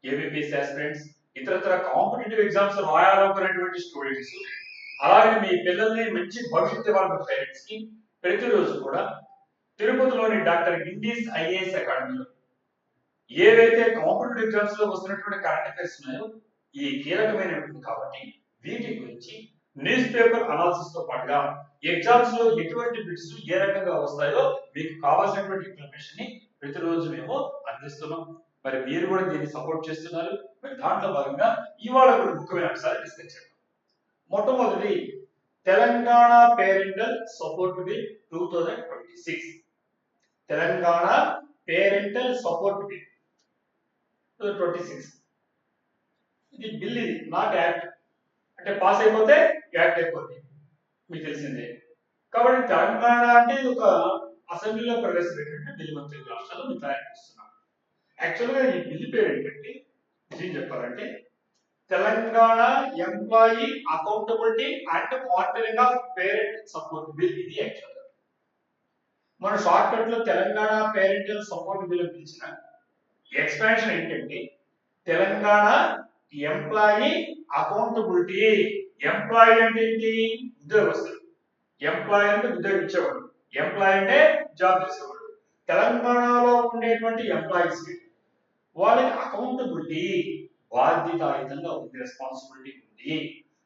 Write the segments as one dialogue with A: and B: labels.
A: ABPS aspirants, ఇతరత్ర competitive exams రాయాలనుకునేటువంటి students, అలాగే మీ పిల్లల్ని మంచి భవిష్యత్తు ఇవ్వాలన్న పేరెంట్స్ కి ప్రతిరోజు కూడా తిరుపతిలోని డాక్టర్ ఇండీస్ ఐఏఎస్ అకాడమీలో ఏవైతే కాంపిటేటివ్ ఎగ్జామ్స్ లో వస్తున్నటువంటి కరెంట్ అఫైర్స్ ఉన్నాయో ఈ కీలకమైనటువంటి కాబట్టి వీటి గురించి న్యూస్ పేపర్ అనాలిసిస్ తో పాటుగా ఎగ్జామ్స్ లో ఎటువంటి బిట్స్ ఏ రకంగా వస్తాయో మీకు కావాల్సినటువంటి ఇన్ఫర్మేషన్ ని ప్రతిరోజు మేము అందిస్తున్నాం. మరి మీరు కూడా దీన్ని సపోర్ట్ చేస్తున్నారు. మరి దాంట్లో భాగంగా ఇవాళ కూడా ముఖ్యమైన అంశాలు డిస్కస్ చేద్దాం. మొట్టమొదటి Telangana parental support bill 2026. Telangana parental support bill 2026. ఇది బిల్, ఇది నాట్ యాక్ట్. అంటే పాస్ అయిపోతే యాక్ట్ అయిపోతుంది, మీకు తెలిసిందే. కాబట్టి తెలంగాణ అంటే ఇది ఒక అసెంబ్లీలో ప్రవేశపెట్టినట్టు బిల్ మన తెలుగు రాష్ట్రాల్లో మేము తయారు చేస్తున్నాం. యాక్చువల్గా ఈ బిల్ పేరు ఏంటంటే, ఏం చెప్పాలంటే Telangana employee accountability and monitoring of parent support bill. ఇది యాక్చువల్గా మన షార్ట్ కట్ లో తెలంగాణ పేరెంటల్ సపోర్ట్ బిల్ పిలిచిన ఎక్స్పాన్షన్ ఏంటంటే తెలంగాణ ఎంప్లాయీ అకౌంటబిలిటీ. ఎంప్లాయీ అంటే ఏంటి? ఉద్యోగస్తులు. ఎంప్లాయీ అంటే ఉద్యోగం ఇచ్చేవాడు, ఎంప్లాయీ అంటే జాబ్ చేసేవాడు. తెలంగాణలో ఉండేటువంటి ఎంప్లాయీస్ వాళ్ళకి అకౌంటబిలిటీ, బాధ్యతాయుతంగా ఉంది, రెస్పాన్సిబిలిటీ ఉంది.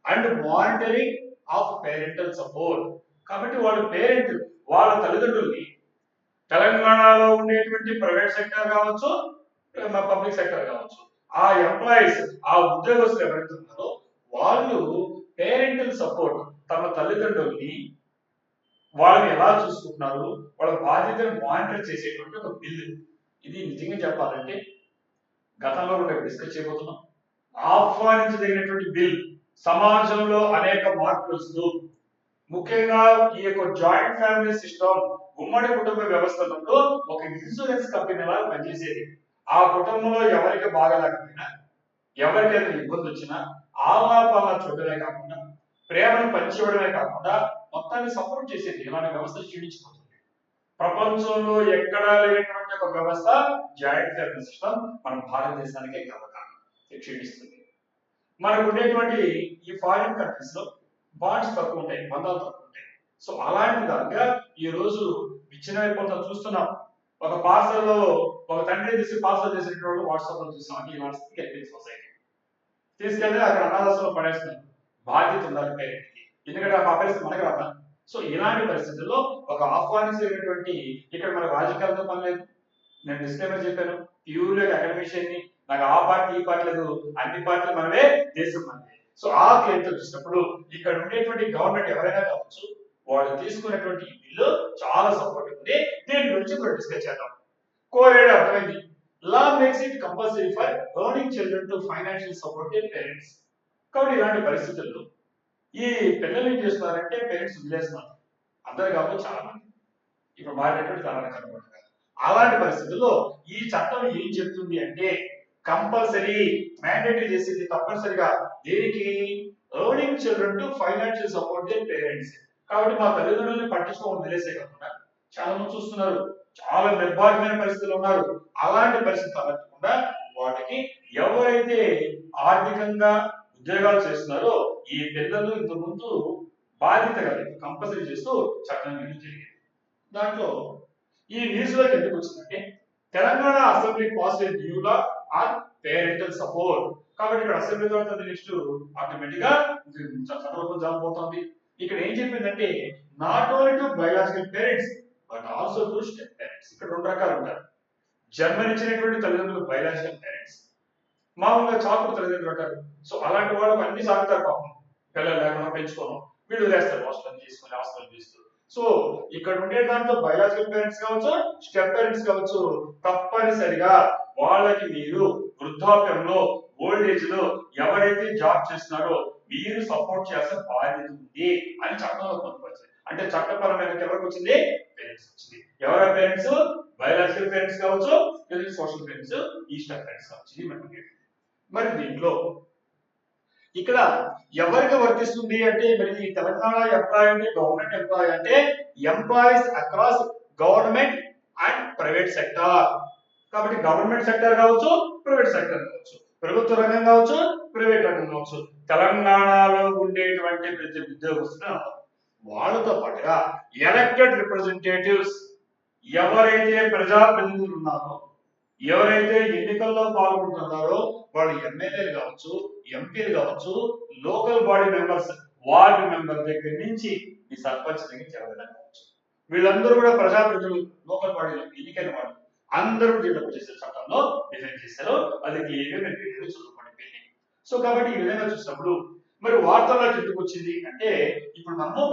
A: And monitoring of parental support. కాబట్టి వాళ్ళ పేరెంట్ వాళ్ళ తల్లిదండ్రుల్ని తెలంగాణలో ఉండేటువంటి ప్రైవేట్ సెక్టర్ కావచ్చు, పబ్లిక్ సెక్టర్ కావచ్చు, ఆ ఎంప్లాయీస్, ఆ ఉద్యోగస్తులు ఎవరైతే ఉన్నారో వాళ్ళు పేరెంటల్ సపోర్ట్, తమ తల్లిదండ్రుల్ని వాళ్ళని ఎలా చూసుకుంటున్నారు, వాళ్ళ బాధ్యతను మానిటర్ చేసేటువంటి ఒక బిల్లు. ఇది నిజంగా చెప్పాలంటే గతంలో కూడా డిస్కస్ చేయబోతున్నాం. ఆహ్వానించదగినటువంటి బిల్. సమాజంలో అనేక మార్పులు వస్తూ, ముఖ్యంగా ఈ యొక్క జాయింట్ ఫ్యామిలీ సిస్టమ్, ఉమ్మడి కుటుంబ వ్యవస్థలో ఒక ఇన్సూరెన్స్ కంపెనీ లాగా పనిచేసేది. ఆ కుటుంబంలో ఎవరికి బాగలేకపోయినా, ఎవరికైనా ఇబ్బంది వచ్చినా ఆలాపాలా చూడడమే కాకుండా, ప్రేమను పంచివ్వడమే కాకుండా మొత్తాన్ని సపోర్ట్ చేసేది. ఇలాంటి వ్యవస్థ క్షీణించిపోతుంది. ప్రపంచంలో ఎక్కడా లేనటువంటి ఒక వ్యవస్థ జాయింట్ ఫ్యామిలీ సిస్టమ్ మన భారతదేశానికే గర్వకారణం. క్షీణిస్తుంది. మనకు ఉండేటువంటి ఈ ఫారిన్ కంట్రీస్ లో బాండ్స్ తక్కువ ఉంటాయి, బంధాలు తక్కువ ఉంటాయి. సో అలాంటి దాకా ఈ రోజు విచ్ఛిన్నమైపోతాం చూస్తున్నాం. ఒక పార్సల్లో ఒక తండ్రి తీసి పార్సల్ చేసేటప్పుడు వాట్సాప్ లో చూసాం. ఈ వాట్సాప్ సొసైటీ తీసుకెళ్తే అక్కడ అనాథాశ్రమంలో పడేస్తున్నారు. బాధ్యత ఉండాలి పేరెంట్కి, ఎందుకంటే ఆ పరిస్థితి మనకి రాదా. సో ఇలాంటి పరిస్థితుల్లో ఒక ఆహ్వానించేటువంటి, ఇక్కడ మన రాజకీయాలతో పని లేదు. నేను డిస్క్లైమర్ చెప్పాను, ప్యూర్లీ అకాడమిషియన్ని, నాకు ఆ పార్టీ ఈ పార్టీ లేదు, అన్ని పార్టీలు మనమే, దేశం మనమే. సో ఆ క్లెయిమ్తో చూసినప్పుడు ఇక్కడ ఉండేటువంటి గవర్నమెంట్ ఎవరైనా కావచ్చు, వాళ్ళు తీసుకున్నటువంటి బిల్లు చాలా సపోర్ట్ ఉంది. దీని గురించి ఇప్పుడు డిస్కస్ చేద్దాం. కోరేడ్ అర్థమైంది. Law makes it compulsory for earning children to financial support their parents. కాబట్టి ఇలాంటి పరిస్థితుల్లో ఈ పిల్లలు ఏం చేస్తున్నారంటే పేరెంట్స్ వదిలేస్తున్నారు. అందరు కావచ్చు, చాలా మంది ఇప్పుడు మారినటువంటి చాలా రకాలు. అలాంటి పరిస్థితుల్లో ఈ చట్టం ఏం చెప్తుంది అంటే కంపల్సరీ మ్యాండేటరీ చేసేది తప్పనిసరిగా దేనికి? Earning children to financial support their parents. కాబట్టి మా తల్లిదండ్రులని పట్టించుకోవడం వదిలేసే కాకుండా చాలా మంది చూస్తున్నారు, చాలా నిర్భాగ్యమైన పరిస్థితులు ఉన్నారు. అలాంటి పరిస్థితులు తలెత్తకుండా వాటికి ఎవరైతే ఆర్థికంగా ఉద్యోగాలు చేస్తున్నారో ఈ పిల్లలు ఇంత ముందు బాధ్యత కలిగి కంపల్సరీ చేస్తూ చట్టం జరిగింది. దాంట్లో ఈ న్యూస్ లోకి ఎందుకు వచ్చిందంటే Telangana assembly pass new law on parental support. కాబట్టి ఇక్కడ అసెంబ్లీ ద్వారా నెక్స్ట్ ఆటోమేటిక్ గా చట్టరూపం జరగబోతోంది. ఇక్కడ ఏం చెప్పిందంటే not only to biological parents but also to step parents. ఇక్కడ రెండు రకాలు ఉంటారు. జన్మనిచ్చినటువంటి తల్లిదండ్రులు బయోలాజికల్ పేరెంట్స్, మామూలుగా చాకుడు తల్లిదండ్రులు అంటారు. సో అలాంటి వాళ్ళకి అన్ని సాగుతారు పాపం, పిల్లలు లేకుండా పెంచుకోవడం, వీళ్ళు వేస్తారు హాస్టల్ తీసుకొని హాస్టల్ చేస్తూ. సో ఇక్కడ ఉండే దాంట్లో బయోలాజికల్ పేరెంట్స్ కావచ్చు, స్టెప్ పేరెంట్స్ కావచ్చు, తప్పనిసరిగా వాళ్ళకి మీరు వృద్ధాప్యంలో, ఓల్డ్ ఏజ్ లో ఎవరైతే జాబ్ చేస్తున్నారో మీరు సపోర్ట్ చేస్తే బాధ్యత ఉంది అని చట్టంలో పొందుపరిచింది. అంటే చట్టపరమైన ఎవరికి వచ్చింది? పేరెంట్స్ వచ్చింది. ఎవరి పేరెంట్స్? బయోలాజికల్ పేరెంట్స్ కావచ్చు, సోషల్ పేరెంట్స్, ఈ స్టెప్ పేరెంట్స్ కావచ్చు. ఇది మనకి. మరి దీంట్లో ఇక్కడ ఎవరికి వర్తిస్తుంది అంటే మరి తెలంగాణ ఎంప్లాయీ అంటే గవర్నమెంట్ ఎంప్లాయీ అంటే employees across government and private sector. కాబట్టి గవర్నమెంట్ సెక్టర్ కావచ్చు, ప్రైవేట్ సెక్టర్ కావచ్చు, ప్రభుత్వ రంగం కావచ్చు, ప్రైవేట్ రంగం కావచ్చు, తెలంగాణలో ఉండేటువంటి ప్రతి ఉద్యోగస్తులు వాళ్ళతో పాటుగా ఎలక్టెడ్ రిప్రజెంటేటివ్స్ ఎవరైతే ప్రజాప్రతినిధులు ఉన్నారో, ఎవరైతే ఎన్నికల్లో పాల్గొంటున్నారో వాళ్ళు ఎమ్మెల్యేలు కావచ్చు, ఎంపీలు కావచ్చు, local body members, ward member దగ్గర నుంచి ఈ సర్పంచ్ దగ్గర జరగడం కావచ్చు, వీళ్ళందరూ కూడా ప్రజాప్రతినిధులు, లోకల్ బాడీలో ఎన్నికైన వాళ్ళు అందరూ దీంట్లో వచ్చేసే చట్టంలో డిఫైన్ చేశారు. అది క్లియర్గా మీరు చదువుకోండి. సో కాబట్టి ఈ విధంగా చూసినప్పుడు మరి వార్తల్లో ఎందుకు వచ్చింది అంటే, ఇప్పుడు మనము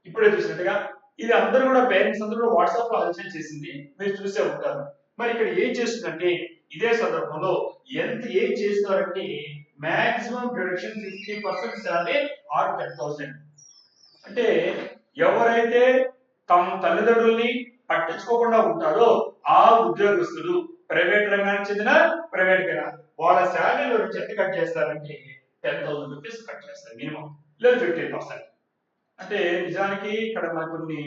A: ఇప్పుడే చూసినట్టుగా ఇది అందరూ కూడా పేరెంట్స్ అందరూ కూడా వాట్సాప్ లో హల్చల్ చేసింది, మీరు చూసే ఉంటారు. మరి ఇక్కడ ఏం చేస్తుందంటే ఇదే సందర్భంలో ఏం చేస్తున్నారంటే మాక్సిమం ప్రొడక్షన్ 50% శాలరీ ఆర్ 10,000. అంటే ఎవరైతే తమ తల్లిదండ్రుల్ని పట్టించుకోకుండా ఉంటారో ఆ ఉద్యోగస్తులు ప్రైవేట్ రంగానికి చెందిన ప్రైవేట్ గా వాళ్ళ శాలరీలో నుంచి ఎంత కట్ చేస్తారంటే 10,000 రూపీస్ కట్ చేస్తారు మినిమం, లేదా 15%. అంటే నిజానికి ఇక్కడ మనకు కొన్ని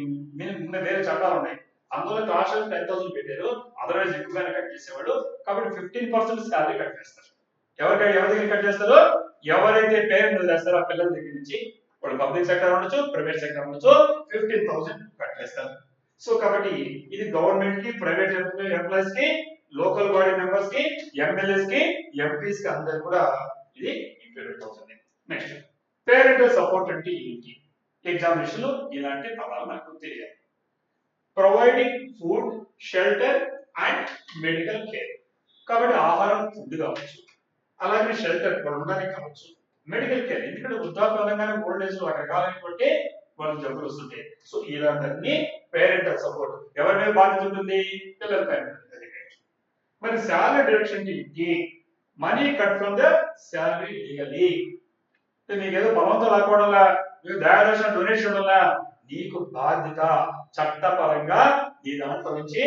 A: వేరే చట్టాలు ఉన్నాయి, అందులో కాస్ట్ 10,000 పెట్టారు, అదర్వైజ్ ఎక్కువగానే కట్ చేసేవాడు. కాబట్టి 15% శాలరీ కట్ చేస్తారు. ఎవరి దగ్గర కట్ చేస్తారో, ఎవరైతే పేరెంట్ వదిలేస్తారో ఆ పిల్లల దగ్గర నుంచి, వాళ్ళు పబ్లిక్ సెక్టర్ ఉండొచ్చు, ప్రైవేట్ సెక్టర్ ఉండొచ్చు, 15,000 కట్ చేస్తారు. సో కాబట్టి ఇది గవర్నమెంట్ కి, ప్రైవేట్ ఎంప్లాయీస్ కి, లోకల్ బాడీ మెంబర్స్ కి, ఎమ్మెల్యేస్ కి, ఎంపీస్ కి అందరు కూడా ఇది ఇంప్లిమెంట్ అవుతుంది. నెక్స్ట్ పేరెంటల్ సపోర్ట్ అంటే ఏంటి? ఎగ్జామినేషన్ లో ఇలాంటి పదాలు మనకు తెలియాలి. Providing food, shelter and medical care. కాబట్టి ఆహారం, ఫుడ్ కావచ్చు, అలాగే షెల్టర్ ఉండడానికి కావచ్చు, మెడికల్ కేర్, ఎందుకంటే వృద్ధాప్యంగానే ఓల్డ్ ఏజ్ లో రకరకాలైనటువంటి వాళ్ళకి జబ్బులు వస్తుంటాయి. సో ఇలాంటివన్నీ పేరెంటల్ సపోర్ట్ ఎవరి మీద బాధ్యత ఉంటుంది? పిల్లల పేరెంట్. మరి శాలరీ డిడక్షన్ ఏంటి? Money cut from the salary legally. నీకు ఏదో బలంతో లాక్కోవడంలా, నీకు దయాదర్శన డొనేషన్ వల్ల నీకు బాధ్యత చట్టపరంగా నీ దాంట్లో నుంచి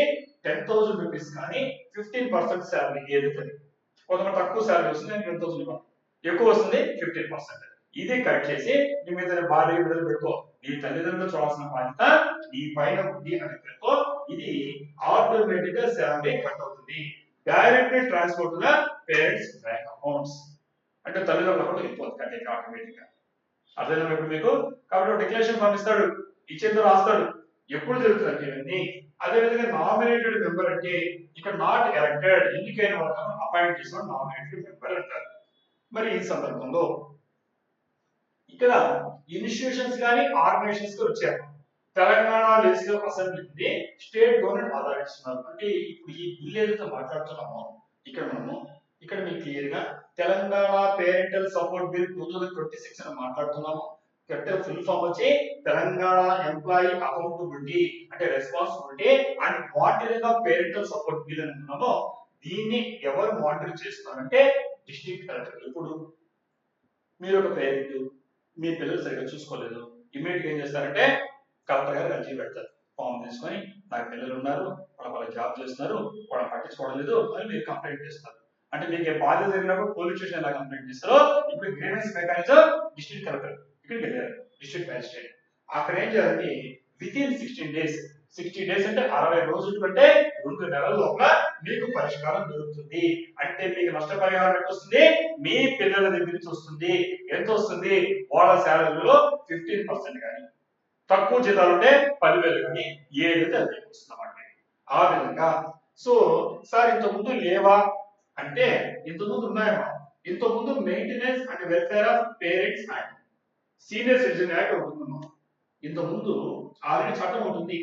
A: 10,000 రూపీస్ కానీ 15% శాలరీ ఏదైతే, కొంతమంది తక్కువ శాలరీ వస్తుంది 10,000 ఇవ్వాలి, ఎక్కువ వస్తుంది 15%. ఇది కట్ చేసి నీ మీద భార్య బిడ్డలు పెట్టుకో, నీ తల్లిదండ్రులు చూడాల్సిన బాధ్యత నీ పైన ఉంది అని పెట్టుకో. ఇది ఆటోమేటిక్ గా శాలరీ కట్ అవుతుంది. Directly transfer to the parents bank accounts. అంటే తల్లిదండ్రులు కూడా వెళ్ళిపోతుంది అంటే ఆటోమేటిక్ గా. అర్థమైనా ఇప్పుడు మీకు? కాబట్టి డిక్లరేషన్ ఫామ్ ఇస్తాడు, ఇచ్చేందుకు రాస్తాడు, ఎప్పుడు జరుగుతుంది ఇవన్నీ. అదేవిధంగా నామినేటెడ్ మెంబర్ అంటే ఇక్కడ నాట్ ఎలక్టెడ్, ఎన్నికైన వాళ్ళను అపాయింట్ చేసిన నామినేటెడ్ మెంబర్ అంటారు. మరి ఈ సందర్భంలో ఇక్కడ ఇన్స్టిట్యూషన్స్ కానీ ఆర్గనైజేషన్స్ కి వచ్చారు. తెలంగాణ లెజిస్లేటివ్ అసెంబ్లీ ఉంది, స్టేట్ గవర్నమెంట్ అథారిటీస్ ఉన్నారు. అంటే ఇప్పుడు ఈ బిల్ ఏదైతే మాట్లాడుతున్నామో ఇక్కడ మనము ఇక్కడ మీకు క్లియర్ గా తెలంగాణ పేరెంటల్ సపోర్ట్ బిల్ 2026 అని మాట్లాడుతున్నాము. ఫుల్ ఫామ్ వచ్చి తెలంగాణ ఎంప్లాయీ అకౌంటబిలిటీ అంటే responsibility and monitoring of parental support bill అని అంటున్నామో. దీన్ని ఎవరు మానిటర్ చేస్తున్నారంటే డిస్ట్రిక్ట్ కలెక్టర్. ఇప్పుడు మీరు ఒక పేరెంట్, మీ పిల్లలు సరిగ్గా చూసుకోలేదు, ఇమీడియట్ గా ఏం చేస్తారంటే కలెక్టర్ గారు అర్జీ పెడతారు, ఫామ్ తీసుకొని నాకు పిల్లలు ఉన్నారు, వాళ్ళ జాబ్ చేస్తున్నారు, వాళ్ళని పట్టించుకోవడం లేదు అని మీరు కంప్లైంట్ చేస్తారు. అంటే మీకు బాధ్యత జరిగినప్పుడు పోలీస్ స్టేషన్ ఎలా కంప్లైంట్ చేస్తారో ఇప్పుడు గ్రీవెన్స్ మెకానిజం డిస్ట్రిక్ట్ కలెక్టర్ ఇక్కడికి వెళ్ళారు, డిస్ట్రిక్ట్ మ్యాజిస్ట్రేట్. అక్కడ ఏం చేయాలంటే వితిన్ 16 days, 60 days అంటే 60 రోజుల కంటే 2 నెలల లోపల మీకు పరిష్కారం దొరుకుతుంది. అంటే మీకు నష్టపరిహారం ఎంత వస్తుంది? మీ పిల్లల దగ్గర నుంచి వస్తుంది. ఎంత వస్తుంది? వాళ్ళ శాలరీలో 15% కానీ, తక్కువ జీతాలు ఉంటే 10,000 కానీ, ఏదైతే అది వస్తుందన్నమాట. ఆ విధంగా. సో సార్ ఇంతకుముందు లేవా అంటే ఇంతకుముందు ఉన్నాయమ్మా. ఇంతకుముందు maintenance and welfare of parents act, senior citizen act ఉంటుందమ్మా. ఇంతకుముందు ఆల్రెడీ చట్టం ఉంటుంది,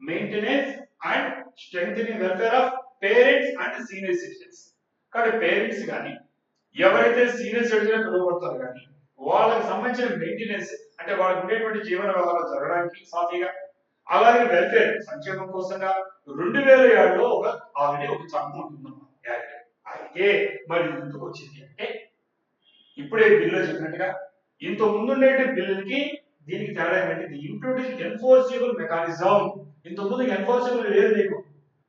A: maintenance and strengthening welfare of parents and senior citizens. కాబట్టి పేరెంట్స్ కానీ, ఎవరైతే సీనియర్ సిటిజన్ పిలువబడతారు కానీ, వాళ్ళకి సంబంధించిన మెయింటెనెన్స్ అంటే వాళ్ళకి ఉండేటువంటి జీవన వ్యవహారాలు జరగడానికి సాఫీగా, అలాగే వెల్ఫేర్ సంక్షేమం కోసంగా 2007లో ఆల్రెడీ ఒక చట్టం ఉంటుందమ్మా, యాక్ట్. అయితే మరి ఎందుకు వచ్చింది అంటే ఇప్పుడే బిల్లు చెప్పినట్టుగా ఇంత ముందుండే బిల్లుకి దీనికి తేడా ఏంటంటే ఇంట్రొడ్యూస్ ఎన్ఫోర్సిబుల్ మెకానిజం. ఇంత ముందు ఎన్ఫోర్సిబుల్ లేదు మీకు,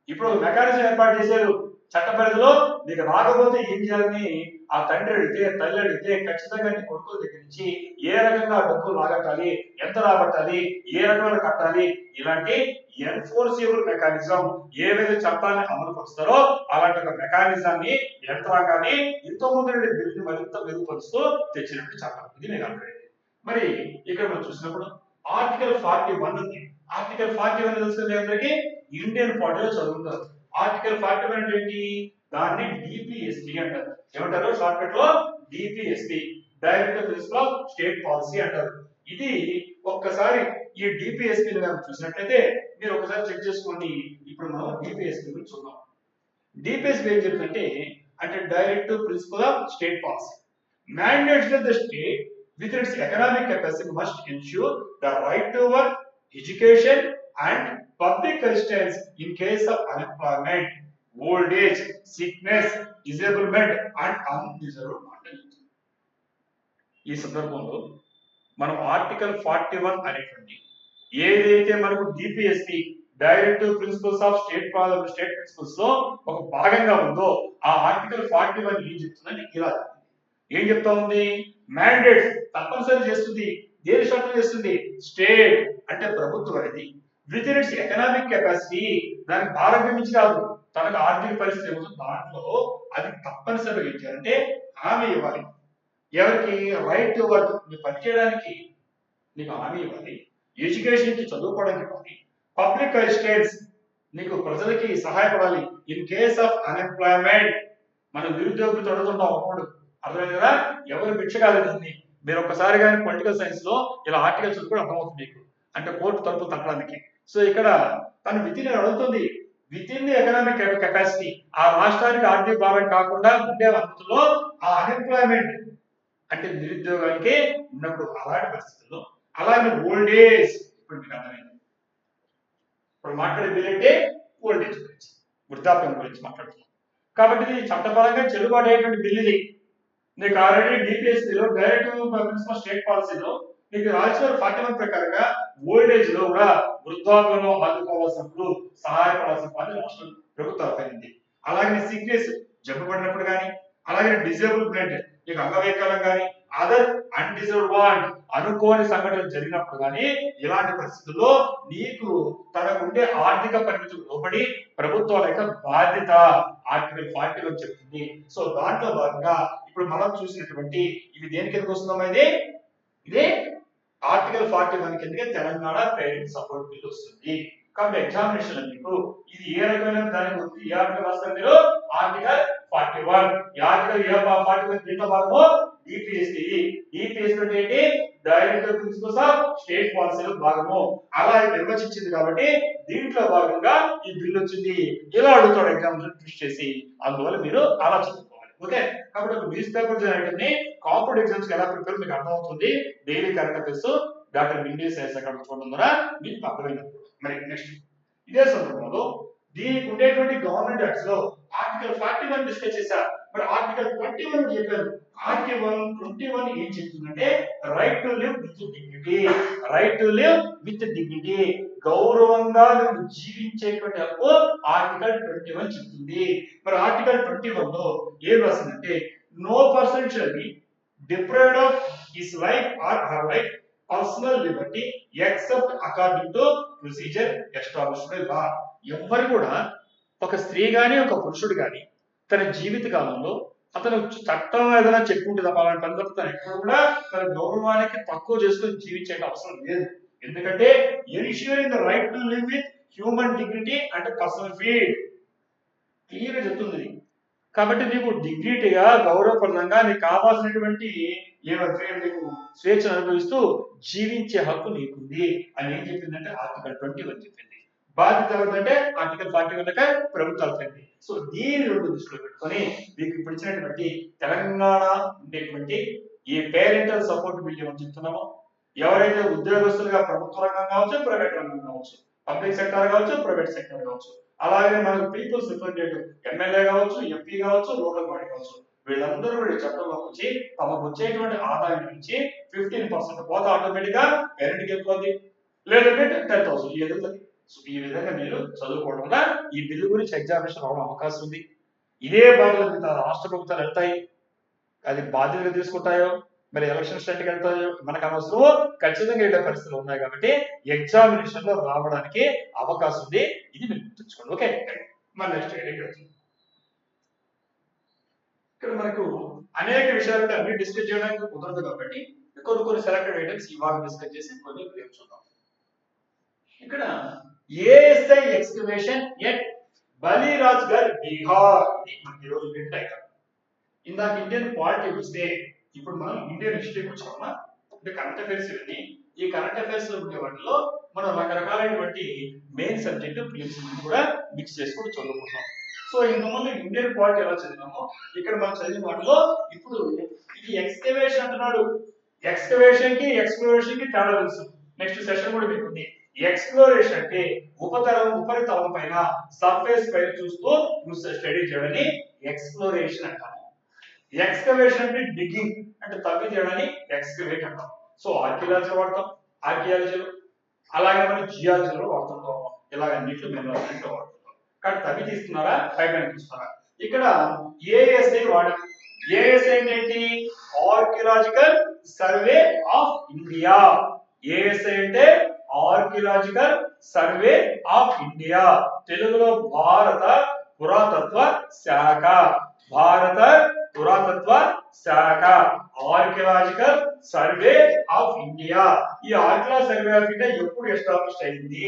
A: ఇప్పుడు ఒక మెకానిజం ఏర్పాటు చేశారు. చట్ట పరిధిలో నీకు రాకపోతే ఏం చేయాలని ఆ తండ్రి అడిగితే, తల్లి అడిగితే ఖచ్చితంగా నీ కొడుకుల దగ్గర నుంచి ఏ రకంగా డబ్బులు రాగట్టాలి, ఎంత రాబట్టాలి, ఏ రకమైన కట్టాలి, ఇలాంటి ఎన్ఫోర్సిబుల్ మెకానిజం ఏవైతే చట్టాన్ని అమలు పరుస్తారో అలాంటి ఒక మెకానిజాన్ని, యంత్రాంగాన్ని ఇంతో ముందు బిల్లుని మరింత మెరుగుపరుస్తూ తెచ్చినట్టు చట్టం. ఇది మీకు అర్థమైంది. మరి ఇక్కడ మనం చూసినప్పుడు ఆర్టికల్ 41 ఉంది. ఆర్టికల్ 41 తెలుస్తుంది అందరికి, ఇండియన్ పార్టీలో చదువుతారు. ఆర్టికల్ 41 అంటే ఏంటి? దాన్ని డిపిఎస్పి అంటారు. ఏమంటారు షార్ట్ కట్ లో? DPSP, direct principle of state policy అంటారు. ఇది ఒక్కసారి ఈ డిపిఎస్పి చూసినట్లయితే మీరు ఒకసారి చెక్ చేసుకోండి. ఇప్పుడు మనం డిపిఎస్పి గురించి చూద్దాం. డిపిఎస్పి ఏం చెప్తుంటే అంటే direct principle of state policy mandates that the state with its economic capacity must ensure the right to work, education and public assistance in case of unemployment, old age, sickness, disablement and undeserved mortality. ఈ సందర్భంలో మనం article 41 అనేటువంటి ఏదైతే మనకు DPSP direct principles of state principles లో ఒక భాగంగా ఉందో ఆ ఆర్టికల్ 41 ఏం చెప్తుందంటే ఇలా ఏం చెప్తా ఉంది? మ్యాండేట్స్ తప్పనిసరి చేస్తుంది. దేని షరతు చేస్తుంది? స్టేట్ అంటే ప్రభుత్వం అనేది with in it's economic capacity, దానికి భారం మించి కాదు, తనకు ఆర్థిక పరిస్థితి ఏమవుతుంది దాంట్లో అది తప్పనిసరిగా ఇచ్చారంటే హామీ ఇవ్వాలి. ఎవరికి? రైట్ టు వర్క్, నువ్వు పనిచేయడానికి నీకు హామీ ఇవ్వాలి, ఎడ్యుకేషన్ కి చదువుకోవడానికి ఇవ్వాలి, పబ్లిక్ అసిస్టెన్స్ నీకు ప్రజలకి సహాయపడాలి, ఇన్ కేస్ ఆఫ్ అన్ఎంప్లాయ్మెంట్ మనం నిరుద్యోగులు చదువుతుంటాం అప్పుడు అర్థమైంది కదా, ఎవరు భిక్ష కాదు దీన్ని. మీరు ఒక్కసారి కానీ పొలిటికల్ సైన్స్ లో ఇలా ఆర్టికల్స్ కూడా అర్థమవుతుంది మీకు, అంటే కోర్టు తరపులు తప్పడానికి. సో ఇక్కడ తను వితిన్ అడుగుతుంది, with in the economic capacity, ఆ రాష్ట్రానికి ఆర్థిక భారం కాకుండా ఉండే అనుమతిలో ఆ అన్ఎంప్లాయ్మెంట్ అంటే నిరుద్యోగానికి ఉన్నప్పుడు అలాంటి పరిస్థితుల్లో, అలాగే ఓల్డ్ ఏజ్, ఇప్పుడు మీకు అర్థమైంది. ఇప్పుడు మాట్లాడే బిల్ అంటే ఓల్డ్ ఏజ్ గురించి, వృద్ధాప్యం గురించి మాట్లాడుతున్నాం. కాబట్టి ఇది చట్టపరంగా చెల్లుబాటు అయ్యేటువంటి బిల్ ఇది. నీకు ఆల్రెడీ డిపిఎస్పీలో డైరెక్ట్ ప్రిన్సిపల్ స్టేట్ పాలసీలో నీకు ఆర్టికల్ 41 ప్రకారంగా ఓల్డ్ ఏజ్ లో కూడా వృద్ధాప్యంలో ఆదుకోవాల్సినప్పుడు సహాయపడాల్సిన పని రాష్ట్ర ప్రభుత్వం అయింది. అలాగే సిక్నెస్ జబ్బు పడినప్పుడు కానీ, అలాగే డిజేబుల్మెంట్ నీకు అంగవైకల్యం కానీ, అదర్ అన్డిజర్వ్డ్ వాంట్ అనుకోని సంఘటనలు జరిగినప్పుడు కానీ, ఇలాంటి పరిస్థితుల్లో నీకు తనకుండే ఆర్థిక పరిమితులు లోబడి ప్రభుత్వాల యొక్క బాధ్యత ఆర్టికల్ 41 చెప్తుంది. సో దాంట్లో భాగంగా ఇప్పుడు మనం చూసినటువంటి ఇవి దేని కిందకి వస్తుందమ్మా? ఇదే ఆర్టికల్ 41 కిందకే తెలంగాణ పేరెంట్ సపోర్ట్ బిల్ వస్తుంది. కాబట్టి ఎగ్జామినేషన్ మీకు ఇది ఏ రకమైన దానికి ఉంది, ఏ ఆర్టికల్ రాస్తారు మీరు? ఆర్టికల్ 41. ఈ ఆర్టికల్ 41 దీంట్లో భాగము డిపిఎస్పి. డిపిఎస్పి అంటే ఏంటి? డైరెక్ట్ ప్రిన్సిపల్స్ ఆఫ్ స్టేట్ పాలసీలో భాగము. అలా నిర్వచించింది కాబట్టి దీంట్లో భాగంగా ఈ బిల్ వచ్చింది. ఇలా అడుగుతాడు ఎగ్జామినేషన్ ట్విస్ట్ చేసి, అందువల్ల మీరు అలా చదువుకోవాలి. ఓకే, కాబట్టి ఒక న్యూస్ పేపర్ ఐటమ్ని కాంపిటేటివ్ ఎగ్జామ్స్ కి ఎలా ప్రిపేర్ మీకు అర్థమవుతుంది. Daily current affairs doctor Indus అక్కడ చూడడం ద్వారా మీకు అర్థమైనప్పుడు. మరి నెక్స్ట్ ఇదే సందర్భంలో దీనికి ఉండేటువంటి గవర్నమెంట్ యాక్ట్స్ లో ఆర్టికల్ 41 డిస్కస్ చేశారు. మరి ఆర్టికల్ 21 చెప్పారు. ఆర్టికల్ 21 ఏం చెప్తుందంటే right to live with dignity, right to live with dignity, గౌరవంగా నువ్వు జీవించేటువంటి హక్కు ఆర్టికల్ 21 చెప్తుంది. మరి ఆర్టికల్ 21 లో ఏం రాసిందంటే no person shall be deprived of his life or her life personal liberty except according to procedure established by law. ఎవ్వరు కూడా ఒక స్త్రీ గాని ఒక పురుషుడు గాని తన జీవిత కాలంలో అతను చట్టం ఏదైనా చెప్పుకుంటే తప్ప అలాంటి పని తప్ప ఎప్పుడు కూడా తన గౌరవానికి తక్కువ చేసుకుని జీవించే అవసరం లేదు. ఎందుకంటే ensuring the right to live with human dignity and personal freedom clear గా చెప్తుంది. కాబట్టి నీకు డిగ్నిటీగా గౌరవప్రదంగా నీకు కావాల్సినటువంటి నీకు స్వేచ్ఛను అనుభవిస్తూ జీవించే హక్కు నీకుంది అని ఏం చెప్పిందంటే ఆర్టికల్ 21 చెప్పింది. బాధ్యత ఎవరిదంటే ఆర్టికల్ 41 ప్రభుత్వాలు చెప్పింది. సో దీని రెండు దృష్టిలో పెట్టుకొని మీకు ఇప్పుడు ఇచ్చినటువంటి తెలంగాణ ఉండేటువంటి ఈ పేరెంటల్ సపోర్ట్ బిల్ ఏమని చెప్తున్నామో, ఎవరైతే ఉద్యోగస్తులుగా ప్రభుత్వ రంగం కావచ్చు, ప్రైవేట్ రంగం కావచ్చు, పబ్లిక్ సెక్టర్ కావచ్చు, ప్రైవేట్ సెక్టర్ కావచ్చు, అలాగే మనకు పీపుల్స్ రిప్రజెంటేటివ్ ఎమ్మెల్యే కావచ్చు, ఎంపీ కావచ్చు, లోకల్ బాడీ కావచ్చు, వీళ్ళందరూ కూడా చట్టంలోకి వచ్చి తమకు వచ్చేటువంటి ఆదాయం నుంచి 15% పోతే ఆటోమేటిక్ గా పేరెంట్కి వెళ్ళిపోద్ది, లేదంటే 10,000 ఎదుగుతుంది. సో ఈ విధంగా మీరు చదువుకోవడం వల్ల ఈ బిల్లు గురించి ఎగ్జామినేషన్ రావడం అవకాశం ఉంది. ఇదే బాటలో రాష్ట్ర ప్రభుత్వాలు వెళ్తాయి, అది బాధ్యతగా తీసుకుంటాయో, మరి ఎలక్షన్ స్టేట్కి వెళ్తాయో మనకు అనవసరం, ఖచ్చితంగా వెళ్ళే పరిస్థితులు ఉన్నాయి కాబట్టి ఎగ్జామినేషన్ లో రావడానికి అవకాశం ఉంది. ఇది మీరు గుర్తుంచుకోండి. ఓకే, మన నెక్స్ట్ ఇక్కడ మనకు అనేక విషయాలు అన్ని డిస్కస్ చేయడానికి కుదరదు కాబట్టి కొన్ని సెలెక్టెడ్ ఐటమ్స్ ఇవాళ డిస్కస్ చేసి కొన్ని రేపు చూద్దాం. ఇక్కడ ఏఎస్ఐ ఎక్స్కవేషన్ ఎట్ బలిరాజ్గర్ బీహార్, ఇది మనకి ఈరోజు బిట్ ఐటమ్. ఇందాక ఇండియన్ పాలిటీ వస్తే ఇప్పుడు మనం ఇండియన్ హిస్టరీకి వచ్చామా, అంటే కరెంట్ అఫైర్స్ ఇవన్నీ. ఈ కరెంట్ అఫైర్స్ లో ఉండే వాటిలో మనం రకరకాలైనటువంటి మెయిన్ సబ్జెక్ట్ ఫిలిమ్స్ కూడా మిక్స్ చేసుకుని చదువుకుంటాం. సో ఇంతకుముందు ఇండియన్ పాలిటీ ఎలా చదివామో ఇక్కడ మనం చదివిన వాటిలో ఇప్పుడు ఇది ఎక్స్కవేషన్ అంటున్నాడు. ఎక్స్కవేషన్ కి ఎక్స్ప్లోరేషన్ కి తేడా తెలుసు. నెక్స్ట్ సెషన్ కూడా మీకు ఉంది. ఎక్స్ప్లోరేషన్ అంటే ఉపరితలం పైన సర్ఫేస్ పైన చూస్తూ స్టడీ చేయడాన్ని ఎక్స్ప్లోరేషన్ అంటాము. ఎక్స్కవేషన్ అంటే డిగ్గింగ్ అంటే తవ్వి చేయడాన్ని ఎక్స్కవేట్ అంటాం. సో ఆర్కియాలజీలో వాడతాం, ఆర్కియాలజీలో అలాగే మనం జియాలజీలో వాడుతుంటాం. ఇలాగ అన్నింటిలో మేము వాడుతుంటాం. కానీ తవ్వి తీస్తున్నారా, పైన తీస్తున్నారా? ఇక్కడ ఏఎస్ఐ వాడాలి. ఏఎస్ఐ ఏంటి? Archaeological survey of India. ASI అంటే ఆర్కియాలజికల్ సర్వే ఆఫ్ ఇండియా, తెలుగులో భారత పురాతత్వ శాఖ. భారత పురాతత్వ శాఖ, ఆర్కియాలజికల్ సర్వే ఆఫ్ ఇండియా. ఈ ఆర్కియాలజికల్ సర్వే ఆఫ్ ఇండియా ఎప్పుడు ఎస్టాబ్లిష్ అయింది?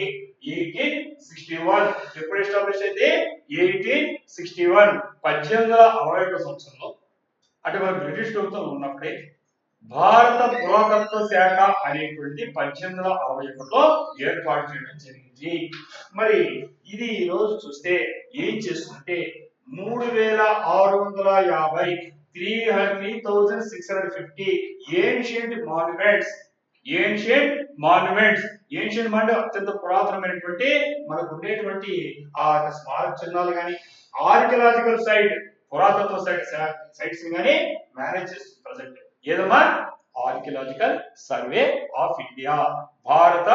A: 1861. ఎప్పుడు ఎస్టాబ్లిష్ అయింది? 1861, 1861 సంవత్సరంలో. అంటే మన బ్రిటిష్ ప్రభుత్వం ఉన్నప్పుడే భారత పురాతత్వ శాఖ అనేటువంటిది 1861లో ఏర్పాటు చేయడం జరిగింది. మరి ఇది ఈ రోజు చూస్తే ఏం చేస్తుంటే 3650 3650 ఏన్షియంట్ మాన్యుమెంట్స్. ఏన్షియంట్ మాన్యుమెంట్స్ అంటే అత్యంత పురాతనమైనటువంటి మనకు ఉండేటువంటి ఆ స్మారక చిహ్నాలు కానీ ఆర్కియాలజికల్ సైట్ పురాతత్వ సైట్స్ కానీ మేనేజ్ చేస్తుంది ప్రజెంట్. ఏదమ్మా? ఆర్కియాలజికల్ సర్వే ఆఫ్ ఇండియా, భారత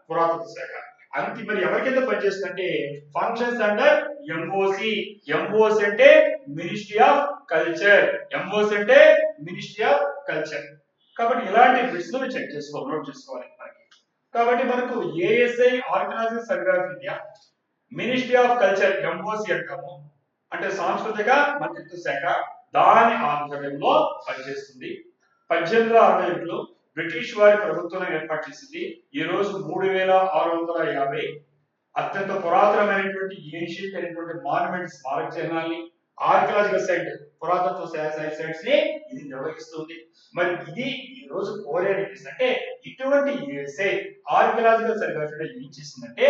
A: పురాతత్వ శాఖ. అంతే. మరి ఎవరి కింద పనిచేస్తుందంటే ఫంక్షన్స్ అండర్ ఎంఓసి. ఎంఓసి అంటే మినిస్ట్రీ ఆఫ్ కల్చర్. ఎంఓసి అంటే మినిస్ట్రీ ఆఫ్ కల్చర్. కాబట్టి ఇలాంటి బిట్స్ చెక్ చేసుకోవాలి, నోట్ చేసుకోవాలి మనకి. కాబట్టి మనకు ASI archaeological survey of India, ministry of culture MOC అంటాము, అంటే సాంస్కృతిక మంత్రిత్వ శాఖ, దాని ఆధ్వర్యంలో పనిచేస్తుంది. 1861లో బ్రిటిష్ వారి ప్రభుత్వం ఏర్పాటు చేసింది. ఈ రోజు 3650 అత్యంత పురాతనమైనటువంటి ఏన్షియంట్ అయినటువంటి మాన్యుమెంట్స్ స్మారక చిహ్నాల్ని, ఆర్కియాలజికల్ సైట్ పురాతత్వ సైట్స్ ని ఇది నిర్వహిస్తుంది. మరి ఇది ఈ రోజు కోరేది అంటే ఇటువంటి ఏఎస్ఐ ఆర్కియాలజికల్ సర్వే ఏం చేసిందంటే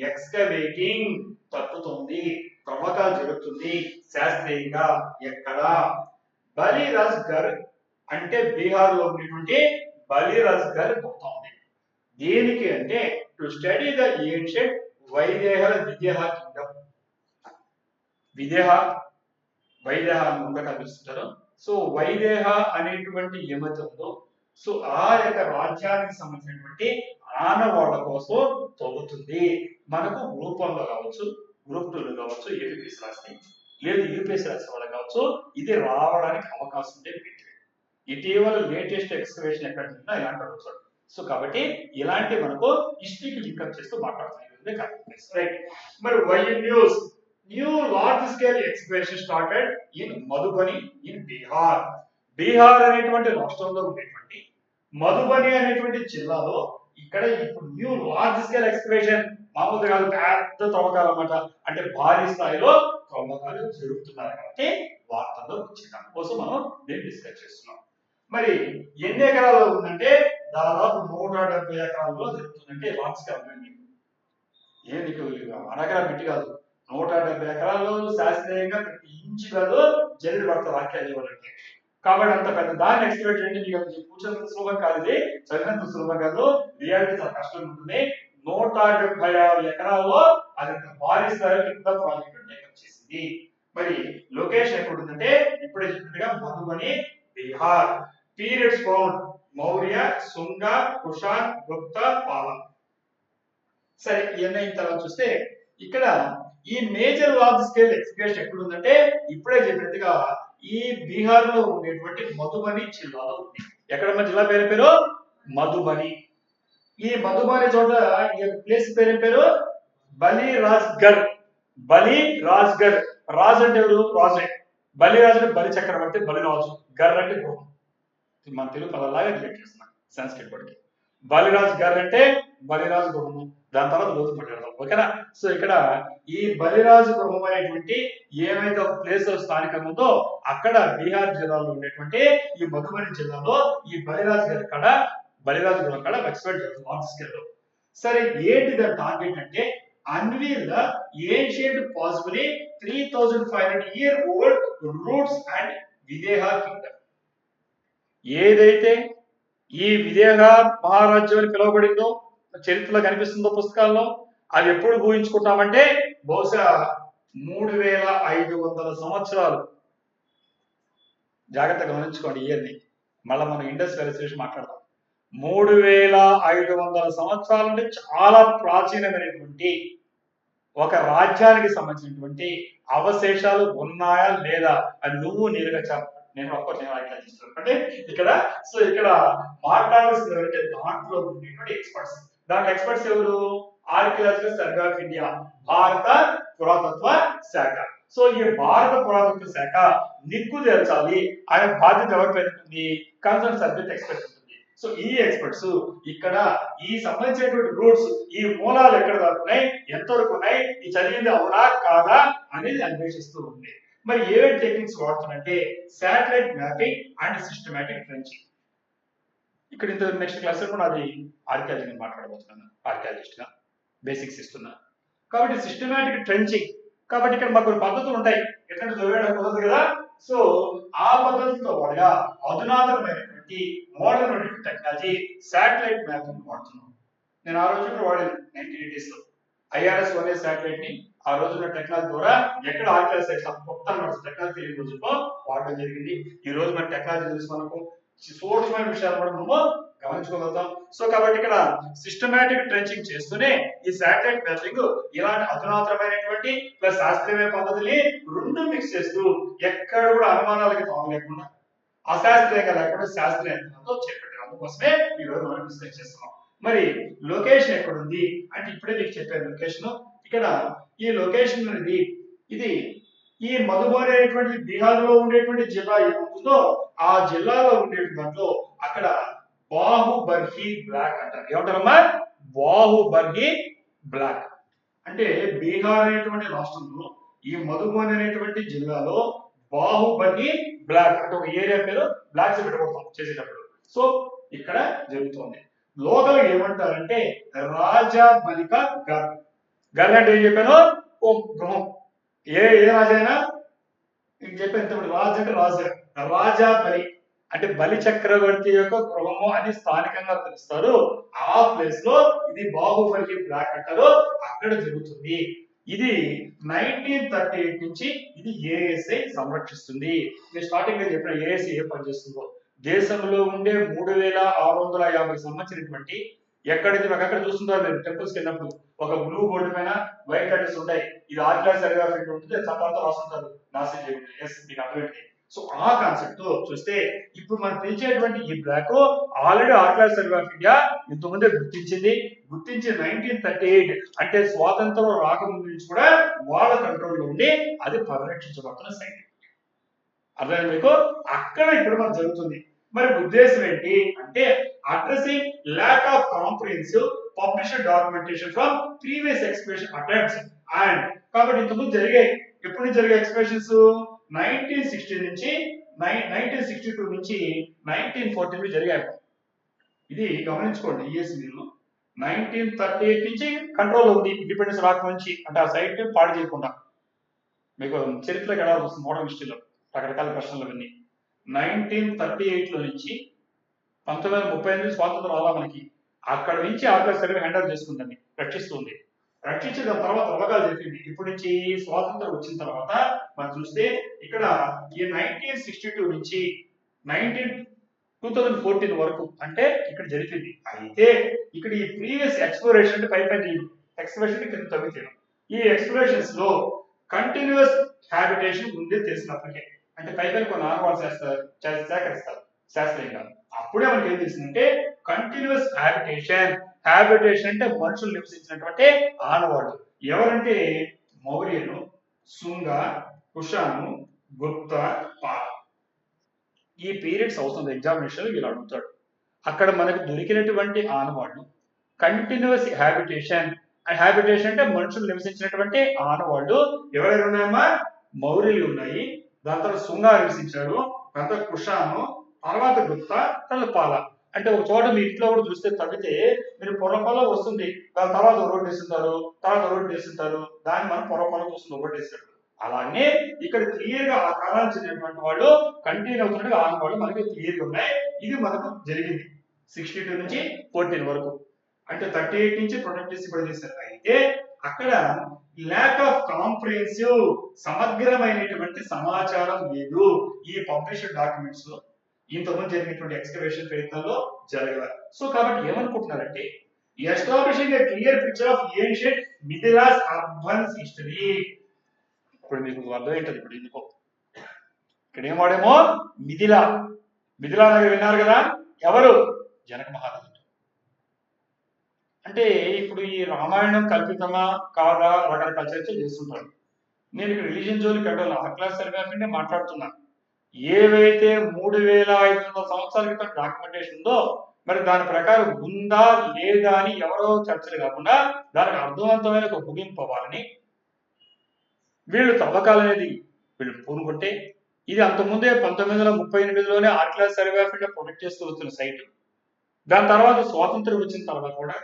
A: ఎక్స్కవేటింగ్, తప్పుతుంది, తవ్వకాలు జరుగుతుంది శాస్త్రీయంగా. ఎక్కడ? బలిరాజ్గర్ అంటే బీహార్ లో ఉన్నటువంటి బలిరాజ్గర్ పోతుంది. దేనికి అంటే to study the ancient Vaideha kingdom. Vaideha కనిపిస్తుంటారు. సో వైదేహ అనేటువంటి ఏమవుతుందో, సో ఆ యొక్క రాజ్యానికి సంబంధించినటువంటి ఆనవాళ్ళ కోసం తవ్వుతుంది. మనకు గ్రూప్ 1లో కావచ్చు, గ్రూప్ 2లో కావచ్చు, ఏపీఎస్సీ రాసి లేదు యూపీఎస్సీ రాసిన వాళ్ళు కావచ్చు, ఇది రావడానికి అవకాశం ఉంటే ఇటీవల లేటెస్ట్ ఎక్స్కవేషన్ ఎక్కడ ఉందో ఇలాంటి అడుగుతాడు. సో కాబట్టి ఇలాంటి మనకు హిస్టరీకి లింకప్ చేస్తూ మాట్లాడుతున్నాయి. మరి Y news new large scale excavation started in Madhubani in Bihar. Bihar అనేటువంటి రాష్ట్రంలో ఉండేటువంటి మధుబని అనేటువంటి జిల్లాలో ఇక్కడ ఇప్పుడు న్యూ లార్జ్ స్కేల్ ఎక్స్కవేషన్, మామూలుగా కాదు, పెద్ద తవ్వకాలు అన్నమాట. అంటే భారీ స్థాయిలో తవ్వకాలు జరుగుతున్నారు కాబట్టి వార్తల్లో వచ్చిన దానికోసం మనం దీన్ని డిస్కస్ చేస్తున్నాం. మరి ఎన్ని ఎకరాల్లో ఉందంటే దాదాపు 170 ఎకరాల్లో జరుగుతుందంటే లార్జ్ స్కేల్. ఏ నీకు అనగర బిట్టి కాదు, 170 ఎకరాల్లో శాస్త్రీయంగా ప్రతి ఇంచు కాదు జల్లి పడతారు ఆర్కియాలజీ. కాబట్టి అంత పెద్ద దాన్ని ఎక్స్కవేట్ చేయండి. మీకు కూర్చొని సులభం కాదు, ఇది చదివినంత సులభం కాదు, రియాలిటీ చాలా కష్టం ఉంటుంది. 176 ఎకరాల్లో అది భారీ స్థాయిలో పెద్ద ప్రాజెక్ట్ చేసింది. మరి లొకేషన్ ఎక్కడ ఉందంటే ఇప్పుడే చెప్పినట్టుగా Madhubani Bihar. Periods found Maurya, Shunga, cushion, గుప్త, పాల. సరే ఇవన్నీ తర్వాత చూస్తే ఇక్కడ ఈ మేజర్ లార్జ్ స్కేల్ ఎక్స్ప్లోరేషన్ ఎక్కడ ఉందంటే ఇప్పుడే చెప్పినట్టుగా ఈ బీహార్ లో ఉండేటువంటి మధుబని జిల్లాలో ఉంది. ఎక్కడమ్మా జిల్లా పేరు మధుబని. ఈ మధుబని చోట ఈ ప్లేస్ పేరు బలిరాజ్గర్. బలిరాజ్గర్. రాజు అంటే ఎవరు? రాజే. బలిరాజు అంటే బలి చక్రవర్తి, బలిరాజు. గర్ అంటే గృహం. మన తెలుగు పదాలాగా రిలేట్ చేస్తున్నాం సంస్కృత్ పడికి. బలిరాజ్ గర్ అంటే బలిరాజు గృహము. దాని తర్వాత లోతు మాట్లాడదాం, ఓకేనా? సో ఇక్కడ ఈ బలిరాజు గృహం అనేటువంటి ఏమైతే ఒక ప్లేస్ స్థానికంగా ఉందో అక్కడ బీహార్ జిల్లాలో ఉండేటువంటి ఈ మధుబని జిల్లాలో ఈ బలిరాజు గర్ కాడ, బలిరాజు గృహం కాడ ఎక్స్పెక్ట్ చేస్తుంది లార్జ్ స్కేల్ లో. సరే ఏంటి దాని టార్గెట్ అంటే unveil the ancient possibly 3500-year-old roots and Videha kingdom. ఏదైతే ఈ విదేహ మహారాజ్యం అని పిలువబడిందో చరిత్రలో కనిపిస్తుందో పుస్తకాల్లో, అది ఎప్పుడు ఊహించుకుంటామంటే బహుశా 3500 సంవత్సరాలు. జాగ్రత్తగా గమనించుకోండి ఇయర్ని. మళ్ళీ మనం ఇండస్ వ్యాలీ విషయం మాట్లాడదాం. 3500 సంవత్సరాల నుండి చాలా ప్రాచీనమైనటువంటి ఒక రాజ్యానికి సంబంధించినటువంటి అవశేషాలు ఉన్నాయా లేదా అని నువ్వు నేరుగా చెప్పాలి. నేను అంటే ఇక్కడ సో ఇక్కడ మాట్లాడాల్సింది ఎవరంటే దాంట్లో ఉండేటువంటి ఎక్స్పర్ట్స్. దాంట్లో ఎక్స్పర్ట్స్ ఎవరు? ఆర్కియాలజికల్ సర్వే ఆఫ్ ఇండియా, భారత పురాతత్వ శాఖ. సో ఈ భారత పురాతత్వ శాఖ నిగ్గు తేల్చాలి అనే బాధ్యత ఎవరిపైన ఉంటుంది? కన్సర్న్ సబ్జెక్ట్ ఎక్స్పర్ట్ ఉంటుంది. సో ఈ ఎక్స్పర్ట్స్ ఇక్కడ ఈ సంబంధించినటువంటి రూట్స్, ఈ మూలాలు ఎక్కడ దాటున్నాయి, ఎంతవరకు ఉన్నాయి, ఈ చదివింది అవునా కాదా అనేది అన్వేషిస్తూ ఉంది. మరి ఏమేమి టెక్నిక్స్ వాడుతున్నంటే satellite mapping and systematic trenching. ఇక్కడ ఇంత నెక్స్ట్ క్లాస్ కూడా అది ఆర్కియాలజీ మాట్లాడబోతున్నాను, ఆర్కియాలజిస్ట్ గా బేసిక్స్ ఇస్తున్నా. కాబట్టి సిస్టమాటిక్ ట్రెంచింగ్. కాబట్టి ఇక్కడ మాకు కొన్ని పద్ధతులు ఉంటాయి, ఎట్లా చదివేయడం కుదరదు కదా. సో ఆ పద్ధతితో పాటుగా అధునాతనమైనటువంటి మోడర్న్ టెక్నాలజీ శాటిలైట్ మ్యాపింగ్ వాడుతున్నాం. నేను ఆ రోజు కూడా వాడాను 1980s లో ఐఆర్ఎస్ వన్ శాటిలైట్ ని. ఆ రోజున టెక్నాలజీ ద్వారా ఎక్కడ ఆర్కియాలజీ కొత్త టెక్నాలజీ తెలియని రోజుల్లో వాడడం జరిగింది. ఈ రోజు మన టెక్నాలజీ తెలుసు, మనకు సూక్ష్మమైన విషయాలు కూడా మనము గమనించుకోగలుగుతాం. సో కాబట్టి ఇక్కడ సిస్టమాటిక్ ట్రెంచింగ్ చేస్తూనే ఈ శాటిలైట్ మ్యాపింగ్ ఇలాంటి అధునాతనమైనటువంటి ప్లస్ శాస్త్రీయ పద్ధతిని రెండు మిక్స్ చేస్తూ ఎక్కడ కూడా అనుమానాలకి తావు లేకుండా, అశాస్త్రీయంగా లేకుండా శాస్త్రీయంతో చేపట్టారు. అందుకోసమే ఈ రోజు మనం డిస్కస్ చేస్తున్నాం. మరి లొకేషన్ ఎక్కడుంది అంటే ఇప్పుడే మీకు చెప్పాను లొకేషన్. ఇక్కడ ఈ లొకేషన్ అనేది ఇది ఈ మధుబని అనేటువంటి బీహార్ లో ఉండేటువంటి జిల్లా ఏముంటుందో ఆ జిల్లాలో ఉండే దాంట్లో అక్కడ బాహుబర్హి బ్లాక్ అంటారు. ఏమంటారమ్మా? బాహుబర్హి బ్లాక్ అంటే బీహార్ అనేటువంటి రాష్ట్రంలో ఈ మధుబని అనేటువంటి జిల్లాలో బాహుబర్హి బ్లాక్ అంటే ఒక ఏరియా పేరు బ్లాక్స్ పెట్టబడతాం చేసేటప్పుడు. సో ఇక్కడ జరుగుతుంది. లోకల్ ఏమంటారంటే రాజా బలిక గర్. గర్ అంటే ఏం చెప్పాను? ఓ గృహం. ఏ రాజైనా చెప్పాను, రాజు అంటే రాజు. రాజా బలి అంటే బలి చక్రవర్తి యొక్క గృహము అని స్థానికంగా పిలుస్తారు. ఆ ప్లేస్ లో ఇది బాహుబలి బ్లాక్ అంటారు, అక్కడ జరుగుతుంది. ఇది 1938 నుంచి ఇది ఏఎస్ఐ సంరక్షిస్తుంది. నేను స్టార్టింగ్ లో చెప్పిన ఏఎస్ఐ ఏ పనిచేస్తుందో, దేశంలో ఉండే 3650 సంబంధించినటువంటి ఎక్కడైతే అక్కడ చూస్తుంటారు మీరు టెంపుల్స్ వెళ్ళినప్పుడు ఒక బ్లూ బోర్డు పైన వైట్ లెటర్స్ ఉంటాయి, ఇది ఆర్కియాలజీ సర్వే ఆఫ్ ఇండియా ఉంటుంది, చట్టాలతో రాస్తుంటారు నాశనం చేయకుండా. ఎస్, మీకు అర్థమైంది. సో ఆ కాన్సెప్ట్ తో చూస్తే ఇప్పుడు మనం పిలిచేటువంటి ఈ block already archaeology survey of India ఇంతకుముందే గుర్తించింది. గుర్తించి 1938 అంటే స్వాతంత్రం రాకముందు నుంచి కూడా వాళ్ళ కంట్రోల్లో ఉండి అది పరిరక్షించబడుతున్న సైట్. అర్థమైంది మీకు? అక్కడ ఇప్పుడు మనకు జరుగుతుంది. మరి ఉద్దేశం ఏంటి అంటే addressing lack of comprehensive published documentation from previous exploration attempts and. కాబట్టి ఇంతకుముందు జరిగాయి. ఎప్పుడు నుంచి జరిగే ఎక్స్ప్లోరేషన్స్? 1960 నుంచి 1962 నుంచి 1914 జరిగాయి. ఇది గమనించుకోండి. ఈఎస్ మీరు 1938 నుంచి కంట్రోల్ ఉంది, ఇండిపెండెన్స్ రాక నుంచి. అంటే ఆ సైట్ పాడు చేయకుండా. మీకు చరిత్ర గడాలు వస్తుంది మోడర్న్ హిస్టరీలో రకరకాల ప్రశ్నలు అవన్నీ. 1938 నుంచి 1938 స్వాతంత్రం రాలా మనకి. అక్కడ నుంచి ఆర్కియాలజీ సర్వే హ్యాండ్ చేసుకుందండి, రక్షిస్తుంది. రక్షించిన తర్వాత అవగాహన జరిగింది. ఇప్పటి నుంచి స్వాతంత్రం వచ్చిన తర్వాత మనం చూస్తే ఇక్కడ ఈ 1962 నుంచి 2014 వరకు అంటే ఇక్కడ జరిగింది. అయితే ఇక్కడ ఈ ప్రీవియస్ ఎక్స్ప్లోరేషన్ అంటే పై ఎక్స్ప్లోరేషన్ కింద తగ్గుతాను. ఈ ఎక్స్ప్లోరేషన్స్ లో కంటిన్యూస్ హ్యాబిటేషన్ ముందే తెలిసినప్పటికే, అంటే పైపైన కొన్ని ఆనవాళ్ళు సేకరిస్తారు శాస్త్రీయంగా. అప్పుడే మనకి ఏం తెలిసిందంటే కంటిన్యూస్ హ్యాబిటేషన్. హ్యాబిటేషన్ అంటే మనుషులు నివసించినటువంటి ఆనవాళ్ళు. ఎవరంటే మౌర్యులు, శుంగ, కుషాను, గుప్త, పాల. ఈ పీరియడ్స్ అవుతుంది ఎగ్జామినేషన్ వీళ్ళు అడుగుతాడు. అక్కడ మనకు దొరికినటువంటి ఆనవాళ్ళు కంటిన్యూస్ హ్యాబిటేషన్. హ్యాబిటేషన్ అంటే మనుషులు నివసించినటువంటి ఆనవాళ్ళు ఎవరైనా ఉన్నాయమ్మా? మౌర్యులు ఉన్నాయి, దాని తర్వాత శుంగా నివసించారు, దాని తర్వాత కుషాను, తర్వాత గుప్త, తర్వాత పాల. అంటే ఒక చోట మీ ఇంట్లో కూడా చూస్తే తవ్వితే మీరు పొరపాలో వస్తుంది, దాని తర్వాత రోడ్డు వేస్తుంటారు, తర్వాత రోడ్డు వేస్తుంటారు, దాన్ని మనం పొరపాలో వస్తుంది రోడ్డు వేస్తారు. అలానే ఇక్కడ క్లియర్ గా ఆ కాలానికి చెందినటువంటి వాళ్ళు కంటిన్యూ అవుతున్నట్టుగా ఆనవాళ్ళు మనకి క్లియర్ గా ఉన్నాయి. ఇది మనకు జరిగింది 62 నుంచి 14 వరకు, అంటే 38 నుంచి ప్రొటెక్ట్ చేసి కూడా చేశారు. అయితే అక్కడ ల్యాక్ ఆఫ్ కాంప్రిహెన్సివ్, సమగ్రమైనటువంటి సమాచారం లేదు ఈ పబ్లిష్డ్ డాక్యుమెంట్స్ లో. ఇంతకుముందు జరిగినటువంటి ఎక్స్కవేషన్ ప్రయత్నంలో జరగలేదు. సో కాబట్టి ఏమనుకుంటున్నారంటే establishing a clear picture of ancient Mithila's urban history. ఇప్పుడు మీకు అర్థమైంటది ఇప్పుడు ఎందుకో. ఇక్కడ ఏం వాడేమో మిథిలా. మిథిలా నగర్ విన్నారు కదా, ఎవరు? జనక మహారాజు. అంటే ఇప్పుడు ఈ రామాయణం కల్పితమా కాదా రకరకాల చర్చలు చేస్తుంటారు. నేను ఇక్కడ రిలీజియన్ జోలికి వెళ్ళాలి, ఆ క్లాస్ సర్వే మాట్లాడుతున్నాను. ఏవైతే 3500 సంవత్సరాల క్రితం డాక్యుమెంటేషన్ ఉందో మరి దాని ప్రకారం ఉందా లేదా అని ఎవరో చర్చలు కాకుండా దానికి అర్థవంతమైన ఒక ముగింపు అవ్వాలని వీళ్ళు తవ్వకాలు అనేది వీళ్ళు పూనుకుంటే, ఇది అంతకుముందే 1938లోనే archaeological survey of India protect చేస్తూ వచ్చిన సైట్. దాని తర్వాత స్వాతంత్రం వచ్చిన తర్వాత కూడా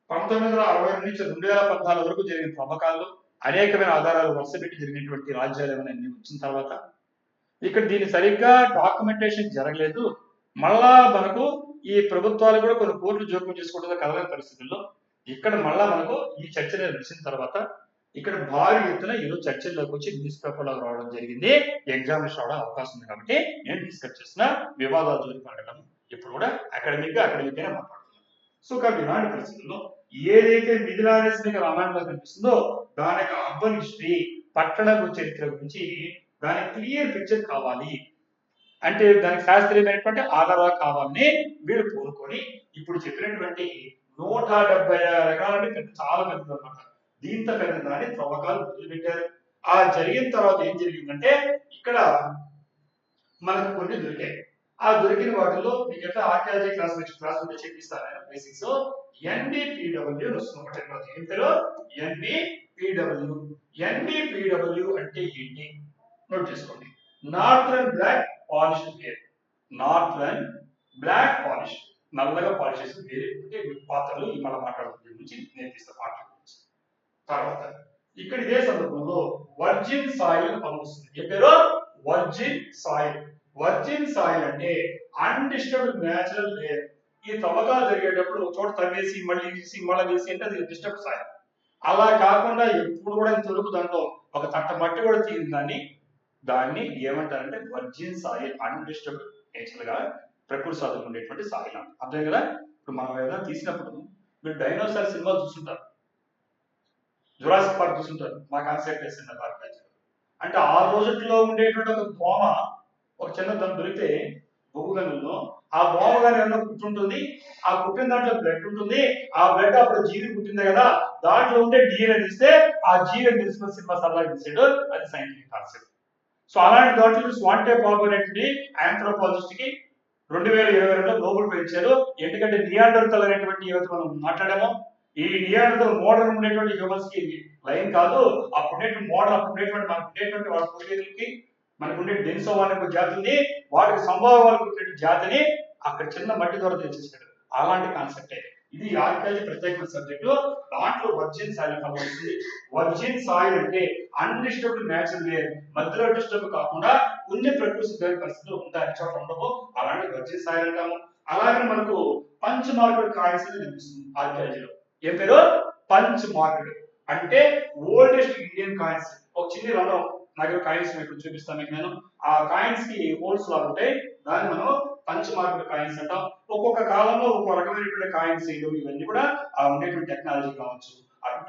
A: 1960 నుంచి 2014 వరకు జరిగిన తవ్వకాలు, అనేకమైన ఆధారాలు వరుసపెట్టి జరిగినటువంటి రాజ్యాలు ఏమైనా వచ్చిన తర్వాత ఇక్కడ దీన్ని సరిగ్గా డాక్యుమెంటేషన్ జరగలేదు. మళ్ళా మనకు ఈ ప్రభుత్వాలు కూడా కొన్ని కోర్టులు జోక్యం చేసుకోవడం కలగని పరిస్థితుల్లో ఇక్కడ మళ్ళా మనకు ఈ చర్చలు నడిచిన తర్వాత ఇక్కడ భారీ ఎత్తున ఈరోజు చర్చల్లోకి వచ్చి న్యూస్ పేపర్లోకి రావడం జరిగింది. ఎగ్జామినేషన్ రావడం అవకాశం ఉంది కాబట్టి నేను డిస్కస్ చేసిన వివాదాలు జోలికి వెళ్ళడం ఇప్పుడు కూడా అకాడమిక్ గానే మాట్లాడుతున్నాను. సో కాబట్టి ఇలాంటి పరిస్థితుల్లో ఏదైతే మిథిలానెస్ మీకు రామాయణంలో కనిపిస్తుందో దాని యొక్క అర్బన్ హిస్టరీ, పట్టణ చరిత్ర గురించి దానికి క్లియర్ పిక్చర్ కావాలి, అంటే దానికి శాస్త్రీయమైనటువంటి ఆధారాలు కావాలని వీళ్ళు కోరుకొని ఇప్పుడు చెప్పినటువంటి 176 రకాలంటే చాలా పెద్దది అనమాట. దీంతో పెద్ద దాన్ని త్రవ్వకాలు మొదలుపెట్టారు. ఆ జరిగిన తర్వాత ఏం జరిగిందంటే ఇక్కడ మనకు కొన్ని దొరికాయి. ఆ దొరికిన వాటిలో మీకు ఎట్లా ఆర్కియాలజీ క్లాస్ ఉంటే చెప్పిస్తాను బేసిక్స్. NBPW వస్తుంది. ఏం పేరు? NBPW. NBPW అంటే ఏంటి నోట్ చేసుకోండి. Northern black polish ware. Northern black polish, నల్లగా పాలిష్ చేసిన వేరే పాత్రలు ఈ మన మాట్లాడుతున్న గురించి నేర్పిస్తా పాటల గురించి. తర్వాత ఇక్కడ ఇదే సందర్భంలో వర్జిన్ సాయిల్ పదం వస్తుంది. ఏ పేరు? Virgin soil. వర్జిన్ సాయిల్ అంటే అన్డిస్టర్బ్డ్ న్యాచురల్ లేయర్. ఈ తవ్వకాలు జరిగేటప్పుడు ఒక చోట తవ్వేసి మళ్ళీ తీసి మళ్ళీ వేసి అంటే అది డిస్టర్బ్ సాయిల్. అలా కాకుండా ఎప్పుడు కూడా ఇంతవరకు దాంట్లో ఒక తట్ట మట్టి కూడా తీయని దాన్ని ఏమంటారంటే వర్జిన్ సాయిల్, అన్డిస్టర్బ్డ్ నేచురల్ గా ప్రకృతి సాధన ఉండేటువంటి సాయిల్. అర్థం కదా? ఇప్పుడు మనం ఏదైనా తీసినప్పుడు మీరు డైనోసార్ సినిమా చూస్తుంటారు, జురాసిక్ పార్క్ చూస్తుంటారు, మా కాన్సెప్ట్ వేసిన పార్క్ అంటే ఆ రోజుల్లో ఉండేటువంటి ఒక దోమ, ఒక చిన్న దాన్ని దొరికితే బొగ్గుగనుల్లో ఆ దోమ గారు ఏమన్నా పుట్టుంటుంది, ఆ పుట్టిన దాంట్లో బ్లడ్ ఉంటుంది, ఆ బ్లడ్ అప్పుడు జీవి పుట్టింది కదా, దాంట్లో ఉండే DNA తీస్తే ఆ జీవి తీసుకుని సినిమా సరదాగా తీసాడు. అది సైంటిఫిక్ కాన్సెప్ట్. సో అలాంటి దాంట్లో స్వాంటే పాబు అనేటువంటి ఆంథ్రోపాలజిస్ట్ కి 2022లో నోబెల్ ప్రైజ్ ఇచ్చారు. ఎందుకంటే నియాండర్తల్ అనేటువంటి ఏవైతే మనం మాట్లాడామో ఈ నియాండర్తల్ మోడర్న్ ఉండేటువంటి హ్యూమన్స్ కి లైన్ కాదు, అప్పుడేటువంటి మోడల్ అప్పుడేటువంటి మనకు ఉండేటువంటి వాళ్ళ పూర్వీకులకి మనకు ఉండే డెన్సోవా అనే ఒక జాతి ఉంది, వాటికి సంభవాలకు జాతిని అక్కడ చిన్న మట్టి ద్వారా తెచ్చేసాడు. అలాంటి కాన్సెప్టే ఇది. ఆర్కియాలజీ ప్రత్యేకమైన సబ్జెక్టు. దాంట్లో వర్జిన్ సాయిల్ కలుస్తుంది. వర్జిన్ సాయిల్ అంటే అన్డిస్టర్బ్డ్ న్యాచురల్ లేయర్, మధ్యలో డిస్టర్బ్ కాకుండా కొన్ని ప్రకృతి సిద్ధమైన పరిస్థితులు ఉంటాయి చోట ఉండవు, అలాంటి వర్జిన్ సాయిల్ అంటాము. అలాగే మనకు పంచ్ మార్కెట్ కాయిన్స్ అనేది కనిపిస్తుంది ఆర్కియాలజీలో. ఏం పేరు? పంచ్ మార్కెట్ అంటే ఓల్డెస్ట్ ఇండియన్ కాయిన్స్. ఒక చిన్న రంధ్రం నాకు కాయిన్స్ ఇక్కడ చూపిస్తాను మీకు నేను. ఆ కాయిన్స్ కి హోల్స్ లా ఉంటాయి, దాన్ని మనం పంచ్ మార్కెట్ కాయిన్స్ అంటాం. ఒక్కొక్క కాలంలో ఒక్కొక్క రకమైనటువంటి కాయిన్స్ ఇవన్నీ కూడా ఆ ఉండేటువంటి టెక్నాలజీ కావచ్చు,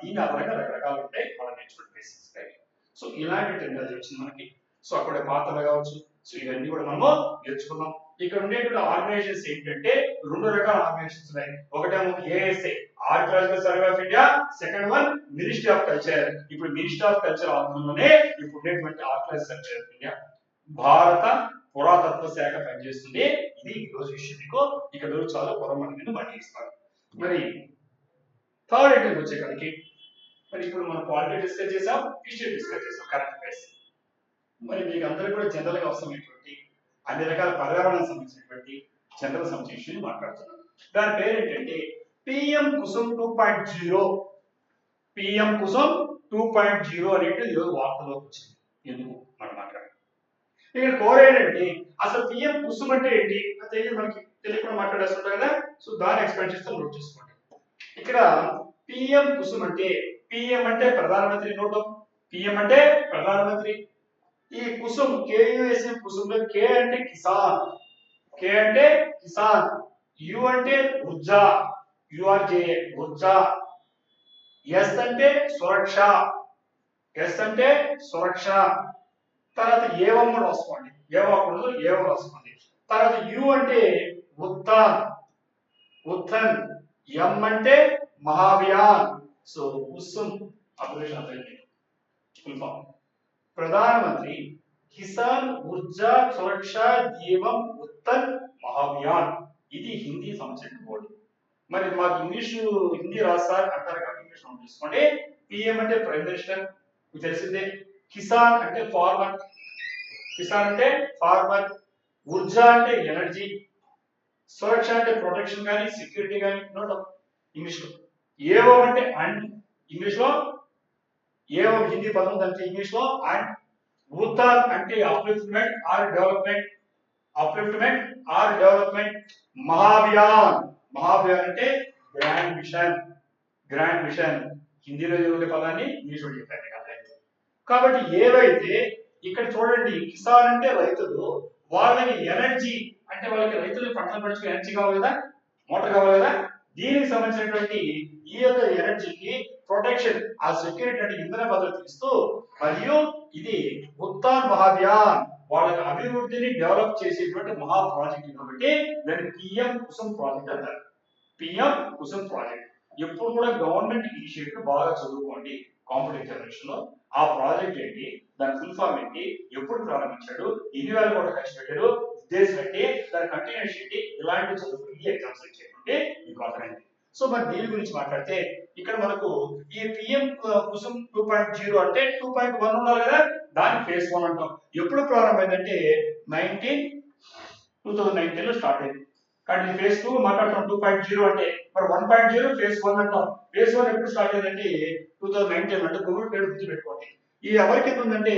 A: దీని ఆధారంగా రకరకాలు ఉంటాయి మనం నేర్చుకునే బేసిక్స్, రైట్? సో ఇలాంటి టెక్నాలజీ వచ్చింది మనకి. సో అక్కడ పాత్రలు కావచ్చు, సో ఇవన్నీ కూడా మనము నేర్చుకున్నాం. ఇక్కడ ఉండేటువంటి ఆర్గనైజేషన్స్ ఏంటంటే రెండు రకాల ఆర్గనైజేషన్స్ ఉన్నాయి. ఒకటేమో ASI, archaeological survey of India, second one ministry of culture. ఇప్పుడు మినిస్ట్రీ ఆఫ్ కల్చర్ ఆధ్వర్యంలోనే ఇప్పుడు ఉండేటువంటి ఆర్కియాలజికల్ సర్వే ఆఫ్ ఇండియా, భారత పురాతత్వ శాఖ పనిచేస్తుంది. ఇది ఈ రోజు విషయం. మీకు ఇక్కడ చాలా పొరమని మళ్ళీ ఇస్తాను. మరి థర్డ్ ఐటమ్ వచ్చేసరికి మరి ఇప్పుడు మనం పాలిటీ డిస్కస్ చేసాం, హిస్టరీ డిస్కస్ చేసాం, కరెంట్ అఫైర్స్. మరి మీకు అందరికీ కూడా జనరల్ గా అవసరమైనటువంటి అన్ని రకాల పర్యావరణానికి సంబంధించినటువంటి జనరల్ సంబంధించి మాట్లాడుతున్నాం. దాని పేరు ఏంటంటే పిఎం కుసుమ్ 2.0. పిఎం కుసుమ్ 2.0 అనేది ఈరోజు వార్తలోకి వచ్చింది. ఎందుకు మనం మాట్లాడాలి ఇక్కడ కోర్ ఏంటంటే అసలు పిఎం కుసుమ్ అంటే ఏంటి తెలియదు, మనకి తెలియకుండా మాట్లాడేస్తుంటాం కదా. సో దాన్ని ఎక్స్ప్లెయిన్ చేస్తాం, నోట్ చేసుకోండి. ఇక్కడ పిఎం కుసుమ్ అంటే, పిఎం అంటే ప్రధానమంత్రి, నోట్. పిఎం అంటే ప్రధానమంత్రి. ఈ కుసుమ్ కేయుఎస్ఎం కుసుమ్ లో కే అంటే కిసాన్, కే అంటే కిసాన్, యు అంటే ఊర్జా, యుఆర్జే ఊర్జా, ఎస్ అంటే సురక్ష, ఎస్ అంటే సురక్ష. తర్వాత ఏవం కూడా రాసుకోండి, ఏవకూడదు ఏవం రాసుకోండి. తర్వాత యు అంటే ఉత్థాన్, ఉత్థన్, ఎం అంటే మహాభియాన్. సో కుసుమ్ అబ్రివేషన్ అంటే ఫుల్ ఫామ్ ప్రధానమంత్రి కిసాన్ ఊర్జా సురక్ష ఏవం ఉత్తన్ మహాభియాన్. ఇది హిందీ సంబంధించిన బోర్డు. మరి మాకు హిందీ రాస్తారు అంటారు కాబట్టి ఇంగ్లీష్ నోట్ చేసుకోండి. పిఎం అంటే ప్రైమ్ మినిస్టర్, మీకు తెలిసిందే. కిసాన్ అంటే ఫార్మర్, కిసాన్ అంటే ఫార్మర్. ఊర్జా అంటే ఎనర్జీ, సురక్ష అంటే ప్రొటెక్షన్ కానీ సెక్యూరిటీ కానీ, నోట్ ఇంగ్లీష్ లో. ఏవం అంటే అండ్, ఇంగ్లీష్ లో ఏవం హిందీ పదం, దానికి ఇంగ్లీష్ లో అండ్. ఉత్థాన్ అంటే upliftment are development, upliftment are development. Mahabhiyan, Mahabhiyan అంటే గ్రాండ్ మిషన్, గ్రాండ్ మిషన్. హిందీలో ఉండే పదాన్ని ఇంగ్లీష్లో చెప్పాను కాబట్టి ఏవైతే ఇక్కడ చూడండి, కిసాన్ అంటే రైతులు, వాళ్ళకి ఎనర్జీ అంటే వాళ్ళకి రైతులకు పంటలు పండించుకునే ఎనర్జీ కావాలి కదా, మోటార్ కావాలి కదా. దీనికి సంబంధించినటువంటి ఈ యొక్క ఎనర్జీకి ప్రొటెక్షన్, ఆ సెక్యూరిటీ అంటే ఇంధన భద్రత ఇస్తూ, మరియు ఇది ఉత్తాన్ మహాభియాన్ వాళ్ళ అభివృద్ధిని డెవలప్ చేసేటువంటి మహా ప్రాజెక్ట్ కాబట్టి దాన్ని పిఎం కుసుమ్ ప్రాజెక్ట్ అంటారు. పిఎం కుసుమ్ ప్రాజెక్ట్ ఎప్పుడు కూడా గవర్నమెంట్ ఇనిషియేటివ్ బాగా చదువుకోండి కాంపిటేటివ్ ఎగ్జామినేషన్ లో. ఆ ప్రాజెక్ట్ ఏంటి, దాని ఫుల్ ఫామ్ ఏంటి, ఎప్పుడు ప్రారంభించాడు, ఎన్ని వేల కోట్ల ఖర్చు పెట్టాడు, ఉద్దేశం ఏంటి, దాని కంటిన్యూషన్ ఏంటి, ఇలాంటి చదువుకుని ఈ ఎగ్జామ్స్ వచ్చేటువంటి మీకు అర్థమైంది. సో మరి దీని గురించి మాట్లాడితే ఇక్కడ మనకు ఈ పిఎం కుసుమ్ 2.0 అంటే 2.1 ఉండాలి కదా, దాని ఫేజ్ 1 అంటాం. ఎప్పుడు ప్రారంభమైందంటే 2019 లో స్టార్ట్ అయింది. కానీ ఫేజ్ 2 మాట్లాడుతాం 2.0 అంటే. మరి 1.0 ఫేజ్ 1 అంటాం. ఫేజ్ 1 ఎప్పుడు స్టార్ట్ అయిందంటే 2019 అంటే కోవిడ్ పేరు గుర్తు పెట్టుకోండి. ఈ ఎవరికి ఉందంటే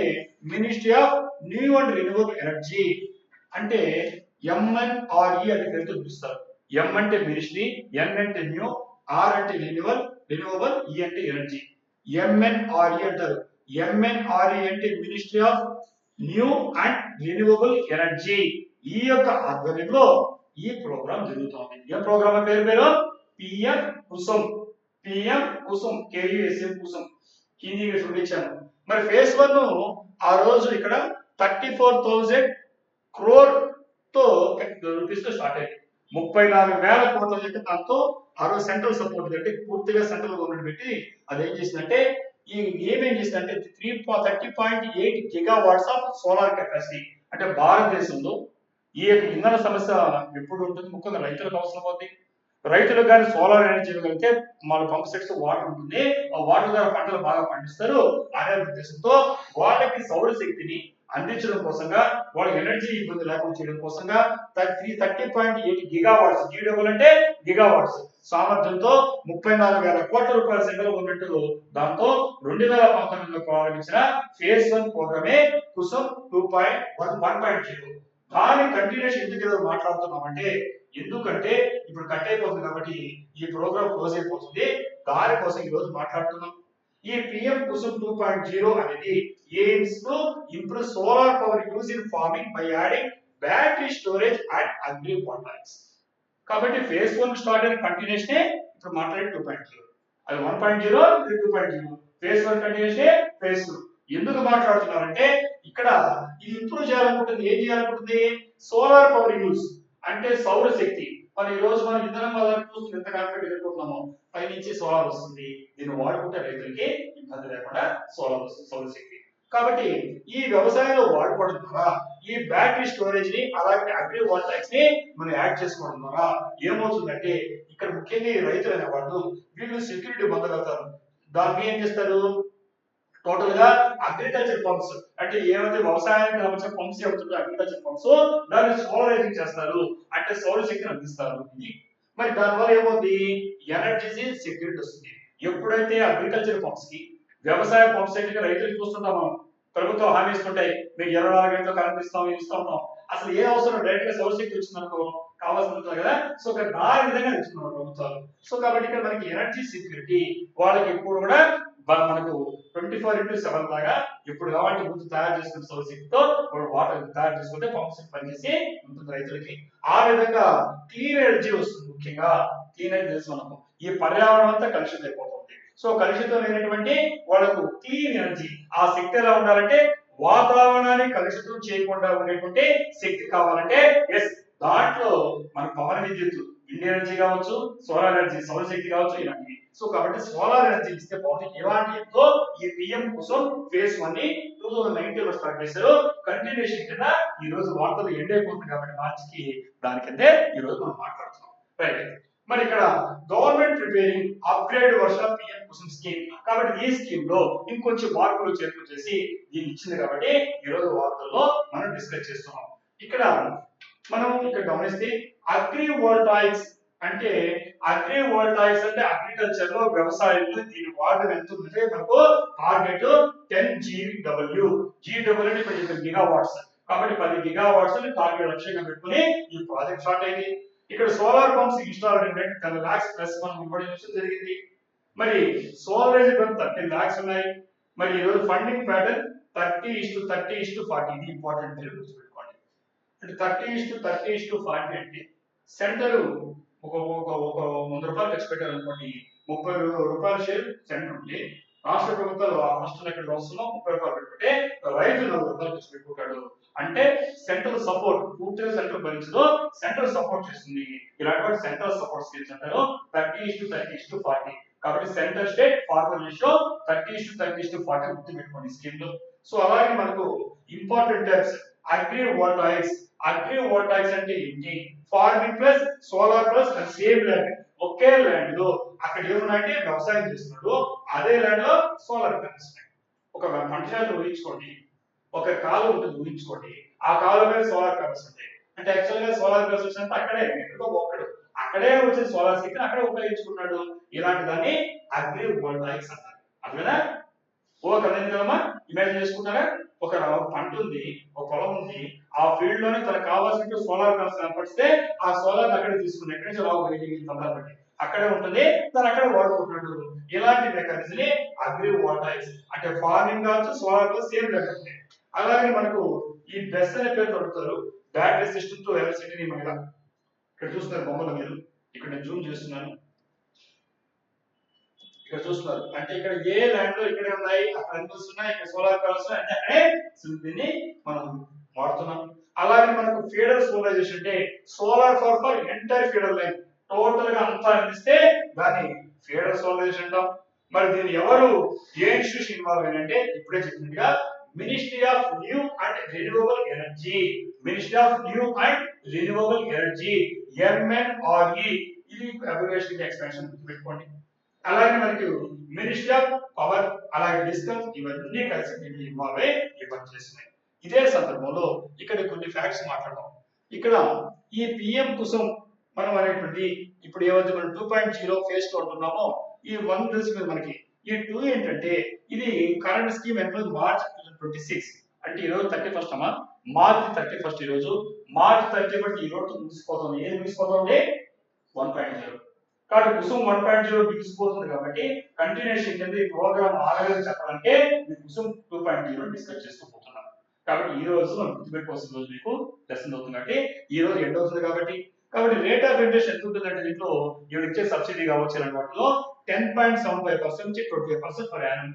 A: ministry of new and renewable energy అంటే ఎంఎన్ఆర్ఈ అని పేరుతో పిలుస్తారు. ఎం అంటే మినిస్ట్రీ, ఎన్ అంటే న్యూ, ఆర్ అంటే రిన్యూవబుల్, ఈ అంటే ఎనర్జీ. ఎంఎన్ఆర్ఈ అంటారు. ఎంఎన్ఆర్ఈ అంటే ministry of new and renewable energy. ఈ యొక్క ఆధ్వర్యంలో ఈ ప్రోగ్రామ్ జరుగుతోంది. ఏ ప్రోగ్రామ్ పేరు పిఎం కుసుమ్, పిఎం కుసుమ్, కేయుఎస్ఎం కుసుమ్. హిందీ చూపించాను. మరి ఫేజ్ 1 ఆ రోజు ఇక్కడ 34,000 crore తో రూపీస్ తో స్టార్ట్ అయింది. 34,000 కోట్ల చెప్పి దాంతో ఆ రోజు సెంట్రల్ సపోర్ట్ అంటే పూర్తిగా సెంట్రల్ గవర్నమెంట్ పెట్టి అదేం చేసిందంటే ఏమేం చేసిందంటే 30.8 గిగావాట్స్ ఆఫ్ సోలార్ కెపాసిటీ. అంటే భారతదేశంలో ఈ యొక్క ఇంధన సమస్య ఎప్పుడు ఉంటుంది, ముఖ్యంగా రైతులకు అవసరం అవుతుంది. రైతులకు కానీ సోలార్ ఎనర్జీ ఇవ్వగలిగితే మన పంప్ సెట్స్ వాటర్ ఉంటుంది, ఆ వాటర్ ద్వారా పంటలు బాగా పండిస్తారు అనే ఉద్దేశంతో వాళ్ళకి సౌర శక్తిని అందించడం కోసంగా, వాళ్ళ ఎనర్జీ ఇబ్బంది లేకుండా చేయడం కోసంగా 30.8 గిగావాట్స్, జీడబుల్ అంటే గిగావాట్స్ సామర్థ్యంతో 34,000 కోట్ల రూపాయల సెంట్రల్ గవర్నమెంట్ దాంతో 2019లో ప్రారంభించిన ఫేజ్ 1 ప్రోగ్రామే కుసుమ్ 2.1.0. దాని కంటిన్యూషన్ ఎందుకు మాట్లాడుతున్నామంటే, ఎందుకంటే ఇప్పుడు కట్ అయిపోతుంది కాబట్టి ఈ ప్రోగ్రామ్ క్లోజ్ అయిపోతుంది, దానికోసం ఈ రోజు మాట్లాడుతున్నాం. ఈ పిఎం కుసుమ్ 2.0 అనేది aims to improve solar power use in farming by adding battery storage and agrivoltaics. కాబట్టి ఫేజ్ 1 స్టార్ట్ అయిన కంటిన్యూషన్ ఇప్పుడు మాట్లాడే 2.0. అది 1.0 ఇది 2.0 ఫేజ్ 1 కంటిన్యూషన్ ఫేజ్ 2 ఎందుకు మాట్లాడుతున్నారంటే ఇక్కడ ఇది ఇంప్రూవ్ చేయాలనుకుంటుంది ఏం చేయాలనుకుంటుంది సోలార్ పవర్ యూజ్ అంటే సౌర శక్తి మరి ఈ రోజు మనం ఇంధనం వల్ల చూస్తుంది ఎంత కాన్ఫిడెంట్ ఎదుర్కొంటున్నామో పైనుంచి సోలార్ వస్తుంది దీన్ని వాడుకుంటే రైతులకి ఇబ్బంది లేకుండా సోలార్ వస్తుంది సౌర శక్తి కాబట్టి ఈ వ్యవసాయంలో వాడుకోవడం ద్వారా ఈ బ్యాటరీ స్టోరేజ్ ని అలాగే అగ్రి వోల్టాయిక్స్ ని మనం యాడ్ చేసుకోవడం ద్వారా ఏమవుతుందంటే ఇక్కడ ముఖ్యంగా ఈ రైతులు అనేవాళ్ళు వీళ్ళు సెక్యూరిటీ పొందగలుగుతారు దాన్ని ఏం చేస్తారు టోటల్ గా అగ్రికల్చర్ పంప్స్ అంటే ఏవైతే వ్యవసాయానికి సంబంధించిన పంప్స్ ఏవైతుందో అగ్రికల్చర్ పంప్స్ దాన్ని సోలరైజింగ్ చేస్తారు అంటే సౌర శక్తిని అందిస్తారు మరి దానివల్ల ఏమవుతుంది ఎనర్జీ సెక్యూరిటీ వస్తుంది ఎప్పుడైతే అగ్రికల్చర్ పంప్స్ కి వ్యవసాయ పంప్ సెట్ కి రైతులు చూస్తుంటాం మనం ప్రభుత్వం హామీ ఇస్తుంటాయి మీకు 24 గంటలు కరెంట్ ఇస్తా ఉన్నాం అసలు ఏ అవసరం డైరెక్ట్ గా సౌర శక్తి వచ్చింది అనుకో కావాల్సి ఉంటుంది కదా సో ఇక్కడ దాని విధంగా ఇస్తున్నారు ప్రభుత్వాలు సో కాబట్టి ఇక్కడ మనకి ఎనర్జీ సెక్యూరిటీ వాళ్ళకి ఎప్పుడు కూడా మనకు 24/7 లాగా ఇప్పుడు కావాలంటే ముందు తయారు చేసుకున్న సౌర శక్తితో వాటర్ తయారు చేసుకుంటే పంప్ సెట్ పనిచేసి ఉంటుంది రైతులకి ఆ విధంగా క్లీన్ ఎనర్జీ వస్తుంది ముఖ్యంగా క్లీన్ ఎనర్జీ తెలుసు మనకు ఈ పర్యావరణం అంతా కలుషితం అయిపోతుంది సో కలుషితమైనటువంటి వాళ్ళకు క్లీన్ ఎనర్జీ ఆ శక్తి ఎలా ఉండాలంటే వాతావరణాన్ని కలుషితం చేయకుండా ఉండేటువంటి శక్తి కావాలంటే ఎస్ దాంట్లో మన పవన్ విద్యుత్ విండ్ ఎనర్జీ కావచ్చు సోలార్ ఎనర్జీ సౌర శక్తి కావచ్చు ఇలాంటివి సో కాబట్టి సోలార్ ఎనర్జీ ఇస్తే బాగుంటుంది ఎలాంటితో ఈ పిఎం కోసం ఫేజ్ 1 ని 2019 లో స్టార్ట్ చేశారు కంటిన్యూషన్ కింద ఈ రోజు వార్తలు ఎండ్ అయిపోతుంది కాబట్టి మార్చికి దాని కిందే ఈ రోజు మనం మాట్లాడుతున్నాం రైట్ మరి ఇక్కడ government preparing upgrade version PM Kusum scheme కాబట్టి ఈ స్కీమ్ లో ఇంకొంచెం మార్పులు చేర్పులు చేసి దీన్ని ఇచ్చింది కాబట్టి ఈ రోజు వార్తల్లో మనం డిస్కస్ చేస్తున్నాం ఇక్కడ మనం ఇక్కడ గమనిస్తే అగ్రి వోల్టాయిక్స్ అంటే అగ్రికల్చర్ లో వ్యవసాయంలో దీని వాడడం ఎంత ఉంటే మనకు టార్గెట్ 10 GW అంటే 10 గిగావాట్స్ కాబట్టి 10 గిగావాట్స్ టార్గెట్ లక్ష్యంగా పెట్టుకుని ఈ ప్రాజెక్ట్ స్టార్ట్ అయింది ఇక్కడ solar pumps install 10 lakhs plus మనం ఇవ్వడం జరిగింది మరి సోలరైజ్ 13 lakhs ఉన్నాయి మరి ఈ రోజు ఫండింగ్ ప్యాటర్న్ 30:30:40 ఇది ఇంపార్టెంట్ గుర్తుపెట్టుకోండి అంటే 30:30:40 అంటే సెంటర్ ఒక 100 రూపాయలు ఖర్చు పెట్టారనుకోండి 30 రూపాయల షేర్ సెంటర్ ఉంటే రాష్ట్ర ప్రభుత్వాలు రాష్ట్రంలో ఎక్కడ వస్తుందో 30 రూపాయలు పెట్టుకుంటే రైతు 40 రూపాయలు ఖర్చు పెట్టుకుంటాడు అంటే సెంట్రల్ సపోర్ట్ పూర్తిగా సెంట్రల్ భరించదో సెంట్రల్ సపోర్ట్ చేస్తుంది ఇలాంటి సెంట్రల్ సపోర్ట్ స్కీమ్స్ అంటారు 30:30:40 కాబట్టి సెంట్రల్ స్టేట్ ఫార్మర్ రేషియో 30:30:40 గుర్తు పెట్టుకోండి స్కీమ్ లో సో అలాగే మనకు ఇంపార్టెంట్ టైప్స్ అగ్రి వోల్టాయిక్స్ అంటే ఏంటి farming plus solar plus same land ఒకే ల్యాండ్ లో అక్కడ ఏమున్నాయంటే వ్యవసాయం చేస్తున్నాడు అదే ల్యాండ్ లో సోలార్ ప్యానల్స్ ఒక పంటశాల ఊహించుకోండి ఒక కాలువ ఉంటుంది ఊహించుకోండి ఆ కాలువ మీద సోలార్ ప్యానల్స్ ఉంటాయి అంటే యాక్చువల్ గా సోలార్ ప్యానల్స్ వచ్చినంత అక్కడే ఒక్కడు అక్కడే వచ్చిన సోలార్ శక్తిని అక్కడే ఉపయోగించుకున్నాడు ఇలాంటి దాన్ని అగ్రి వోల్టాయిక్స్ అంటారు అదేనా కదమ్మా ఇమాజిన్ చేసుకుంటారా ఒక పంట ఉంది ఒక పొలం ఉంది ఆ ఫీల్డ్ లోనే తనకు కావాల్సిన సోలార్ ప్యానల్స్ ఏర్పడిస్తే ఆ సోలార్ అక్కడే తీసుకుని ఎక్కడి నుంచి రావు అక్కడే ఉంటుంది తను అక్కడే వాడుకుంటున్నాడు ఇలాంటి మెకానిజం ని అగ్రి వోల్టాయిక్స్ అంటే ఫార్మింగ్ కావచ్చు సోలార్ తో సేమ్ లేకపోతే అలాగే మనకు ఈ బెస్ అనే పేరు తొడుగుతారు బ్యాటరీ సిస్టమ్ తో ఎలక్ట్రిసిటీని మీద ఇక్కడ చూస్తున్నారు బొమ్మలు మీరు ఇక్కడ నేను జూమ్ చేస్తున్నాను ఇక్కడ చూస్తున్నారు అంటే ఇక్కడ ఏ ల్యాండ్ లో ఇక్కడే ఉన్నాయి అక్కడ అనిపిస్ ఉన్నాయి ఇక్కడ సోలార్ ప్యానల్స్ ఉన్నాయి అంటే అక్కడే దీన్ని మనం వాడుతున్నాం అలాగే మనకు ఫీడర్ సోలరైజేషన్ అంటే solar for entire feeder line total గా అంతా అందిస్తే దాన్ని ఫీడర్ సోలరైజేషన్ అంటాం మరి దీన్ని ఎవరు ఏ ఇన్స్టిట్యూషన్ ఇన్వాల్వ్ అయినంటే ఇప్పుడే చెప్పినట్టుగా ministry of new and renewable energy MNRE ఇది అబ్రివియేషన్ ఎక్స్పాన్షన్ పెట్టుకోండి అలాగే మనకి మినిస్ట్రీ ఆఫ్ పవర్ అలాగే డిస్కమ్స్ ఇవన్నీ కలిసి దీంట్లో ఇన్వాల్వ్ అయ్యి ఈ పని చేస్తున్నాయి ఇదే సందర్భంలో ఇక్కడ కొన్ని ఫ్యాక్ట్స్ మాట్లాడదాం ఇక్కడ ఈ పిఎం కుసుమ్ మనం అనేటువంటి ఇప్పుడు ఏవైతే మనం 2.0 ఫేజ్ లో ఉంటున్నామో ఈ 1 తెలిసి మనకి ఈ 2 ఏంటంటే ఇది కరెంట్ స్కీమ్ ఎంతో మార్చ్ 2026 అంటే ఈ రోజు 31st అమ్మా మార్చ్ 31st ఈ రోజు మార్చ్ 31st ఈ రోజు ముగిసిపోతుంది ఏది ముగిసిపోతుంది 1.0 కాబట్టి కుసుమ్ 1.0 ముగిసిపోతుంది కాబట్టి కంటిన్యూషన్ కింద ఈ ప్రోగ్రామ్ ఆగలేదు చెప్పాలంటే ఈ కుసుమ్ 2.0 డిస్కస్ చేస్తూ పోతున్నాం కాబట్టి ఈ రోజు మనం గుర్తుపెట్టుకోవాల్సిన రోజు మీకు లెసన్ అవుతుంది కాబట్టి ఈ రోజు ఎండ్ అవుతుంది కాబట్టి కాబట్టి రేట్ ఆఫ్ ఇంట్రెస్ట్ ఎంత ఉంటుందంటే దీంట్లో ఇవి ఇచ్చే సబ్సిడీ కావచ్చు ఇలాంటి వాటిలో 10.75% నుంచి 25% పర్ యానం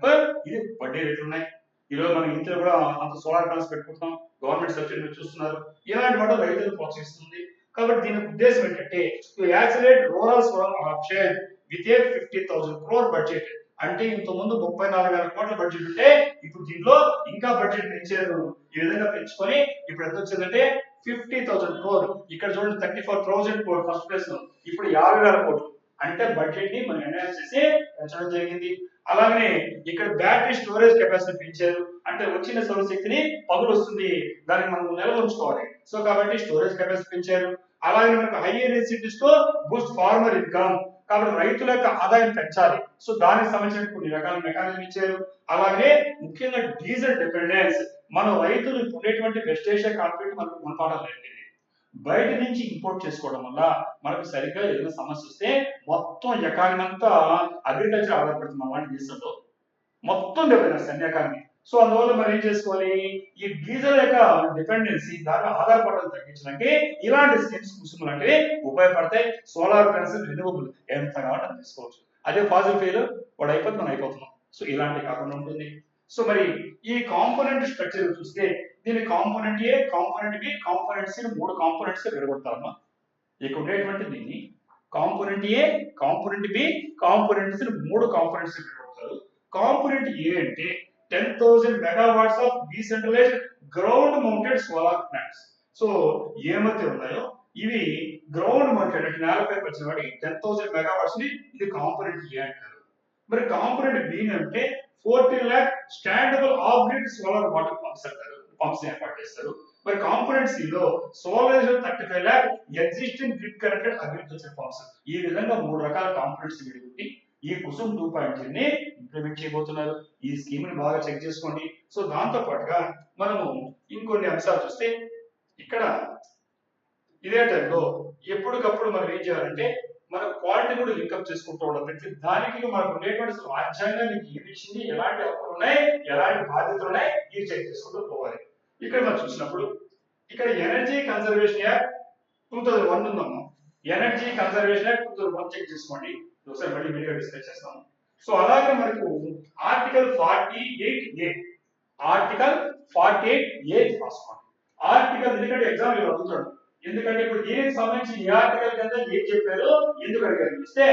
A: ఇది వడ్డీ రేట్లు ఉన్నాయి. ఈరోజు మనం ఇంట్లో కూడా అంత సోలార్ ప్యానల్స్ పెట్టుకుంటున్నాం, గవర్నమెంట్ సబ్సిడీ చూస్తున్నారు, ఇలాంటి వాటి రైతులను ప్రోత్సహిస్తుంది. కాబట్టి దీని ఉద్దేశం ఏంటంటే to accelerate rural solar option with a 50,000 crore budget. అంటే ఇంతకుముందు 34,000 కోట్ల బడ్జెట్ ఉంటే ఇప్పుడు దీంట్లో ఇంకా బడ్జెట్ పెంచారు. ఈ విధంగా పెంచుకొని ఇప్పుడు ఎంత వచ్చిందంటే 50,000 crore. ఇక్కడ చూడండి 34,000 crore ఫస్ట్ ప్లేస్ లో, ఇప్పుడు 50,000 కోట్లు. అంటే బడ్జెట్ ని మనం ఎన్హాన్స్ చేసి పెంచడం జరిగింది. అలాగే ఇక్కడ బ్యాటరీ స్టోరేజ్ కెపాసిటీ పెంచారు. అంటే వచ్చిన సౌరశక్తిని పగులు వస్తుంది, దాన్ని మనం నిల్వ ఉంచుకోవాలి. సో కాబట్టి స్టోరేజ్ కెపాసిటీ పెంచారు. అలాగే మనకు హై ఎనర్జిటీస్ తో బూస్ట్ ఫార్మర్ ఇన్కమ్, కాబట్టి రైతుల యొక్క ఆదాయం పెంచాలి. సో దానికి సంబంధించిన కొన్ని రకాల మెకానిజం ఇచ్చారు. అలాగే ముఖ్యంగా డీజిల్ డిపెండెన్స్, మన రైతులు ఉండేటువంటి వెస్ట్ ఏషియా కాన్ఫ్లిక్ట్ మనకు గుణపాఠం లేదు. బయట నుంచి ఇంపోర్ట్ చేసుకోవడం వల్ల మనకు సరిగ్గా ఏదైనా సమస్య వస్తే మొత్తం ఎకానమీ అంతా అగ్రికల్చర్ ఆధారపడుతుంది మన దేశంలో, మొత్తం డిపెండెన్స్ అన్ని ఎకానమీ. సో అందువల్ల మనం ఏం చేసుకోవాలి, ఈ డీజిల్ యొక్క డిపెండెన్సీ దాని ఆధారపడడం తగ్గించడానికి ఇలాంటి స్కీమ్స్ కుసుమ్ లాంటివి ఉపయోగపడతాయి. సోలార్ ప్యానల్స్ రెన్యూవబుల్ ఎంత కావాలంటే తీసుకోవచ్చు. అదే ఫాజిల్ ఫెయిల్ వాడు అయిపోతే మనం అయిపోతున్నాం. సో ఇలాంటివి కాకుండా ఉంటుంది. సో మరి ఈ కాంపోనెంట్ స్ట్రక్చర్ చూస్తే దీని component A, component B, component C 3 components విడగొడతారమ్మా. ఇక్కడ ఉండేటువంటి దీన్ని component A, component B, component C 3 components విడగొడతారు. కాంపోనెంట్ ఏ అంటే 10,000 megawatts of decentralised ground mounted solar plants. So ఏమైతే ఉన్నాయో ఇవి గ్రౌండ్ మౌంటెడ్ అంటే నేలపై పరిచిన వాటికి 10,000 megawatts ని ఇది కాంపోనెంట్ ఏ అంటారు. మరి కాంపోనెంట్ బి అంటే 40 lakh standalone off grid solar water pumps అంటారు, పంప్స్ ఏర్పాటు చేస్తారు. మరి కాంపోనెంట్ సి లో solar 35 lakh existing grid connected agriculture pumps. ఈ విధంగా 3 రకాల కాంపోనెంట్స్ విడిపెట్టి ఈ కుసుమ్ 2.0 ని ఇంప్లిమెంట్ చేయబోతున్నారు. ఈ స్కీమ్ ని బాగా చెక్ చేసుకోండి. సో దాంతో పాటుగా మనము ఇంకొన్ని అంశాలు చూస్తే ఇక్కడ ఇదే టైంలో ఎప్పటికప్పుడు మనం ఏం చేయాలంటే మన క్వాలిటీ కూడా లింకప్ చేసుకుంటూ ఉండాలి. ప్రతి దానికి మనకు ఉండేటువంటి రాజ్యాంగానికి ఏమి ఇచ్చింది, ఎలాంటి హక్కులు ఉన్నాయి, ఎలాంటి బాధ్యతలు ఉన్నాయి, ఇవి చెక్ చేసుకుంటూ పోవాలి. ఇక్కడ మనం చూసినప్పుడు ఇక్కడ ఎనర్జీ కన్జర్వేషన్ యాక్ట్ 2001 ఉందమ్మా. ఎనర్జీ కన్జర్వేషన్ యాక్ట్ 2001 చెక్ చేసుకోండి. ఒకసారి మళ్ళీ వీడియో డిస్కస్ చేస్తాము. సో అలాగే మనకు ఆర్టికల్ 48A, ఆర్టికల్ 48A రాసుకోండి. ఆర్టికల్ ఎందుకంటే ఎగ్జామ్ లో అడుగుతాడు, ఎందుకంటే ఇప్పుడు దీనికి సంబంధించి ఏ ఆర్టికల్ కింద ఏం చెప్పారో ఎందుకు అడిగారు చూస్తే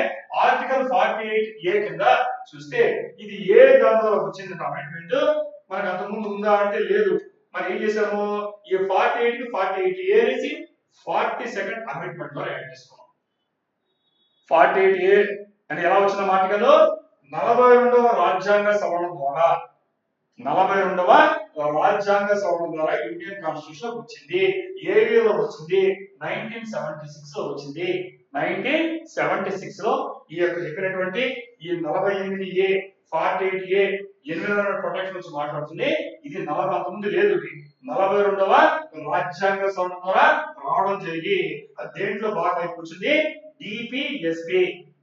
A: ఆర్టికల్ 48A కింద చూస్తే ఇది ఏ దాంట్లో వచ్చింది అమెండ్మెంట్, మనకు అంతకుముందు ఉందా అంటే లేదు. మరి ఏం చేసాము, ఈ 48 కి 48A అనేసి 42nd అమెండ్మెంట్ లో యాడ్ చేసుకున్నాం. 48A అని ఎలా వచ్చిన ఆర్టికల్ 42వ రాజ్యాంగ సవరణ ద్వారా, 42వ రాజ్యాంగ సవరణ ద్వారా ఇండియన్ కాన్స్టిట్యూషన్ వచ్చింది. ఏ ఇయర్లో వచ్చింది, 1976 లో వచ్చింది. 1976 లో ఈ యొక్క చెప్పినటువంటి ఈ 48A 48A ఎన్విరాన్మెంట్ ప్రొటెక్షన్ గురించి మాట్లాడుతుంది. ఇది 40 ముందు లేదు, 42వ రాజ్యాంగ సవరణ ద్వారా రావడం జరిగి దేంట్లో బాగా వచ్చింది, DPSP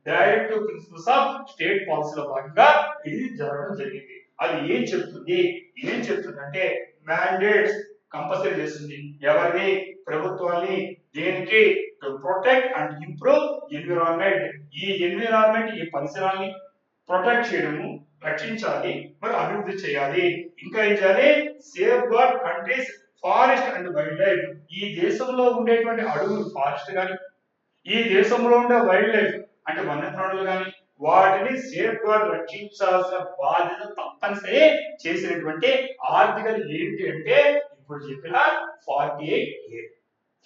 A: directive principles of state పాలసీలో భాగంగా ఇది జరగడం జరిగింది. అది ఏం చెప్తుందంటే మ్యాండేట్స్ కంపల్సరీ చేస్తుంది. ఎవరిని, ప్రభుత్వాన్ని. దేనికి, to protect and improve environment. ఈ ఎన్విరాన్మెంట్, ఈ పరిసరాన్ని ప్రొటెక్ట్ చేయడము, రక్షించాలి, మరి అభివృద్ధి చేయాలి. ఇంకా ఏం చేయాలి, safeguard countries forest and wildlife. ఈ దేశంలో ఉండేటువంటి అడవులు, ఫారెస్ట్ కానీ, ఈ దేశంలో ఉండే వైల్డ్ లైఫ్ అంటే వన్యప్రాణులు కానీ, వాటిని సేఫ్ గార్డ్ రక్షించాల్సిన బాధ్యత తప్పనిసరి చేసినటువంటి ఆర్టికల్ ఏంటి అంటే ఇప్పుడు చెప్పిన 48A.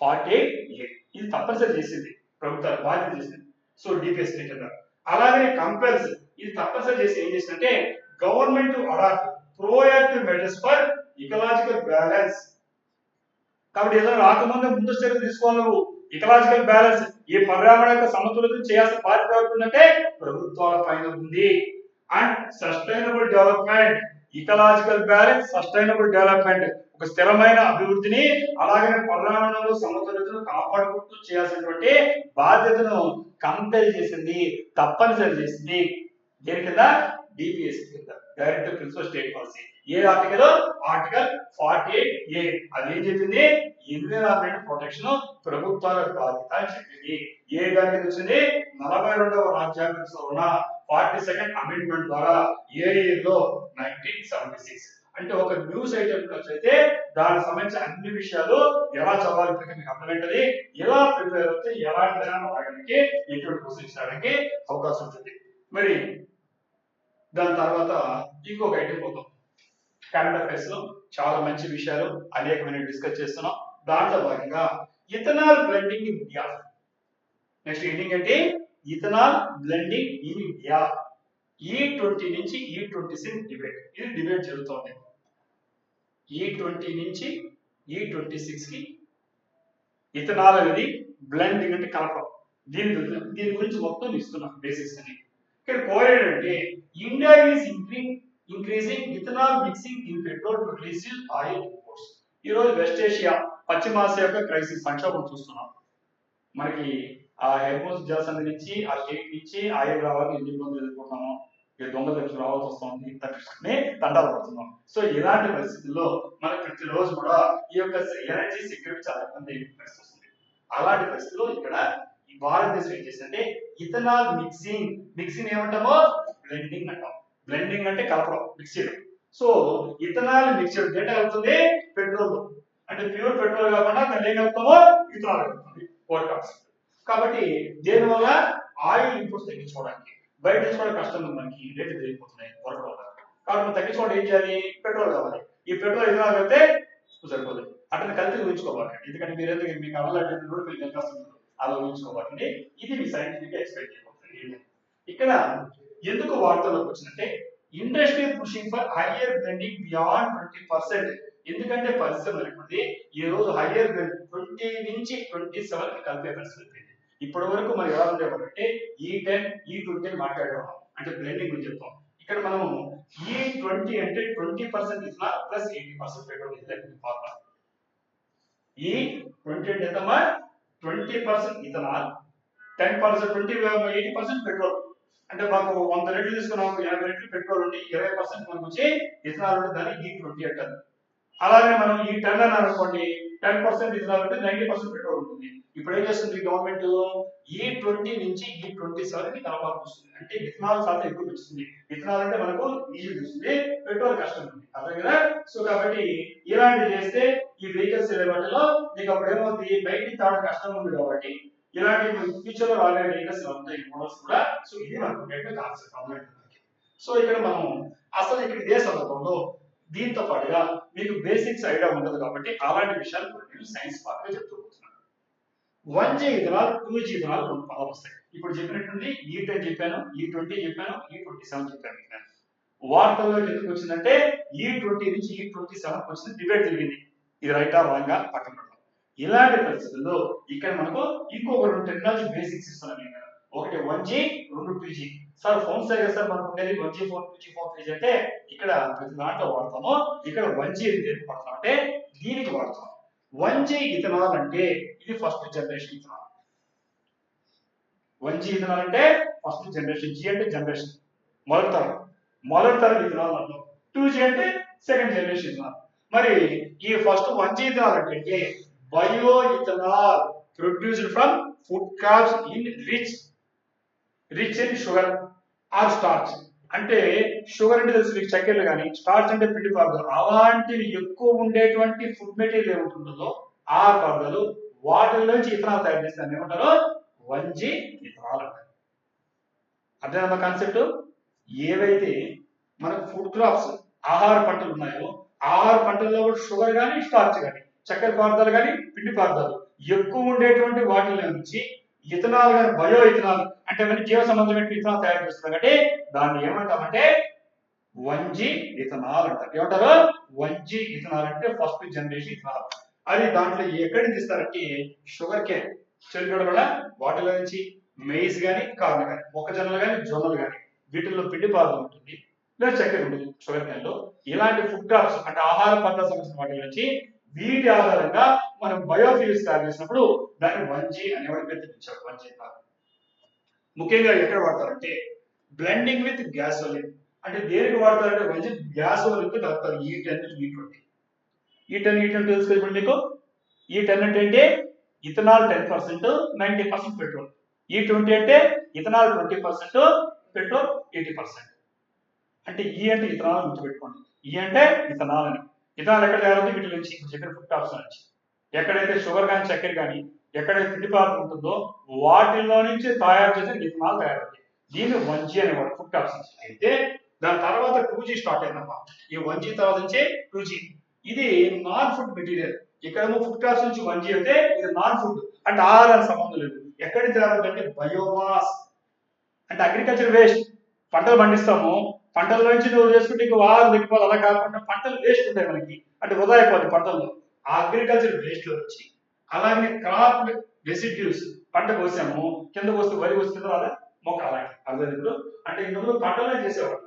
A: 48A ఇది తప్పనిసరి చేసింది, ప్రభుత్వాలు బాధ్యత చేసింది. సో డిపిఎస్ కింద. అలాగే కంపెల్స్, ఇది తప్పనిసరి చేసి ఏం చేసిందంటే government adopt proactive measures for ecological balance. కాబట్టి ఏదో రాకముందే ముందు చర్యలు తీసుకోవాలి నువ్వు. ఇకలాజికల్ బ్యాలెన్స్, ఈ పర్యావరణ యొక్క సమతుల్యత చేయాల్సిన బాధ్యత అవుతుందంటే ప్రభుత్వాల పైన ఉంది. And sustainable development, ecological balance, sustainable development, ఒక స్థిరమైన అభివృద్ధిని అలాగే పర్యావరణంలో సమతుల్యతను కాపాడుకుంటూ చేయాల్సినటువంటి బాధ్యతను కంపెల్ చేసింది, తప్పనిసరి చేసింది. దేని కింద, డిపిఎస్ కింద డైరెక్ట్ ప్రిన్సిపల్ స్టేట్ పాలసీ. ఏ ఆర్టికల్? Article 48A. అది ఏం చెప్పింది? ఎన్విరాన్మెంట్ ప్రొటెక్షన్ ప్రభుత్వాల బాధ్యత అని చెప్పింది. ఏ దాని కింద వచ్చింది? 42వ రాజ్యాంగంలో ఉన్న 42nd అమెండ్మెంట్ ద్వారా ఏ ఇయర్ లో? 1976. అంటే ఒక న్యూస్ ఐటమ్ అయితే దానికి సంబంధించిన అన్ని విషయాలు ఎలా చదవాలి మీకు అర్థమైంటది, ఎలా ప్రిపేర్ అవుతే ఎలాంటి రాయడానికి ఎటువంటి క్వశ్చన్స్ రావడానికి అవకాశం ఉంటుంది. మరి దాని తర్వాత ఇంకొక ఐటమ్ పోతాం. కరెంట్ అఫైర్స్ లో చాలా మంచి విషయాలు అనేకమైన డిస్కస్ చేస్తున్నాం. దాంట్లో భాగంగా ethanol blending in India. Next heading ఏంటి? Ethanol blending in India. E20 నుంచి E26 డిబేట్. ఇది డిబేట్ జరుగుతోంది. E20 నుంచి E26 కి ఇథనాల్ అనేది బ్లెండింగ్ అంటే కలపడం. దీని గురించి మొత్తం ఇస్తున్నాం బేసిక్స్ అని. ఇక్కడ కోరేడ్ అంటే India is increasing ethanol mixing in petrol to release oil imports. ఈ రోజు వెస్ట్ ఏషియా, పశ్చిమాసియా యొక్క క్రైసిస్ సంక్షోభం చూస్తున్నాం. మనకి ఆ హెర్మోస్ జలసంధి నుంచి ఆ స్టేట్ నుంచి ఆయిల్ రావాలి, ఎన్ని ఇబ్బందులు ఎదుర్కొంటున్నాము, దొంగ దగ్గర రావాల్సి వస్తుంది, తక్షణమే తండాలు పడుతున్నాం. సో ఇలాంటి పరిస్థితుల్లో మనకి ప్రతిరోజు కూడా ఈ యొక్క ఎనర్జీ సెక్యూరిటీ చాలా ఇబ్బంది పరిస్థితి వస్తుంది. అలాంటి పరిస్థితుల్లో ఇక్కడ ఈ భారతదేశం ఏం చేసిందంటే ఇథనాల్ మిక్సింగ్ ఏమంటామో బ్లెండింగ్ అంటాం. బ్లెండింగ్ అంటే కలపడం, మిక్స్ చేయడం. సో ఇథనాల్ మిక్స్చర్ దేంట్లో కలుపుతుంది? పెట్రోల్. అంటే ప్యూర్ పెట్రోల్ కాకుండా దాన్ని ఏం కలుపుతామో ఇథనాల్ కలుపుతుంది. కాబట్టి దీనివల్ల ఆయిల్ ఇంపోర్ట్స్ తగ్గించుకోవడానికి, బయట తెచ్చుకోవడం కష్టం ఉంది, మనకి రేట్లు పెరిగిపోతున్నాయి వరకు వల్ల. కాబట్టి మనం తగ్గించుకోవడం ఏం చేయాలి? పెట్రోల్ కావాలి. ఈ పెట్రోల్ ఇథనాల్ కలిపితే సరిపోదు. అట్లా కలిపి ఊహించుకోవాలి. ఎందుకంటే మీరు ఎందుకు మీకు అవ్వాలంటే కూడా పెళ్లి కలుపుతున్నారు, అలా ఊహించుకోవాలి. ఇది మీ సైంటిఫిక్ ఎక్స్పెక్ట్ చేయబోతుంది. ఇక్కడ ఎందుకు వార్తల్లోకి వచ్చిందంటే industry pushing for higher blending beyond 20%. ఎందుకంటే పరిశ్రమ అనేది ఈ రోజు హైయర్ 20 నుంచి 27 కలిపే పరిస్థితి. ఇప్పటి వరకు మనం ఎలా ఉండేవాళ్ళం అంటే E10, E20 మాట్లాడేవాళ్ళం, అంటే బ్లెండింగ్ గురించి చెప్తాం. ఇక్కడ మనం E20 అంటే 20% ఇథనాల్ ప్లస్ 80% పెట్రోల్. E20 అంటే ఎంతమ్మా? 20% ఇథనాల్, 10% 80% పెట్రోల్. అంటే మాకు 100 లీటర్లు తీసుకున్నాము, 80 లీటర్లు పెట్రోల్ ఉండి 20% మనకు వచ్చి ఇథనాల్ ఉంటే దాన్ని E20 అంటారు. అలాగే మనం ఈ 10 అన్నారు అనుకోండి, 10% ఇథనాల్ ఉంటే 90% పెట్రోల్ ఉంటుంది. ఇప్పుడు ఏం చేస్తుంది గవర్నమెంట్? E20 నుంచి E27 కి కలపాల్సి వస్తుంది. అంటే ఇథనాల్ శాతం ఎక్కువ పెంచుతుంది. ఇథనాల్ అంటే మనకు ఈజీ వస్తుంది, పెట్రోల్ కష్టం ఉంది, అర్థం కదా? సో కాబట్టి ఇలాంటివి చేస్తే ఈ వెహికల్స్ వాటిలో మీకు అప్పుడు ఏమవుతుంది, బయటికి తాగడం కష్టం ఉంది. కాబట్టి ఇలాంటి ఫ్యూచర్ లో రాబోయే వెహికల్స్ ఉంటాయి మోడల్స్ కూడా. సో ఇది మనకు కాన్సెప్ట్. సో ఇక్కడ మనం అసలు ఇక్కడ ఇదే సందర్భంలో దీంతో పాటుగా మీకు బేసిక్స్ ఐడియా ఉండదు కాబట్టి అలాంటి విషయాలు నేను సైన్స్ పార్ట్ గా చెప్తూ పోతున్నాను. 1G ఇథనాల్, 2G ఇథనాల్ రెండు పదాలు వస్తాయి. ఇప్పుడు చెప్పినట్టుంది E10 చెప్పాను, E20 చెప్పాను, E27 చెప్పాను. వార్తల్లో ఎందుకు వచ్చిందంటే E20 నుంచి E27 వచ్చింది, డిబేట్ జరిగింది. ఇది రైటా రాంగా పక్కన పెడతాం. ఇలాంటి పరిస్థితుల్లో ఇక్కడ మనకు ఇంకొక రెండు టెక్నాలజీ బేసిక్స్ ఇస్తున్నాను. ఒకటి 1G, 2G. Sir phones sir మనకు ఉండేది 1G phone, 2G phone, 3G అంటే ఇక్కడ ప్రతి దాంట్లో వాడతాము. ఇక్కడ 1G దేనికి వాడతాం అంటే దీనికి వాడతాం. 1G ఇథనాల్ అంటే ఇది first generation ethanol. 1G ethanol అంటే ఫస్ట్ జనరేషన్. G అంటే జనరేషన్, మొదటి తరం ఇథనాల్ అంటాం. 2G అంటే సెకండ్ జనరేషన్ ఇథనాల్. మరి ఈ ఫస్ట్ 1G ఇథనాల్ అంటే bio ethanol produced from food crops in rich in sugar or starch. అంటే షుగర్ అంటే తెలుసు మీకు, చక్కెరలు కానీ, స్టార్చ్ అంటే పిండి పదార్థాలు. అలాంటివి ఎక్కువ ఉండేటువంటి ఫుడ్ మెటీరియల్ ఏముంటుందో ఆ పదార్థాలు వాటిలోంచి ఇథనాల్ తయారు చేస్తారు. ఏమంటారు? 1G ఇథనాల్ అంటారు. అర్థమైందా కాన్సెప్ట్? ఏవైతే మనకు ఫుడ్ క్రాప్స్ ఆహార పంటలు ఉన్నాయో ఆహార పంటల్లో షుగర్ కానీ, స్టార్చ్ కానీ, చక్కెర పదార్థాలు కానీ, పిండి పదార్థాలు ఎక్కువ ఉండేటువంటి వాటిలో నుంచి ఇథనాల్ కానీ, బయో ఇథనాల్ అంటే అవన్నీ జీవ సంబంధమైన ఇథనాల్ తయారు చేస్తున్నారు. అంటే దాన్ని ఏమంటామంటే 1G ఇథనాల్ అంటారు. ఏమంటారు? 1G ఇథనాల్ అంటే ఫస్ట్ జనరేషన్ ఇథనాల్. అది దాంట్లో ఎక్కడి నుంచి ఇస్తారంటే షుగర్ కేన్, చెరుగడల వాటిలో నుంచి మెయిజ్ కానీ, కార్న్ కానీ, మొక్కజొన్నలు కానీ, జొన్నలు కానీ, వీటిల్లో పిండి పదార్థం ఉంటుంది, లేదా చక్కెర ఉంటుంది షుగర్ కేన్ లో. ఇలాంటి ఫుడ్ క్రాప్స్ అంటే ఆహార పంటల సంబంధించిన వాటి నుంచి వీటి ఆధారంగా మనం బయోఫ్యూల్స్ తయారు చేసినప్పుడు దాన్ని 1G అనేవాడు పెంచారు. 1G ముఖ్యంగా ఎక్కడ వాడతారంటే బ్లెండింగ్ విత్ గ్యాసోలిన్. అంటే దేనికి వాడతారంటే మంచి గ్యాస్ ఓవెన్తో కలుపుతారు E10 E20. E10 తెలుసు కదా ఇప్పుడు మీకు. E10 అంటే ఇథనాల్ 10%, 90% పెట్రోల్. E20 అంటే ఇథనాల్ 20%, పెట్రోల్ 80%. అంటే ఈ అంటే ఇథనాల్ గుర్తుపెట్టుకోండి. ఈ అంటే ఇథనాల్ అని. ఇథనాల్ ఎక్కడ తయారవుతుంది? వీటి నుంచి ఇప్పుడు చెప్పిన ఫుడ్ టాప్స్ నుంచి. ఎక్కడైతే షుగర్ కానీ చక్కెర కానీ ఎక్కడైతే పిండి పదార్థం ఉంటుందో వాటిల్లో నుంచి తయారు చేసిన ఇథనాల్ తయారవుతుంది. దీన్ని 1G అనేవాడు ఫుడ్ టాప్స్ నుంచి. అయితే దాని తర్వాత 2G స్టార్ట్ అయిందమ్మా. ఈ 1G తర్వాత నుంచి 2G. ఇది నాన్ ఫుడ్ మెటీరియల్. ఇక్కడేమో ఫుడ్ టాప్స్ నుంచి 1G అయితే ఇది నాన్ ఫుడ్ అంటే ఆహారానికి సంబంధం లేదు. ఎక్కడి నుంచి తయారవుతుందంటే బయోమాస్ అంటే అగ్రికల్చర్ వేస్ట్. పంటలు పండిస్తాము, పంటల నుంచి నువ్వు చేసుకుంటే ఇంకో ఆహారం దిగిపోవాలి. అలా కాకుండా పంటలు వేస్ట్ ఉంటాయి మనకి, అంటే వృధా అయిపోతుంది పంటల్లో. ఆ అగ్రికల్చర్ వేస్ట్ లో వచ్చి అలాగే క్రాప్ రెసిడ్యూస్, పంట కోసాము కింద వస్తే వరి వస్తుందో అలా మొక్క అలాంటి అర్థం. అంటే ఇందులో పంటలనే చేసేవాడు.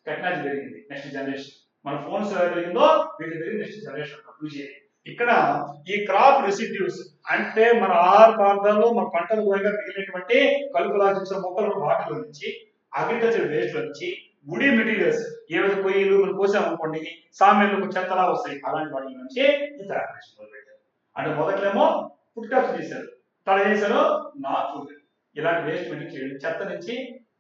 A: టెక్నాలజీ పెరిగింది, నెక్స్ట్ జనరేషన్. మన ఫోన్స్ పెరిగిందో వీటి పెరిగింది నెక్స్ట్ జనరేషన్. ఇక్కడ ఈ క్రాప్ రెసిడ్యూస్ అంటే మన ఆహార పదార్థాల్లో మన పంటలు పోయిగా మిగిలినటువంటి కలుపు లాగించిన మొక్కలు వాటిలో నుంచి అగ్రికల్చర్ వేస్ట్ లో నుంచి గుడి మెటీరియల్స్ ఏవైతే పొయ్యిలు మనం కోసామనుకోండి సామెలకు చెత్తలా వస్తాయి, అలాంటి వాటి నుంచి ఈ తయారు మొదలుపెట్టారు. అంటే మొదట్లేమో ఫుడ్ టాప్స్ చేశారు, తల చేశారు నాన్ ఫుడ్. ఇలాంటి వేస్ట్ మెటీరియల్ చెత్త నుంచి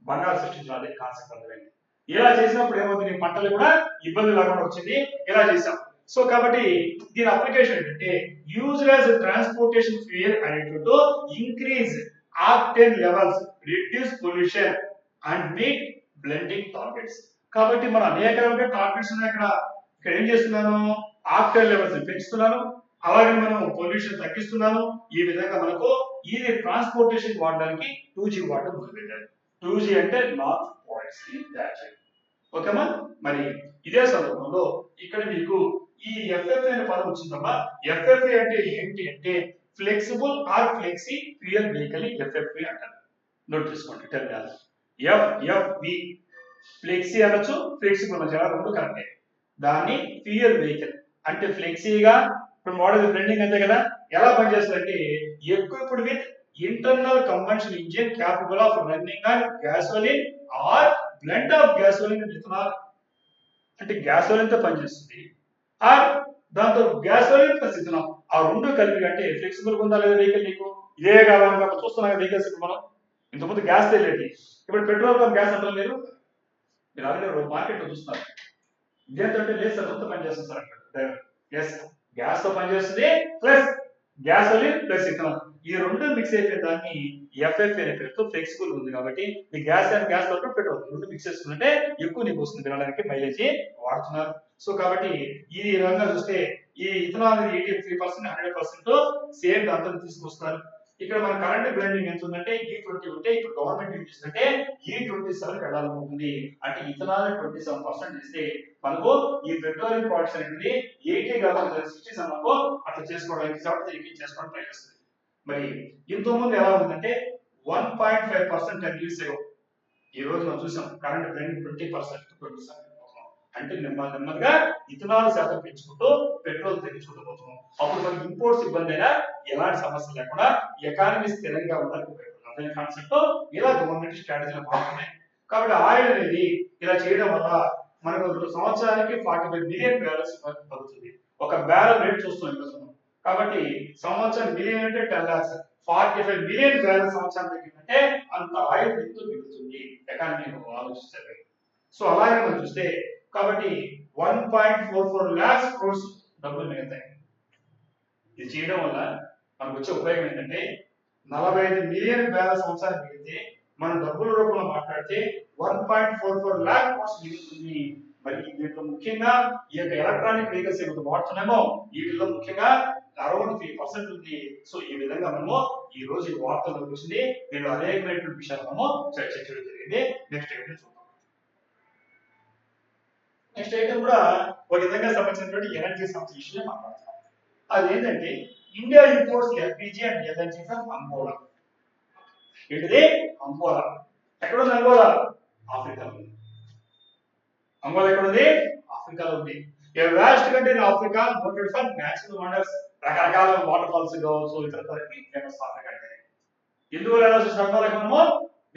A: బంగారు సృష్టించాలి కాన్సెప్ట్ అర్థమైంది. ఇలా చేసినప్పుడు ఏమవుతుంది, పంటలు కూడా ఇబ్బంది లేకుండా వచ్చింది. ఇలా చేసాం. సో కాబట్టి దీని అప్లికేషన్ ఏంటంటే యూజ్డ్ యాజ్ ట్రాన్స్పోర్టేషన్ ఫ్యూయల్ అనేటువంటి to increase octane levels, reduce pollution and meet blending targets. కాబట్టి మనం అనేక రకాల టార్గెట్స్ ఉన్నాయి. ఇక్కడ ఏం చేస్తున్నాను, ఆక్టేన్ లెవెల్స్ పెంచుతున్నాను, అలాగే మనం పొల్యూషన్ తగ్గిస్తున్నాను. ఈ విధంగా మనకు ఇది ట్రాన్స్పోర్టేషన్ వాడడానికి 2G వాడడం మొదలుపెట్టారు. 2G అంటే నార్త్ పాయింట్స్. ఓకేమా. మరి ఇదే సందర్భంలో ఇక్కడ మీకు ఈ FFA అనే పదం వచ్చిందమ్మా. FFA అంటే ఏంటి అంటే flexible or flexi fuel vehicle FFA అంటారు. నోట్ చేసుకోండి టెర్మినాలజీ. FFV ఫ్లెక్సీ అనొచ్చు, ఫ్లెక్సిబుల్ అనొచ్చు, రెండు కరెక్టే. దాన్ని ఫ్యూయల్ వెహికల్ అంటే ఫ్లెక్సీగా ఇప్పుడు మోడల్ బ్లెండింగ్ అంతే కదా. ఎలా పనిచేస్తుందంటే equipped with internal combustion engine capable of running on gasoline or blend of gasoline and ethanol. అంటే గ్యాసోలిన్ తో పనిచేస్తుంది ఆర్ దాంతో గ్యాసోలిన్ ప్లస్ ఇథనాల్ ఆ రెండు కలిపి. అంటే ఫ్లెక్సిబుల్ ఉందా లేదా వెహికల్ నీకు ఇదే కావాలి కాబట్టి చూస్తున్నాం వెహికల్స్. ఇప్పుడు మనం ఇంతకుముందు గ్యాస్ తెలియదు, ఇప్పుడు పెట్రోల్ పంప్ గ్యాస్ అంటారు. మీరు ఆల్రెడీ మార్కెట్ లో చూస్తున్నారు. ఇదేంటంటే లేదు సార్ అంతా పనిచేస్తుంది సార్ అంటారు. ఎస్, గ్యాస్ తో పనిచేస్తుంది ప్లస్ గ్యాసోలిన్ ప్లస్ ఇథనాల్ ఈ రెండు మిక్స్ అయిపోయిన దాన్ని FFA అనే పేరుతో ఫ్లెక్సిబుల్ ఉంది. కాబట్టి ఈ గ్యాస్ అండ్ గ్యాస్ తో పెట్రోల్ రెండు మిక్స్ చేసుకుంటే ఎక్కువ నీకు వస్తుంది తినడానికి, మైలేజ్ వాడుతున్నారు. సో కాబట్టి ఈ విధంగా చూస్తే ఈ ఇథనాల్ 83%, 100% సేమ్ దాంతో తీసుకొస్తారు. ఇక్కడ మన కరెంట్ బ్లెండింగ్ ఎంత ఉందంటే E20 ఉంటే ఇప్పుడు గవర్నమెంట్ ఏం చేస్తుందంటే E27 వెళ్ళాలనుకుంటుంది. అంటే ఇథనాల్ 27% ఇస్తే మనకు ఈ పెట్రోలియం ప్రొడక్ట్స్ అనేది 80 కాదు 67 అనుకో అట్లా చేసుకోవడానికి చేసుకోవడం ట్రై చేస్తుంది. మరి ఇంతకుముందు ఎలా ఉందంటే 1.5% రిలీజ్ అయ్యో. ఈ రోజు మనం చూసాం కరెంట్ బ్లెండింగ్ 20%. అంటే నెమ్మదిగా ఇథనాల్ శాతం పెంచుకుంటూ పెట్రోల్ తగ్గించుకుంటూ పోతున్నాం. అప్పుడు మనకి ఇంపోర్ట్స్ ఇబ్బంది అయినా ఎలాంటి సమస్య లేకుండా ఎకానమీ స్థిరంగా ఉండడానికి అదే కాన్సెప్ట్ ఇలా గవర్నమెంట్ స్ట్రాటజీలు బాగున్నాయి. కాబట్టి ఆయిల్ అనేది ఇలా చేయడం వల్ల మనకు సంవత్సరానికి 45 మిలియన్ బ్యారెల్స్ పడుతుంది. ఒక బ్యారెల్ రేట్ చూస్తున్నాం. కాబట్టి సంవత్సరం మిలియన్ అంటే 10 lakhs, 45 మిలియన్ బ్యారెల్ సంవత్సరం తగ్గిందంటే అంత ఆయిల్ ఎంత మిగులుతుంది ఎకానమీ ఆలోచిస్తారు. సో అలాగే మనం చూస్తే కాబట్టి 1.44 lakhs crores డబ్బులు మిగులుతాయి. ఇది చేయడం వల్ల మనకు వచ్చే ఉపయోగం ఏంటంటే 45 మిలియన్ బ్యారెల్ సంవత్సరానికి మిగిలితే మనం డబ్బుల రూపంలో మాట్లాడితే 1.44 lakh crores మిగులుతుంది. మరి దీంట్లో ముఖ్యంగా ఈ యొక్క ఎలక్ట్రానిక్ వెహికల్స్ ఏమైతే వాడుతున్నామో వీటిలో ముఖ్యంగా అరౌండ్ 3% ఉంది. సో ఈ విధంగా మనము ఈ రోజు ఈ వార్తలు వచ్చింది. దీనిలో అనేకమైనటువంటి విషయాలు మనము చర్చించడం జరిగింది. నెక్స్ట్ ఐటమ్ చూద్దాం. నెక్స్ట్ ఐటమ్ కూడా ఒక విధంగా సంబంధించినటువంటి ఎనర్జీ సంబంధించిన విషయం మాట్లాడుతున్నాం. అదేంటంటే India imports LPG and LNG from Angola. ఏంటిది అంగోలా? ఎక్కడ ఉంది అంగోలా? ఆఫ్రికాలో ఉంది. అంగోలా ఎక్కడ ఉంది? ఆఫ్రికాలో ఉంది. A vast country in Africa noted for natural wonders. రకరకాల వాటర్ ఫాల్స్ కావచ్చు ఇతర తరకి ఫేమస్ ఆఫ్రికా అంటే. ఎందువల్ల అంగోలాకి మనము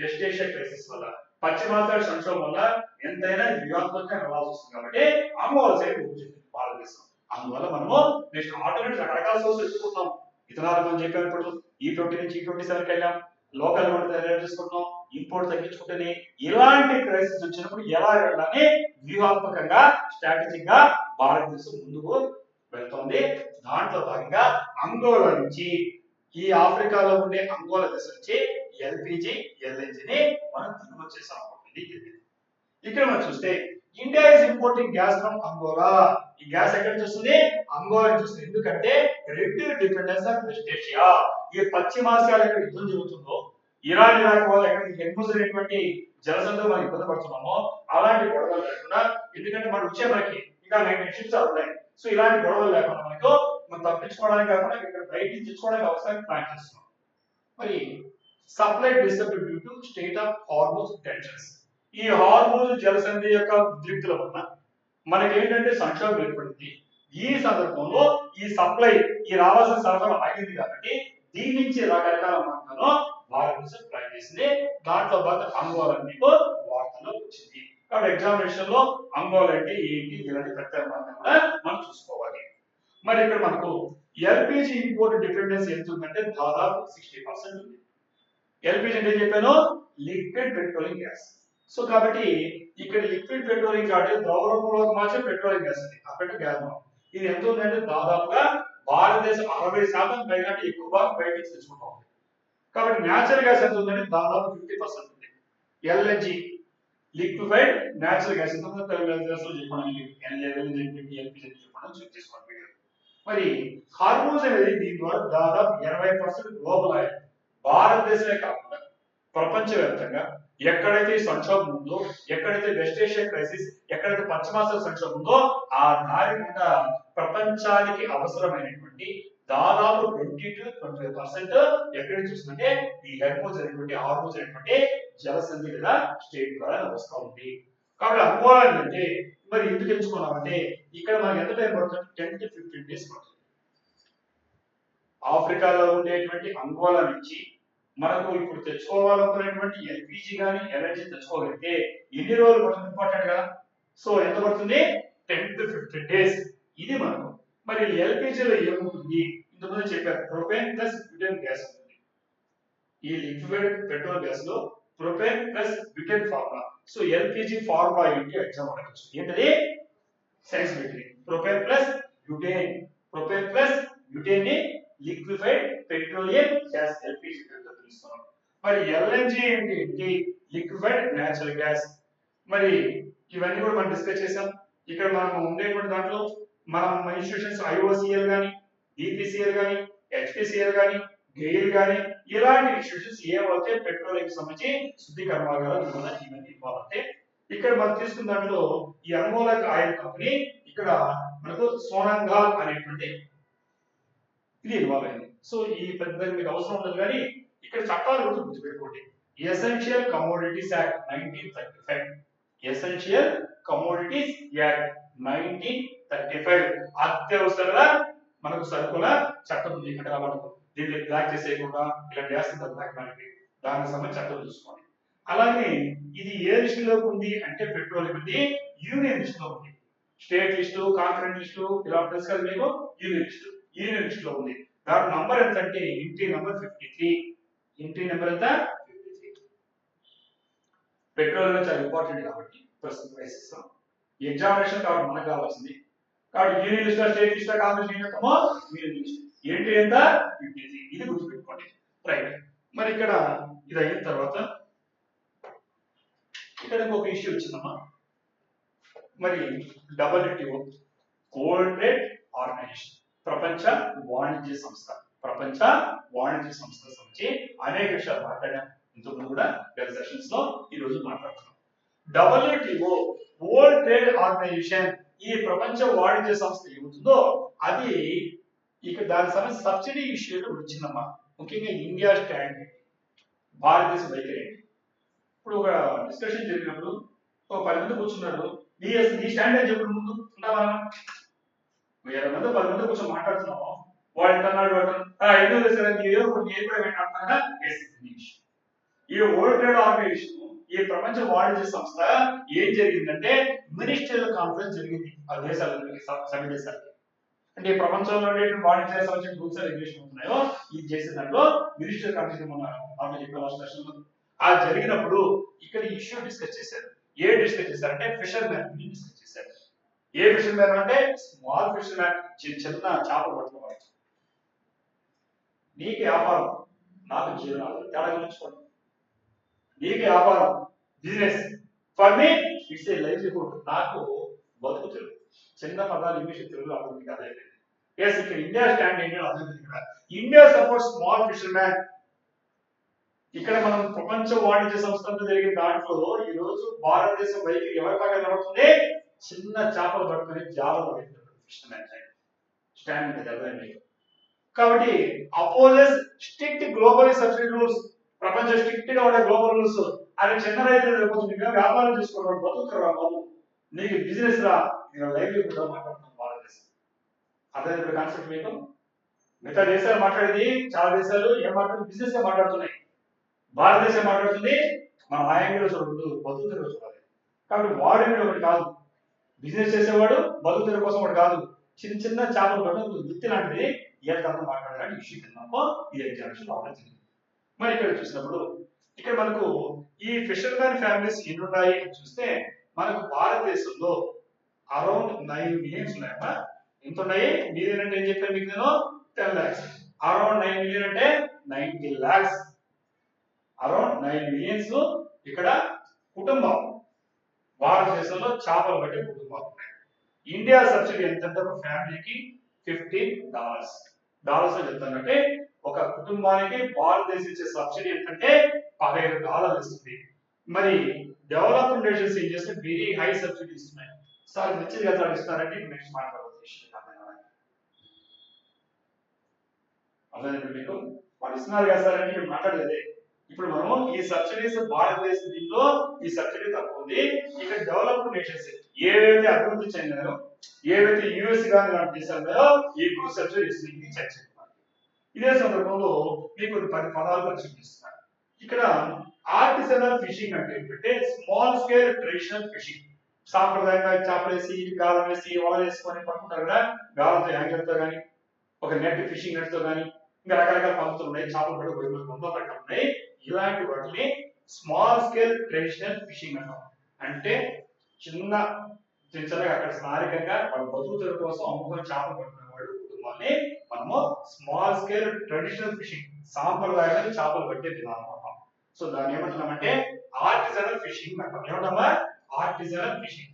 A: వెస్ట్ ఏషియా క్రైసిస్ వల్ల. పశ్చిమాసియా సంక్షోభం వల్ల ఎంతైనా వ్యూహాత్మకంగా వెళ్ళాల్సి వస్తుంది కాబట్టి అంగోలా సైడ్ వచ్చింది భారతదేశం. అందువల్ల మనము నెక్స్ట్ ఆటోమేటిక్ రకరకాల సోర్స్ ఎత్తుకుంటున్నాం. ఇథనాల్ మనం చెప్పినప్పుడు E20 నుంచి E27కి వెళ్ళాం. లోకల్ తయారు చేసుకుంటున్నాం. ఇంపోర్ట్ తగ్గించుకుంటేనే ఇలాంటి క్రైసిస్ వచ్చినప్పుడు ఎలా వెళ్ళాలని వ్యూహాత్మకంగా స్ట్రాటజిక్ గా భారతదేశం ముందుకు వెళ్తోంది. దాంట్లో భాగంగా అంగోలా నుంచి ఈ ఆఫ్రికాలో ఉండే అంగోలా దేశం నుంచి ఎల్పిజి ఎల్ఎన్జిని మనం దిగుమతి చేసాం. ఇక్కడ మనం చూస్తే India is importing gas from Angola. ఈ గ్యాస్ ఎక్కడి నుంచి వస్తుంది? అంగోలా నుంచి వస్తుంది. ఎందుకంటే relative dependence of west Asia. ఈ పశ్చిమాసియాలో ఎక్కడ యుద్ధం జరుగుతుందో ఇరాన్ ఇరాక్ వాళ్ళు ఎక్కడికి హెర్ముజ్ అనేటువంటి జలసంధిలో మనం ఇబ్బంది పడుతున్నామో అలాంటి గొడవలు లేకుండా, ఎందుకంటే మనం వచ్చే మనకి ఇంకా 19 షిప్స్ ఉన్నాయి. సో ఇలాంటి గొడవలు లేకుండా మనకు మనం తప్పించుకోవడానికి కాకుండా ఇక్కడ బయట నుంచి తెచ్చుకోవడానికి అవసరాన్ని ప్లాన్ చేస్తున్నాం. మరి supply disturbed due to state of Hormuz tensions. ఈ హార్మోజ్ జలసంధి యొక్క ఉద్రిక్తుల వలన మనకి ఏంటంటే సంక్షోభం ఏర్పడింది. ఈ సందర్భంలో ఈ సప్లై ఈ రావాల్సిన సరఫరా ఆగింది కాబట్టి దీని నుంచి రకరకాల మార్గాల్లో భారతదేశం ట్రై చేసింది. దాంట్లో భాగంగా అంగోలా మీకు వార్తల్లో వచ్చింది. కాబట్టి ఎగ్జామినేషన్ లో అంగోలా అంటే ఏంటి ఇలాంటి ప్రత్యేక మార్గం కూడా మనం చూసుకోవాలి. మరి ఇక్కడ మనకు ఎల్పిజి ఇంపోర్ట్ డిపెండెన్స్ ఎంత ఉందంటే దాదాపు 60% ఉంది. ఎల్పిజి అంటే చెప్పాను లిక్విడ్ పెట్రోలియం గ్యాస్. సో కాబట్టి ఇక్కడ లిక్విడ్ పెట్రోలియం కాబట్టి ద్రవ రూపంలోకి మార్చే పెట్రోలియం గ్యాస్ ఉంది. అక్కడ గ్యాస్ ఇది ఎంత ఉందంటే దాదాపుగా భారతదేశం 60% పైగా ఎక్కువ భాగం బయటికి తెచ్చుకుంటా ఉంది. కాబట్టి న్యాచురల్ గ్యాస్ ఎంత ఉందంటే దాదాపు 50% ఉంది. ఎల్ఎన్జి లిక్విఫైడ్ న్యాచురల్ గ్యాస్ ఎంత ఉందో చెప్పడానికి ఎల్పిజి చెప్పడం చేసుకోండి. మరి హార్మోజ్ అనేది దీని ద్వారా దాదాపు 80% గ్లోబల్ ఆయిల్ భారతదేశమే కాకుండా ప్రపంచవ్యాప్తంగా ఎక్కడైతే సంక్షోభం ఉందో, ఎక్కడైతే వెస్ట్ ఏషియా క్రైసిస్, ఎక్కడైతే పశ్చిమాసియా సంక్షోభం ఉందో ఆ దారి గుండా ప్రపంచానికి అవసరమైనటువంటి దాదాపు 20 to 25% ఎక్కడ చూస్తుంటే ఈ హెర్మోజ్ అనేటువంటి హార్మోజ్ అనేటువంటి జలసంధి లేదా స్టేట్ ద్వారా వస్తూ ఉంది. కాబట్టి అంగోలా అంటే మరి ఎందుకు ఎంచుకున్నామంటే ఇక్కడ మనకి ఎంత టైం పడుతుంది? 10 to 15 days పడుతుంది. ఆఫ్రికాలో ఉండేటువంటి అంగోలా నుంచి మనకు ఇప్పుడు తెచ్చుకోవాలనుకునేటువంటి ఎల్పిజి కానీ ఎల్ఎన్జి తెచ్చుకోగలిగితే ఎన్ని రోజులు పడుతుంది? ఇంపార్టెంట్ కదా. సో ఎంత పడుతుంది? 10 to 15 days. ఇది మనకు మరి ఎల్పిజిలో ఏముంటుంది? ఇంతకుముందు చెప్పారు ప్రొపేన్ ప్లస్ బ్యూటేన్ గ్యాస్ ఉంటుంది. ఈ లిక్విడ్ పెట్రోల్ గ్యాస్ లో propane plus butane formula. So LPG formula ఏంటి ఎగ్జామ్ అడగచ్చు. ఏంటది? సైన్స్ పెట్టింది propane plus butane. Propane plus butane ని లిక్విఫైడ్ పెట్రోలియం గ్యాస్ ఎల్పిజి తో పిలుస్తాం. మరి ఎల్ఎన్జి ఏంటి? Liquefied natural gas. మరి ఇవన్నీ కూడా మనం డిస్కస్ చేసాం. ఇక్కడ మనం ఉండేటువంటి దాంట్లో మనం ఇన్స్టిట్యూషన్స్ ఐఓసిఎల్ కానీ, డిపిసిఎల్ కానీ, హెచ్పిసిఎల్ కానీ, గెయిల్ కానీ ఇలాంటి ఇన్స్టిట్యూషన్స్ ఏవైతే పెట్రోలియం సంబంధించి శుద్ధి కర్మాగారాలు ఇవన్నీ ఇన్వాల్వ్ అవుతాయి. ఇక్కడ మనం తీసుకున్న దాంట్లో ఈ అంగోలా ఆయిల్ కంపెనీ ఇక్కడ మనకు సోనంగాల్ అనేటువంటి ఇది ఇన్వాల్వ్ అయింది. సో ఈ పెద్ద మీకు అవసరం ఉండదు కానీ ఇక్కడ చట్టాలు కూడా గుర్తుపెట్టుకోండి. Essential commodities act 1935. Essential commodities act 1935 అత్యవసర మనకు సరుకుల చట్టం ఉంది. ఇక్కడ మనకు దీన్ని బ్లాక్ చేసేయకుండా ఇలా చేస్తుంది బ్లాక్ మార్కెట్, దానికి సంబంధించి చట్టం చూసుకోండి. అలాగే ఇది ఏ లిస్ట్ లో ఉంది అంటే పెట్రోలియం ఉంది యూనియన్ లిస్ట్ లో ఉంది. స్టేట్ లిస్టు, కాంకరెంట్ లిస్టు ఇలా తెలుసు కదా మీకు. యూనియన్ లిస్ట్ లో ఉంది. దాని నంబర్ ఎంత అంటే ఎంట్రీ నంబర్ 53. ఎంట్రీ నెంబర్ ఎంత? 53. పెట్రోల్ చాలా ఇంపార్టెంట్ కాబట్టి ప్రస్తుతం క్రైసిస్ ఎగ్జామినేషన్ కాబట్టి మనకు కావాల్సింది. కాబట్టి union list, state list, concurrent list union list. Entry ఎంత? 53. ఇది గుర్తుపెట్టుకోండి. రైట్. మరి ఇక్కడ ఇది అయిన తర్వాత ఇక్కడ ఇంకొక ఇష్యూ వచ్చిందమ్మా. మరి WTO వరల్డ్ ట్రేడ్ ఆర్గనైజేషన్ ప్రపంచ వాణిజ్య సంస్థ సంబంధించి అనేక విషయాలు మాట్లాడాం. ఇంతకుముందు కూడా గత సెషన్స్ లో ఈ రోజు మాట్లాడుతున్నాం. WTO వరల్డ్ ట్రేడ్ ఆర్గనైజేషన్ ఈ ప్రపంచ వాణిజ్య సంస్థ ఏమవుతుందో అది ఇక దాని సంబంధించి సబ్సిడీ ఇష్యూలు వచ్చిందమ్మా. ముఖ్యంగా ఇండియా స్టాండ్, భారతదేశ వైఖరి. ఇప్పుడు ఒక డిస్కషన్ జరిగినప్పుడు ఒక 10 మంది కూర్చున్నారు. ఈ స్టాండ్ అని చెప్పిన ముందు ఉంటావా? 20 మంది 10 మంది కూర్చొని మాట్లాడుతున్నాము. వాడు అన్నాడు ఎందుకు చేశారు ఏదో ఒకటి ఈ వరల్డ్ ట్రేడ్ ఆర్గనైజేషన్ ఈ ప్రపంచ వాణిజ్య సంస్థ ఏం జరిగిందంటే మినిస్ట్రియల్ కాన్ఫరెన్స్ జరిగింది ఆ దేశాలకి, సభ్య దేశాలకి. అంటే ఈ ప్రపంచంలో వాణిజ్య సంబంధించిన రూల్స్ అండ్ రెగ్యులేషన్ ఉంటున్నాయో ఇది చేసే దాంట్లో మినిస్ట్రియల్ కాన్ఫరెన్స్ ఆ జరిగినప్పుడు ఇక్కడ ఇష్యూ డిస్కస్ చేశారు. ఏ డిస్కస్ చేశారంటే ఫిషర్ మ్యాన్ డిస్కస్ చేశారు. ఏ ఫిషర్ మ్యాన్ అంటే స్మాల్ ఫిషర్ మ్యాన్, చిన్న చేపలు పట్టుకోవాలి. నీకు వ్యాపారం, నాకు జీవనాలు, తేడా గురించుకోండి. నీకు వ్యాపారం business, for me it's a livelihood, నాకు బతుకు తెలుగు. చిన్న పదాలు ఇంగ్లీష్ తెలుగులో అర్థం కాదు. ఎస్, ఇక్కడ ఇండియా స్టాండ్ ఏంటో అర్థం కదా. India support small fissure man. ఇక్కడ మనం ప్రపంచ వాణిజ్య సంస్థలతో జరిగిన దాంట్లో ఈ రోజు భారతదేశం వైపు ఎవరి పక్కన నిలబడుతుంది? చిన్న చేపలు పట్టుకుని జాబలు ఫిషర్ మ్యాన్ స్టాండ్ ఉంటుంది. కాబట్టి opposes strict global subsidy rules, ప్రపంచ స్ట్రిక్ట్ గా ఉండే గ్లోబల్ రూల్స్. అది చిన్న రైతులు లేకపోతుంది, వ్యాపారం చేసుకోవడం, బతుకుతారు బాబు, నీకు బిజినెస్ రా, లైవ్లీహుడ్ గా మాట్లాడుతున్నాం భారతదేశం. అదే ఇప్పుడు కాన్సెప్ట్ మీకు. మిగతా దేశాలు మాట్లాడేది, చాలా దేశాలు ఏం మాట్లాడుతుంది? బిజినెస్ గా మాట్లాడుతున్నాయి. భారతదేశం మాట్లాడుతుంది మన ఆయంగిలో చూడదు, బతుకుతారు చూడాలి. కాబట్టి వాడు మీద ఒకటి కాదు, బిజినెస్ చేసేవాడు బతుకుతారు కోసం ఒకటి కాదు, చిన్న చిన్న చేపలు పట్టడం వృత్తి లాంటిది. ఏ తరఫున మాట్లాడాలని ఇష్యూ తిన్నామో ఇది ఎగ్జామ్స్ రావడం జరిగింది. మరి ఇక్కడ చూసినప్పుడు ఇక్కడ మనకు ఈ ఫిషర్ మ్యాన్ ఫ్యామిలీస్ ఎన్ని ఉన్నాయి చూస్తే మనకు భారతదేశంలో అరౌండ్ 9 మిలియన్స్ ఉన్నాయమ్మా. ఎంత ఉన్నాయి? మిలియన్ అంటే ఏం చెప్పాను మీకు నేను? 10 lakhs. అరౌండ్ 9 మిలియన్ అంటే 90 lakhs. అరౌండ్ 9 మిలియన్స్ ఇక్కడ కుటుంబం భారతదేశంలో చేపలు పట్టే కుటుంబాలు ఉన్నాయి. ఇండియా సబ్సిడీ ఎంతంటే ఒక ఫ్యామిలీకి $15. డాలర్స్ చెప్తానంటే ఒక కుటుంబానికి భారతదేశం ఇచ్చే సబ్సిడీ ఎంతంటే $15 ఇస్తుంది. మరి డెవలప్మెంట్ నేషన్స్ ఏం చేస్తే వెరీ హై సబ్సిడీ ఇస్తున్నాయి. సార్ మంచిది కదా ఇస్తున్నారంటే నెక్స్ట్ మాట్లాడవచ్చు. అర్థమైంది మీకు? వాళ్ళు ఇస్తున్నారు కదా సార్ అంటే మాట్లాడలేదే. ఇప్పుడు మనం ఈ సబ్సిడీస్ భారతదేశం దీంట్లో ఈ సబ్సిడీ తక్కువ ఉంది. ఇక్కడ డెవలప్డ్ నేషన్స్ ఏవైతే అభివృద్ధి చెందినారో, ఏవైతే యుఎస్ గాని లాంటి దేశాల్లో ఎక్కువ సబ్సిడీ ఇస్తుంది చర్చ. ఇదే సందర్భంలో మీకు 10 పదాలు పరిచయం చేస్తున్నారు. ఇక్కడ ఆర్టిసనల్ ఫిషింగ్ అంటే ఏంటంటే స్మాల్ స్కేల్ ట్రెడిషనల్ ఫిషింగ్. సాంప్రదాయంగా చేపలేసి గాలం వేసి వల వేసుకొని పట్టుకుంటారు కదా, గాలంతో యాంగిల్తో కానీ ఒక నెట్ ఫిషింగ్ నెట్ తో కానీ ఇంకా రకరకాల పద్ధతులు ఉన్నాయి. చేపలు పడి 100 రకాలు ఉన్నాయి. ఇలాంటి వాటిని స్మాల్ స్కేల్ ట్రెడిషనల్ ఫిషింగ్ అంటాం. అంటే చిన్న చిన్నగా అక్కడ స్థానికంగా వాళ్ళ బతుకుల కోసం అమ్ముకొని చేపలు పట్టుకునే వాడు కుటుంబాన్ని మనము స్మాల్ స్కేల్ ట్రెడిషనల్ ఫిషింగ్, సాంప్రదాయంగా చేపలు పట్టే విధానం అంటాం. సో దాన్ని ఏమంటున్నామంటే ఆర్టిజనల్ ఫిషింగ్ అంటాం. ఏమంటామా? ఆర్టిజనల్ ఫిషింగ్.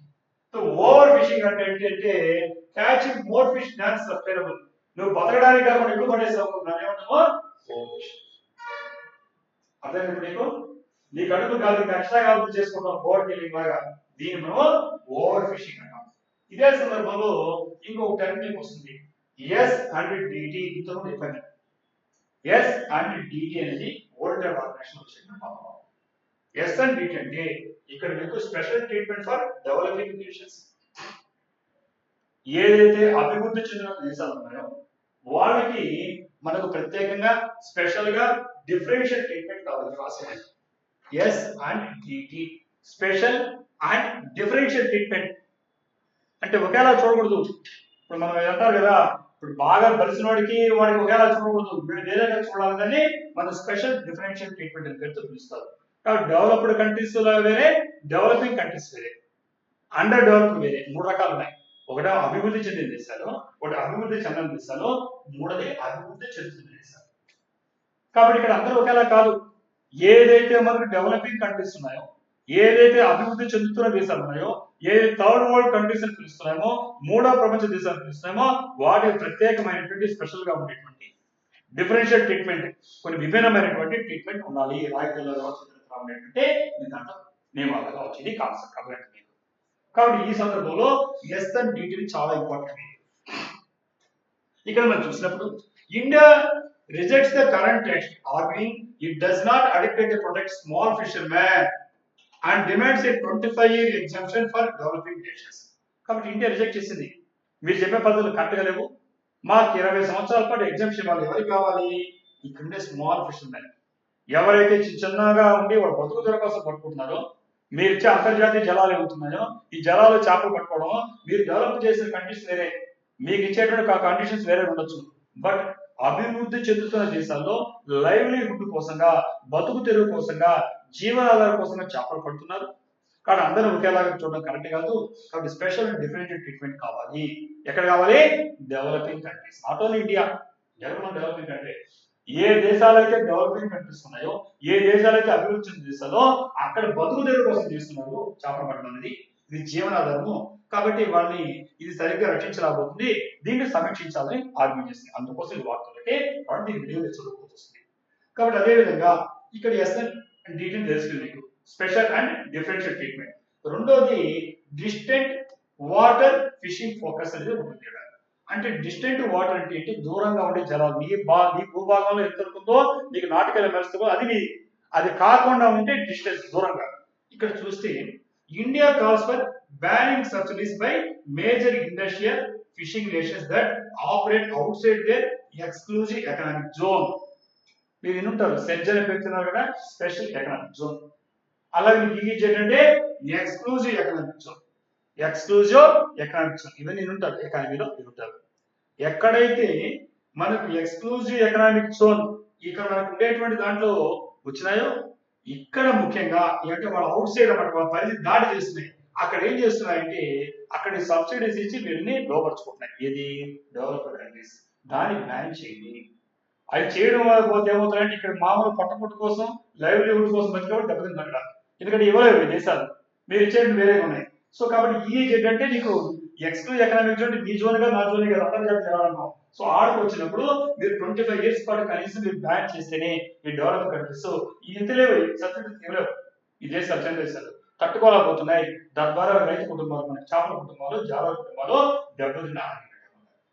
A: సో ఓవర్ ఫిషింగ్ అంటే ఏంటంటే క్యాచింగ్ మోర్ ఫిష్ దాన్ సస్టైనబుల్. నువ్వు బతకడానికి కాకుండా ఎక్కువ పడేసావు, దాన్ని ఏమంటామో ఓవర్ ఫిషింగ్. అర్థమైంది నీకు? నీకు అడుగు కాదు, ఎక్స్ట్రా కాదు చేసుకుంటాం బోర్డ్ కిల్లింగ్ లాగా, దీన్ని మనం ఓవర్ ఫిషింగ్ అంటాం. ఇదే సందర్భంలో ఇంకొక టెక్నిక్ వస్తుంది, ఎస్ అండ్ డిటి. ఇంతో చెప్పండి, ఎస్ అండ్ డిటి అనేది వరల్డ్ ట్రేడ్ ఆర్గనైజేషన్ వచ్చిన ఎస్ అండ్ డిటి అంటే ఇక్కడ మీకు special treatment for developing nations. ఏదైతే అభివృద్ధి చెందిన దేశాలు ఉన్నాయో వాళ్ళకి మనకు ప్రత్యేకంగా స్పెషల్ గా డిఫరెన్షియల్ ట్రీట్మెంట్ కావాలి. S and DT, special and differential treatment. అంటే ఒకేలా చూడకూడదు. ఇప్పుడు మనం అంటారు కదా, ఇప్పుడు బాగా బలిసిన వాడికి ఒకేలా చూడకూడదు, వేరేగా చూడాలి. కానీ మన స్పెషల్ డిఫరెన్షియల్ ట్రీట్మెంట్ అని పేరుతో పిలుస్తారు. కాబట్టి డెవలప్డ్ కంట్రీస్ వేరే, డెవలపింగ్ కంట్రీస్ వేరే, అండర్ డెవలప్డ్ వేరే. 3 రకాలు ఉన్నాయి. ఒకటి అభివృద్ధి చెందిన దేశాలు, ఒకటి అభివృద్ధి చెందని దేశాలు, మూడోది అభివృద్ధి చెందుతున్న దేశాలు. కాబట్టి ఇక్కడ అందరూ ఒకేలా కాదు. ఏదైతే మనకు డెవలపింగ్ కంట్రీస్ ఉన్నాయో, ఏదైతే అభివృద్ధి చెందుతున్న దేశాలు ఉన్నాయో, ఏ థర్డ్ వరల్డ్ కంట్రీస్ అని పిలుస్తున్నామో, మూడో ప్రపంచ దేశాలు పిలుస్తున్నామో, వాటి ప్రత్యేకమైనటువంటి స్పెషల్ గా ఉండేటువంటి డిఫరెన్షియల్ ట్రీట్మెంట్, కొన్ని విభిన్నమైనటువంటి ట్రీట్మెంట్ ఉండాలి. రాయితీలో ఉండేటువంటి దాంట్లో నియమాలు కావచ్చు. ఇది కాన్సెప్ట్ అభివృద్ధి. కాబట్టి ఈ సందర్భంలో ఎస్ అండ్ డిటి చాలా ఇంపార్టెంట్. ఇక్కడ మనం చూసినప్పుడు India rejects the current text arguing it does not adequately protect small fishermen and demands A 25-year exemption for developing nations. కాబట్టి ఇండియా రిజెక్ట్ చేసింది. మీరు చెప్పే పద్ధతులు కరెక్ట్గా లేవు, మాకు 20 సంవత్సరాల పాటు ఎగ్జామ్షన్ ఇవ్వాలి. ఎవరికి కావాలి? ఇక్కడుండే స్మాల్ ఫిషర్మెన్. ఎవరైతే చిన్నగా ఉండి వాళ్ళ బతుకు తెర కోసం పట్టుకుంటున్నారో, మీరు ఇచ్చే అంతర్జాతీయ జలాలు ఏమవుతున్నాయో ఈ జలాలు చేపలు పట్టుకోవడం, మీరు డెవలప్ చేసిన కండిషన్స్ వేరే, మీకు ఇచ్చేటువంటి కండిషన్స్ వేరే ఉండొచ్చు. బట్ అభివృద్ధి చెందుతున్న దేశాల్లో లైవ్లీహుడ్ కోసంగా, బతుకు తెరువు కోసంగా, జీవనాధార కోసంగా చేపలు పడుతున్నారు. కానీ అందరూ ఒకేలాగా చూడడం కరెక్ట్ కాదు. కాబట్టి స్పెషల్ అండ్ డిఫరెంట్ ట్రీట్మెంట్ కావాలి. ఎక్కడ కావాలి? Developing countries, not only India, developing country. ఏ దేశాలైతే డెవలపింగ్ కంట్రీస్ ఉన్నాయో, ఏ దేశాలైతే అభివృద్ధి చెందిన దేశాలో అక్కడ బతుకు తెరువు కోసం చేస్తున్నారు చేపలు పట్టడం అనేది. ఇది జీవనాధారము. కాబట్టి వాళ్ళని ఇది సరిగ్గా రక్షించలేకపోతుంది, దీన్ని సమీక్షించాలని ఆర్గ్యూ చేస్తుంది. అందుకోసం ఈ వార్తలకి వాళ్ళు దీని వీడియో చదువుకోవచ్చు. కాబట్టి అదేవిధంగా ఇక్కడ ఎస్ఎన్ అండ్ డీటెయిల్ తెలుస్తుంది మీకు, స్పెషల్ అండ్ డిఫరెన్షియల్ ట్రీట్మెంట్. రెండోది డిస్టెంట్ వాటర్ ఫిషింగ్ ఫోకస్ అనేది ఉంటుంది. అంటే డిస్టెంట్ వాటర్ అంటే ఏంటి? దూరంగా ఉండే జలాలు, నీ భూభాగంలో ఎంత ఉంటుందో నీకు నాటికలు మెలుస్తుందో అది కాకుండా ఉంటే డిస్టెన్స్ దూరంగా. ఇక్కడ చూస్తే India calls for banning subsidies by major industrial fishing nations that operate outside their exclusive economic zone. మీరు వినుంటారు, సెజ్ అని పెడుతున్నారు కదా, స్పెషల్ ఎకనామిక్ జోన్. అలాగే మీకు ఏంటంటే exclusive economic zone, exclusive economic zone, ఇవన్నీ వినుంటారు, ఎకానమీలో వినుంటారు. ఎక్కడైతే మనకు ఎక్స్క్లూజివ్ ఎకనామిక్ జోన్ ఇక్కడ మనకు ఉండేటువంటి దాంట్లో వచ్చినాయో, ఇక్కడ ముఖ్యంగా అంటే వాళ్ళ అవుట్ సైడ్ అన్నమాట, వాళ్ళ పరిధి దాడి చేస్తున్నాయి. అక్కడ ఏం చేస్తున్నాయంటే అక్కడ సబ్సిడీస్ ఇచ్చి వీళ్ళని లోపరుచుకుంటున్నాయి. ఏది? Developed countries. దాన్ని బ్యాన్ చేయండి. అది చేయడం వల్ల పోతే ఏమవుతాయంటే ఇక్కడ మామూలు పట్టపుట్టు కోసం, లైవ్లీహుడ్ కోసం బతికేవాడు దెబ్బతింది అక్కడ. ఎందుకంటే ఇవ్వలేవు దేశాలు, మీరు ఇచ్చేది వేరేగా ఉన్నాయి. సో కాబట్టి ఈ ఏంటంటే నీకు ఎక్స్క్లూజివ్ ఎకనామిక్ జోన్ మీ జోన్ గా, నా జోన్ గా అంతర్జాతీయ జనాలన్నాం. సో ఆడికి వచ్చినప్పుడు మీరు 25 years పాటు కనీసం మీరు బ్యాన్ చేస్తేనే ఈ డెవలప్ కంట్రీస్ ఈ ఇంతలేవు సబ్సిడీస్ ఇవ్వలేవు. ఈ దేశాలు చిన్న దేశాలు తట్టుకోలేకపోతున్నాయి. తద్వారా రైతు కుటుంబాలు, మన చేపల కుటుంబాలు, జాల కుటుంబాలు దెబ్బతిన్నారు.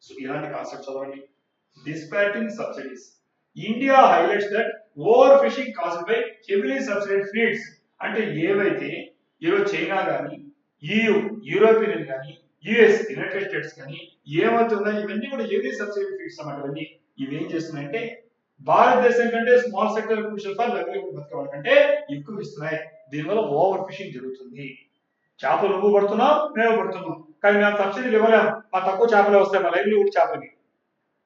A: సో ఇలాంటి కాన్సెప్ట్ చదవండి. Disparaging subsidies. India highlights that overfishing caused by heavily subsidized fleets. అంటే ఏవైతే ఈరోజు చైనా కానీ, EU యూరోపియన్ యూనియన్ కానీ, యుఎస్ యునైటెడ్ స్టేట్స్ కానీ ఏమవుతున్నాయి, ఇవన్నీ కూడా హెవీ సబ్సిడీ ఫీడ్స్ అన్నమాట. ఇవన్నీ ఇవేం చేస్తున్నాయంటే భారతదేశం కంటే small sector crucial for livelihood బతికే వాళ్ళకంటే ఎక్కువ ఇస్తున్నాయి. దీనివల్ల ఓవర్ ఫిషింగ్ జరుగుతుంది. చేపలు నువ్వు పడుతున్నావు, మేము పడుతున్నాం, కానీ మేము సబ్సిడీలు ఇవ్వలేము. మా తక్కువ చేపలే వస్తాయి, మా లైవ్లీహుడ్ చేపలకి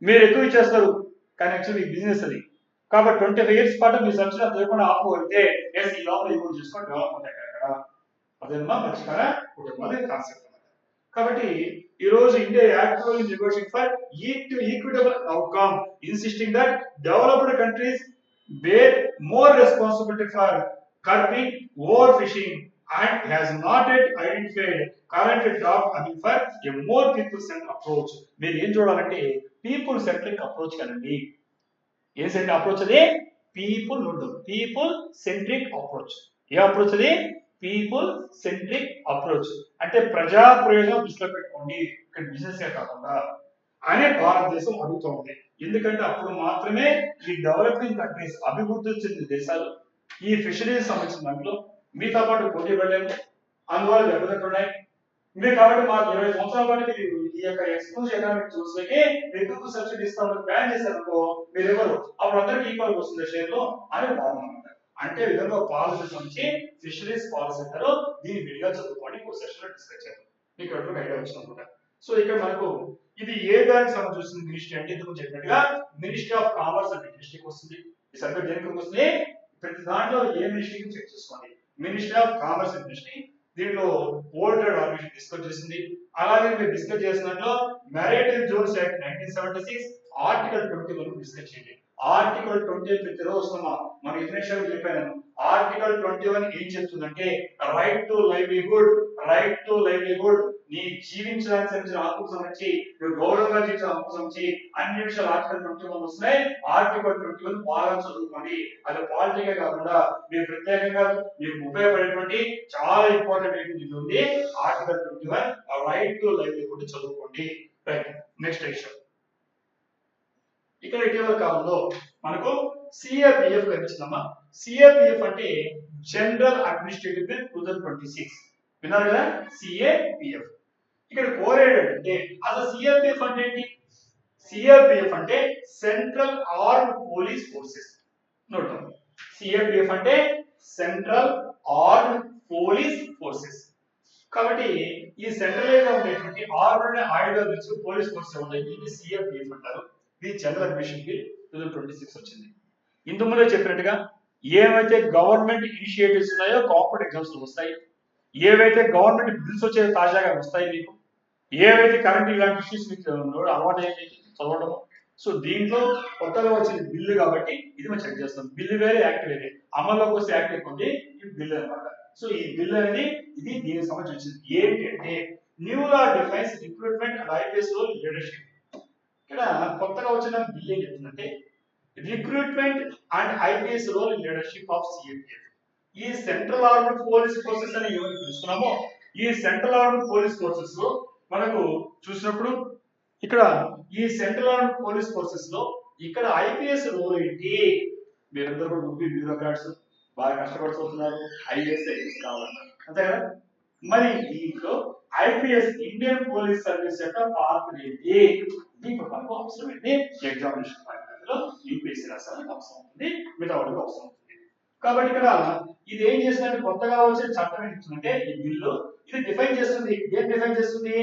A: మీరు ఎక్కువ ఇచ్చేస్తారు, కానీ యాక్చువల్లీ బిజినెస్ అది. కాబట్టి 25 years పాటు మీ సబ్సిడీ లేకుండా ఆపుకోగలిగితే ఎస్ ఈ లోపల యూజ్ చేసుకొని డెవలప్ అవుతాయి అక్కడ. అదేమో మర్చిపోయారా? కుటుంబాల కాన్సెప్ట్. కాబట్టి ఈ రోజు India actively negotiating for equitable outcome, insisting that developed countries bear more responsibility for curbing overfishing and has not yet identified current draft for a more people centric approach. మీరు ఏం చూడాలంటే people centric approach కనండి. ఏ centric approach అది? People centric approach. ఏ approach అది? People centric approach. అంటే ప్రజా ప్రయోజనం దృష్టిలో పెట్టుకోండి, ఇక్కడ బిజినెస్ కాకుండా అనే భారతదేశం అడుగుతోంది. ఎందుకంటే అప్పుడు మాత్రమే ఈ డెవలపింగ్ కంట్రీస్, అభివృద్ధి చెందిన దేశాలు ఈ ఫిషరీస్ సంబంధించిన దాంట్లో మీతో పాటు పోటీ పడలేము, అందువల్ల దెబ్బతింటున్నాయి. మీరు కాబట్టి మాకు 20 సంవత్సరాల పాటు మీరు ఈ యొక్క ఎక్స్క్లూజివ్ ఎకనామిక్ జోన్స్కి ఎక్కువ సబ్సిడీ ఇస్తామని ప్లాన్ చేశారనుకో, మీరు ఎవరు అప్పుడు అందరికీ ఈక్వల్ వస్తుంది షేర్లో అని భావన. అంటే విధంగా పాలసీ నుంచి ఫిషరీస్ పాలసీ అంటారు. దీన్ని విడిగా చదువుకోండి, ఇంకో సెషన్ లో డిస్కస్ చేద్దాం. మీకు అప్పుడు ఐడియా వచ్చింది అనుకుంటా. సో ఇక్కడ మనకు ఇది ఏ దానికి సంబంధించిన మినిస్ట్రీ అంటే ఇందుకు చెప్పినట్టుగా మినిస్ట్రీ ఆఫ్ కామర్స్ అండ్ ఇండస్ట్రీకి వస్తుంది. ఈ సబ్జెక్ట్ దేనికి వస్తుంది? ప్రతి దాంట్లో ఏ మినిస్ట్రీకి చెక్ చేసుకోండి. Ministry of commerce and industry దీంట్లో వరల్డ్ ట్రేడ్ ఆర్గనైజేషన్ డిస్కస్ చేసింది. అలాగే మీరు డిస్కస్ చేసినట్లో మ్యారిటైమ్ జోన్స్ యాక్ట్ 1976 ఆర్టికల్ 21 డిస్కస్ చేయండి. ఆర్టికల్ 20 ప్రతిరోజు వస్తున్నా మన ఇంటర్నేషనల్ చెప్పాను. ఆర్టికల్ 21 ఏం చెప్తుందంటే రైట్ టు లైవ్లీహుడ్, నీ జీవించడానికి సంబంధించిన హక్కుకు సంబంధించి, నువ్వు గౌరవంగా జీవించిన హక్కు సంబంధించి అన్ని విషయాలు ఆర్టికల్ 21 వస్తున్నాయి. ఆర్టికల్ 21 బాగా చదువుకోండి. అది పాలిటికే కాకుండా మీరు ప్రత్యేకంగా మీకు ఉపయోగపడేటువంటి చాలా ఇంపార్టెంట్ ఇది ఉంది. ఆర్టికల్ 21 రైట్ టు లైవ్లీహుడ్ చదువుకోండి. రైట్, నెక్స్ట్ విషయం. ఇక్కడ ఇటీవల కాలంలో మనకు సిఏపిఎఫ్ కనిపిస్తుందమ్మా. సిఏపిఎఫ్ అంటే జనరల్ అడ్మినిస్ట్రేటివ్ బిల్ 2026. విన్నారు కదా, సిఏపిఎఫ్. ఇక్కడ కోరేడ్ అంటే అసలు సిఏపిఎఫ్ అంటే ఏంటి? సిఏపిఎఫ్ అంటే central armed police forces. Note CAPF అంటే సెంట్రల్ ఆర్మ్డ్ పోలీస్ ఫోర్సెస్. కాబట్టి ఈ సెంట్రల్ గా ఉండేటువంటి ఆర్మ్డ్ ఆయుధాలు తెచ్చు పోలీస్ ఫోర్సెస్ ఉంటాయి, ఇది సిఏపిఎఫ్ అంటారు. ఇది జనరల్ అడ్మిషన్ బిల్ 2026 వచ్చింది. ఇందులో చెప్పినట్టుగా ఏవైతే గవర్నమెంట్ ఇనిషియేటివ్స్ ఉన్నాయో కాంపిటేటివ్ ఎగ్జామ్స్ లో వస్తాయి, ఏవైతే గవర్నమెంట్ బిల్స్ వచ్చే తాజాగా వస్తాయి మీకు, ఏవైతే కరెంట్ ఇలాంటి ఇష్యూస్ మీకు అలవాటు చదవడం. సో దీంట్లో కొత్తగా వచ్చిన బిల్లు కాబట్టి ఇది మనం చెక్ చేస్తాం. బిల్లు వేరే యాక్ట్ వేరే, అమల్లోకి వస్తే యాక్ట్ ఎక్కుంది, ఇది బిల్లు అనమాట. సో ఈ బిల్ అనేది ఇది దీనికి సంబంధించింది. ఏంటంటే new law defines recruitment and IPS role leadership. ఇక్కడ కొత్తగా వచ్చిన బిల్ ఏం చెప్తుందంటే recruitment and IPS role leadership of CAPF. ఈ సెంట్రల్ ఆర్మ్డ్ పోలీస్ ఫోర్సెస్ అని ఏమని పిలుస్తున్నామో, ఈ సెంట్రల్ ఆర్మ్డ్ పోలీస్ ఫోర్సెస్ లో మనకు చూసినప్పుడు ఇక్కడ ఈ సెంట్రల్ ఆర్మ్డ్ పోలీస్ ఫోర్సెస్ లో ఇక్కడ ఐపీఎస్ రోల్ ఏంటి? మీరందరూ కూడా బ్యూరోక్రాట్స్ బాగా కష్టపడుతున్నారు, ఐఏఎస్ కావాలన్నారు అంతే కదా. మరి దీంట్లో ఐపీఎస్ ఇండియన్ పోలీస్ సర్వీస్ యొక్క పాత్ర ఏంటి? ఇప్పుడు మనకు అవసరం ఏంటి? ఎగ్జామినేషన్ పాయింట్ లో యూపీఎస్సీ రాసానికి అవసరం ఉంటుంది, మిగతా వాళ్ళకి అవసరం ఉంటుంది. కాబట్టి ఇక్కడ ఇది ఏం చేస్తుందంటే కొత్తగా వచ్చిన చట్టం ఏం చెప్తుందంటే ఈ బిల్లు ఇది డిఫైన్ చేస్తుంది. ఏం డిఫైన్ చేస్తుంది?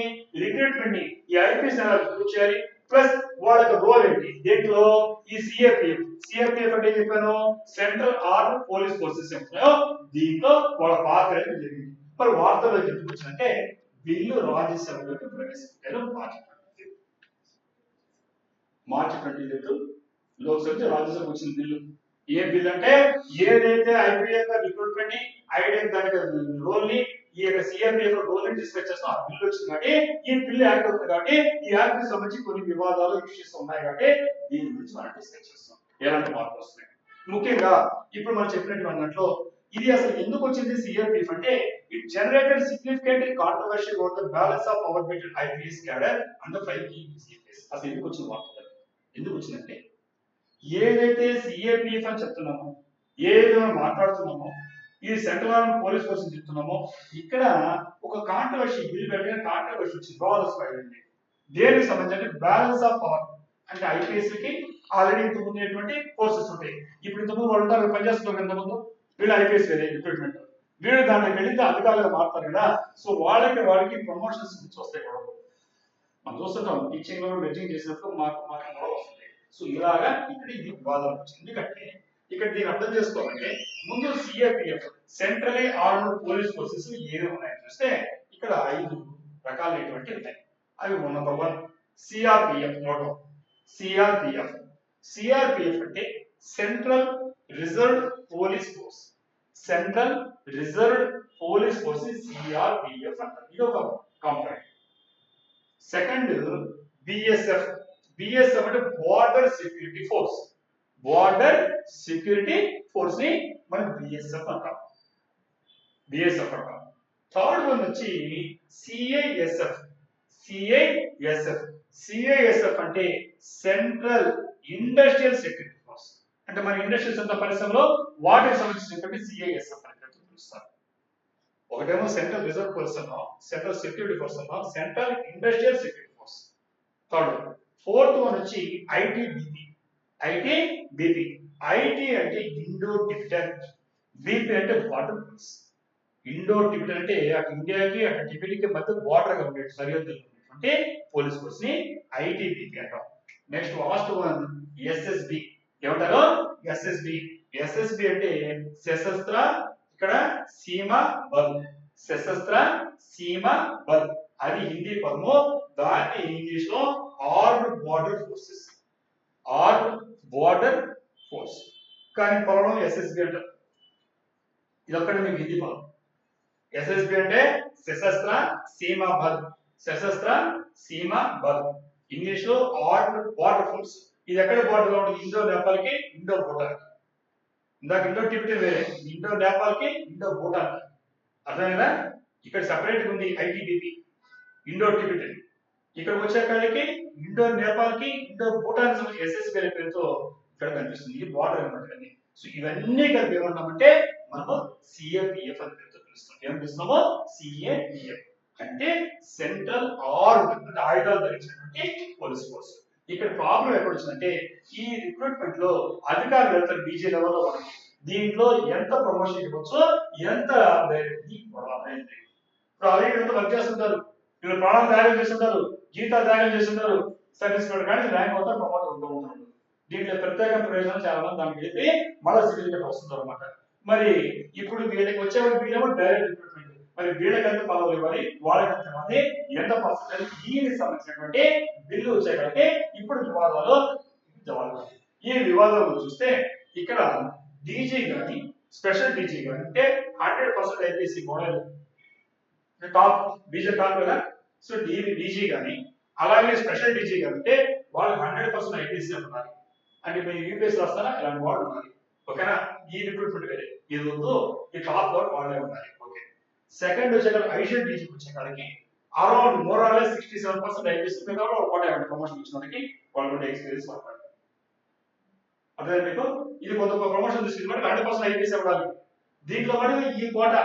A: రిక్రూట్మెంట్ ని ఈ ఐపీఎస్ ఎలా రిక్రూట్ చేయాలి, ప్లస్ వాళ్ళకి రోల్ ఏంటి దేంట్లో? ఈ సిఆర్పిఎఫ్. సిఆర్పిఎఫ్ అంటే ఏం చెప్పాను? సెంట్రల్ ఆర్మ్డ్ పోలీస్ ఫోర్సెస్ చెప్తున్నాయో దీంట్లో వాళ్ళ పాత్ర అనేది జరిగింది. మరి వార్తల్లో ఎందుకు వచ్చిందంటే బిల్లు రాజ్యసభలోకి ప్రవేశపెట్టారు మార్చి 22 లోక్సభ రాజ్యసభ వచ్చిన బిల్లు. ఏ బిల్ అంటే ఏదైతే ఐపీఎస్ రిక్రూట్మెంట్ ని ఐడెంట్ దానికి రోల్ ని ఈ యొక్క సిఆర్పిఎఫ్ రోల్ ని డిస్కస్ చేస్తాం. ఆ బిల్ వచ్చింది కాబట్టి ఈ బిల్ యాక్ట్ అవుతుంది కాబట్టి ఈ యాక్ట్ కి సంబంధించి కొన్ని వివాదాలు ఇష్యూస్ ఉన్నాయి కాబట్టి దీని గురించి మనం డిస్కస్ చేస్తాం ఎలాంటి మార్పులు వస్తున్నాయి. ముఖ్యంగా ఇప్పుడు మనం చెప్పినట్టు అన్నట్లు ఇది అసలు ఎందుకు వచ్చింది సిఆర్పిఎఫ్ అంటే it generated significant controversy over the balance of power between IPS cadre and the 5 key CPS. అసలు ఎందుకు వచ్చింది వార్త? ఎందుకు వచ్చిందంటే ఏదైతే సిఏపిఎఫ్ అని చెప్తున్నామో, ఏదైతే మనం మాట్లాడుతున్నామో, ఈ సెంట్రల్ ఆర్మ్డ్ పోలీస్ ఫోర్స్ చెప్తున్నామో, ఇక్కడ ఒక కాంట్రవర్సీ బిల్ పెట్టిన కాంట్రవర్సీ వచ్చింది, వివాదాస్పద అయింది. దేనికి సంబంధించి బ్యాలెన్స్ ఆఫ్ పవర్ అంటే ఐపీఎస్ కి ఆల్రెడీ ఇంతకు ఉండేటువంటి ఫోర్సెస్ ఉంటాయి. ఇప్పుడు ఇంతకుముందు వాళ్ళు ఉంటారు పనిచేస్తున్నారు, ఇంతకుముందు వీళ్ళు ఐపీఎస్ వేరే రిక్రూట్మెంట్, వీళ్ళు దాంట్లోకి వెళితే అధికారులుగా మారుతారు కదా. సో వాళ్ళకి ప్రమోషన్స్ నుంచి వస్తాయి గొడవ. మనం చూస్తుంటాం టీచింగ్ లో మెడ్జింగ్ చేసినప్పుడు మాకు గొడవ వస్తుంది. సో ఇలాగా ఇక్కడ ఇది వివాదం వచ్చింది. ఎందుకంటే ఇక్కడ దీన్ని అర్థం చేసుకోవాలంటే ముందు CRPF central armed police forces ఏమి ఉన్నాయని చూస్తే ఇక్కడ 5 రకాలైనటువంటి ఉన్నాయి. అవి number 1 CRPF. Note CRPF. CRPF అంటే central reserve police force. Central reserve police force CRPF అంటారు. ఇది ఒక కాంపోనెంట్. Second BSF. బిఎస్ఎఫ్ అంటే border security force. Border security force ని మనం బిఎస్ఎఫ్ అంటాం. బిఎస్ఎఫ్ అంటాం. థర్డ్ వన్ వచ్చి సిఐఎస్ఎఫ్. సిఐఎస్ఎఫ్. సిఐఎస్ఎఫ్ అంటే సెంట్రల్ ఇండస్ట్రియల్ సెక్యూరిటీ ఫోర్స్. అంటే మన ఇండస్ట్రియల్స్ అంతా పరిశ్రమలో వాటికి సంబంధించినటువంటి సిఐఎస్ఎఫ్ అని పిలుస్తారు. ఒకటేమో సెంట్రల్ రిజర్వ్ ఫోర్స్ అన్నాం, సెంట్రల్ సెక్యూరిటీ ఫోర్స్ అన్నాం, central industrial security force. Third. Fourth one వచ్చి ఐటీబీపీ. ఐటీబీపీ. ఐటీ అంటే ఇండో టిబెటన్, బీపీ అంటే బార్డర్ ఫోర్స్. ఇండో టిబెటన్ అంటే అటు ఇండియాకి అటు టిబెట్కి మధ్య బార్డర్ గా ఉండే సరిహద్దులు ఉన్నటువంటి పోలీస్ ఫోర్స్ ని ఐటీబీపీ అంటాం. Next last one SSB. ఏమంటారు? ఎస్ఎస్బి. ఎస్ఎస్బి అంటే సశస్త్ర ఇక్కడ సీమా బల్. సశస్త్ర సీమా బల్ అది హిందీ పదము, దాన్ని ఇంగ్లీష్ లో armed border forces. Armed border force కానీ పదం ఎస్ఎస్బి అంటారు. ఇది ఒక్కటే మీకు హిందీ పదం. ఎస్ఎస్బి అంటే సశస్త్ర సీమా బల్. సశస్త్ర సీమా బల్ ఇంగ్లీష్ లో ఆర్మ్డ్ బార్డర్ ఫోర్స్. ఇది ఎక్కడ బార్డర్ లో ఉంటుంది? ఇండో నేపాల్ కి, ఇండో భూటాన్ కి. ఇందాక ఇండో టిబెటన్ వేరే, ఇండో నేపాల్ కి, ఇండో భూటాన్ కి. అర్థమైందా? ఇక్కడ సెపరేట్ ఉంది ఐటీబీపీ, ఇండో టిబెటన్. ఇక్కడ వచ్చేకాడికి ఇండో నేపాల్ కి, ఇండో భూటాన్ ఎస్ఎస్బి అనే పేరుతో ఇక్కడ కనిపిస్తుంది. ఇది బార్డర్ అనమాట. సో ఇవన్నీ కలిపి ఏమన్నామంటే మనము సిఏపిఎఫ్ అని పేరుతో పిలుస్తాం. ఏం పిలుస్తున్నామో సిఏపిఎఫ్ అంటే సెంట్రల్ ఆర్మ్డ్ అంటే ఆయుధాలు ధరించినటువంటి పోలీస్ ఫోర్స్. ఇక్కడ ప్రాబ్లం ఎక్కడ వచ్చిందంటే ఈ రిక్రూట్మెంట్ లో అధికారులు వెళ్తారు బీజే లెవెల్లో. దీంట్లో ఎంత ప్రమోషన్ ఇవ్వచ్చు, ఎంత ఇప్పుడు ఆల్రెడీ ఎంత వర్క్ చేస్తుంటారు, వీళ్ళు ప్రాణాలు త్యాగం చేస్తుంటారు, జీతాలు త్యాగం చేస్తుంటారు, సర్వీస్ కానీ ర్యాంక్ అవుతారు, ప్రమోట్ అవుతూ ఉంటారు. దీంట్లో ప్రత్యేక ప్రయోజనం చాలా మంది దానికి వెళ్ళి మళ్ళీ సర్టిఫికేట్ వస్తుంటారు అనమాట. మరి ఇప్పుడు వీళ్ళకి వచ్చేవాళ్ళు వీళ్ళేమో డైరెక్ట్ రిక్రూట్మెంట్, మరి వీళ్ళకి ఎంత పదవులు ఇవ్వాలి, వాళ్ళకి ఎంత మంది, ఎంత పర్సెంటేజ్, దీనికి సంబంధించినటువంటి బిల్లు వచ్చేకంటే ఇప్పుడు వివాదాలు జవాబు. ఈ వివాదాలు చూస్తే ఇక్కడ డీజీ కానీ స్పెషల్ డీజీ కానీ అంటే 100% IPC model top DG top కదా, సో డీజీ కానీ అలాగే స్పెషల్ డీజీ కానీ అంటే వాళ్ళు 100% ఐపీసీ ఉండాలి. అంటే మీరు యూపీఎస్ రాస్తారా ఇలాంటి వాళ్ళు ఉండాలి. ఓకేనా, ఈ రిక్రూట్మెంట్ వేరే, ఇది వద్దు, ఈ టాప్ వర్క్ వాళ్ళే ఉండాలి. ఓకే, సెకండ్ వచ్చేకాల ఐషియన్ డీజీ వచ్చేకాలకి అరౌండ్ మోరాలే 67% ఐపీసీ మీద వాళ్ళు ప్రమోషన్ ఇచ్చిన వాళ్ళకి వాళ్ళు ఎక్స్పీరియన్స్ పడతారు. అదే మీకు ఇది కొంత ప్రమోషన్ తీసుకుంటే 100% ఐపీఎస్ ఉండాలి. దీంట్లో మరి ఈ కోట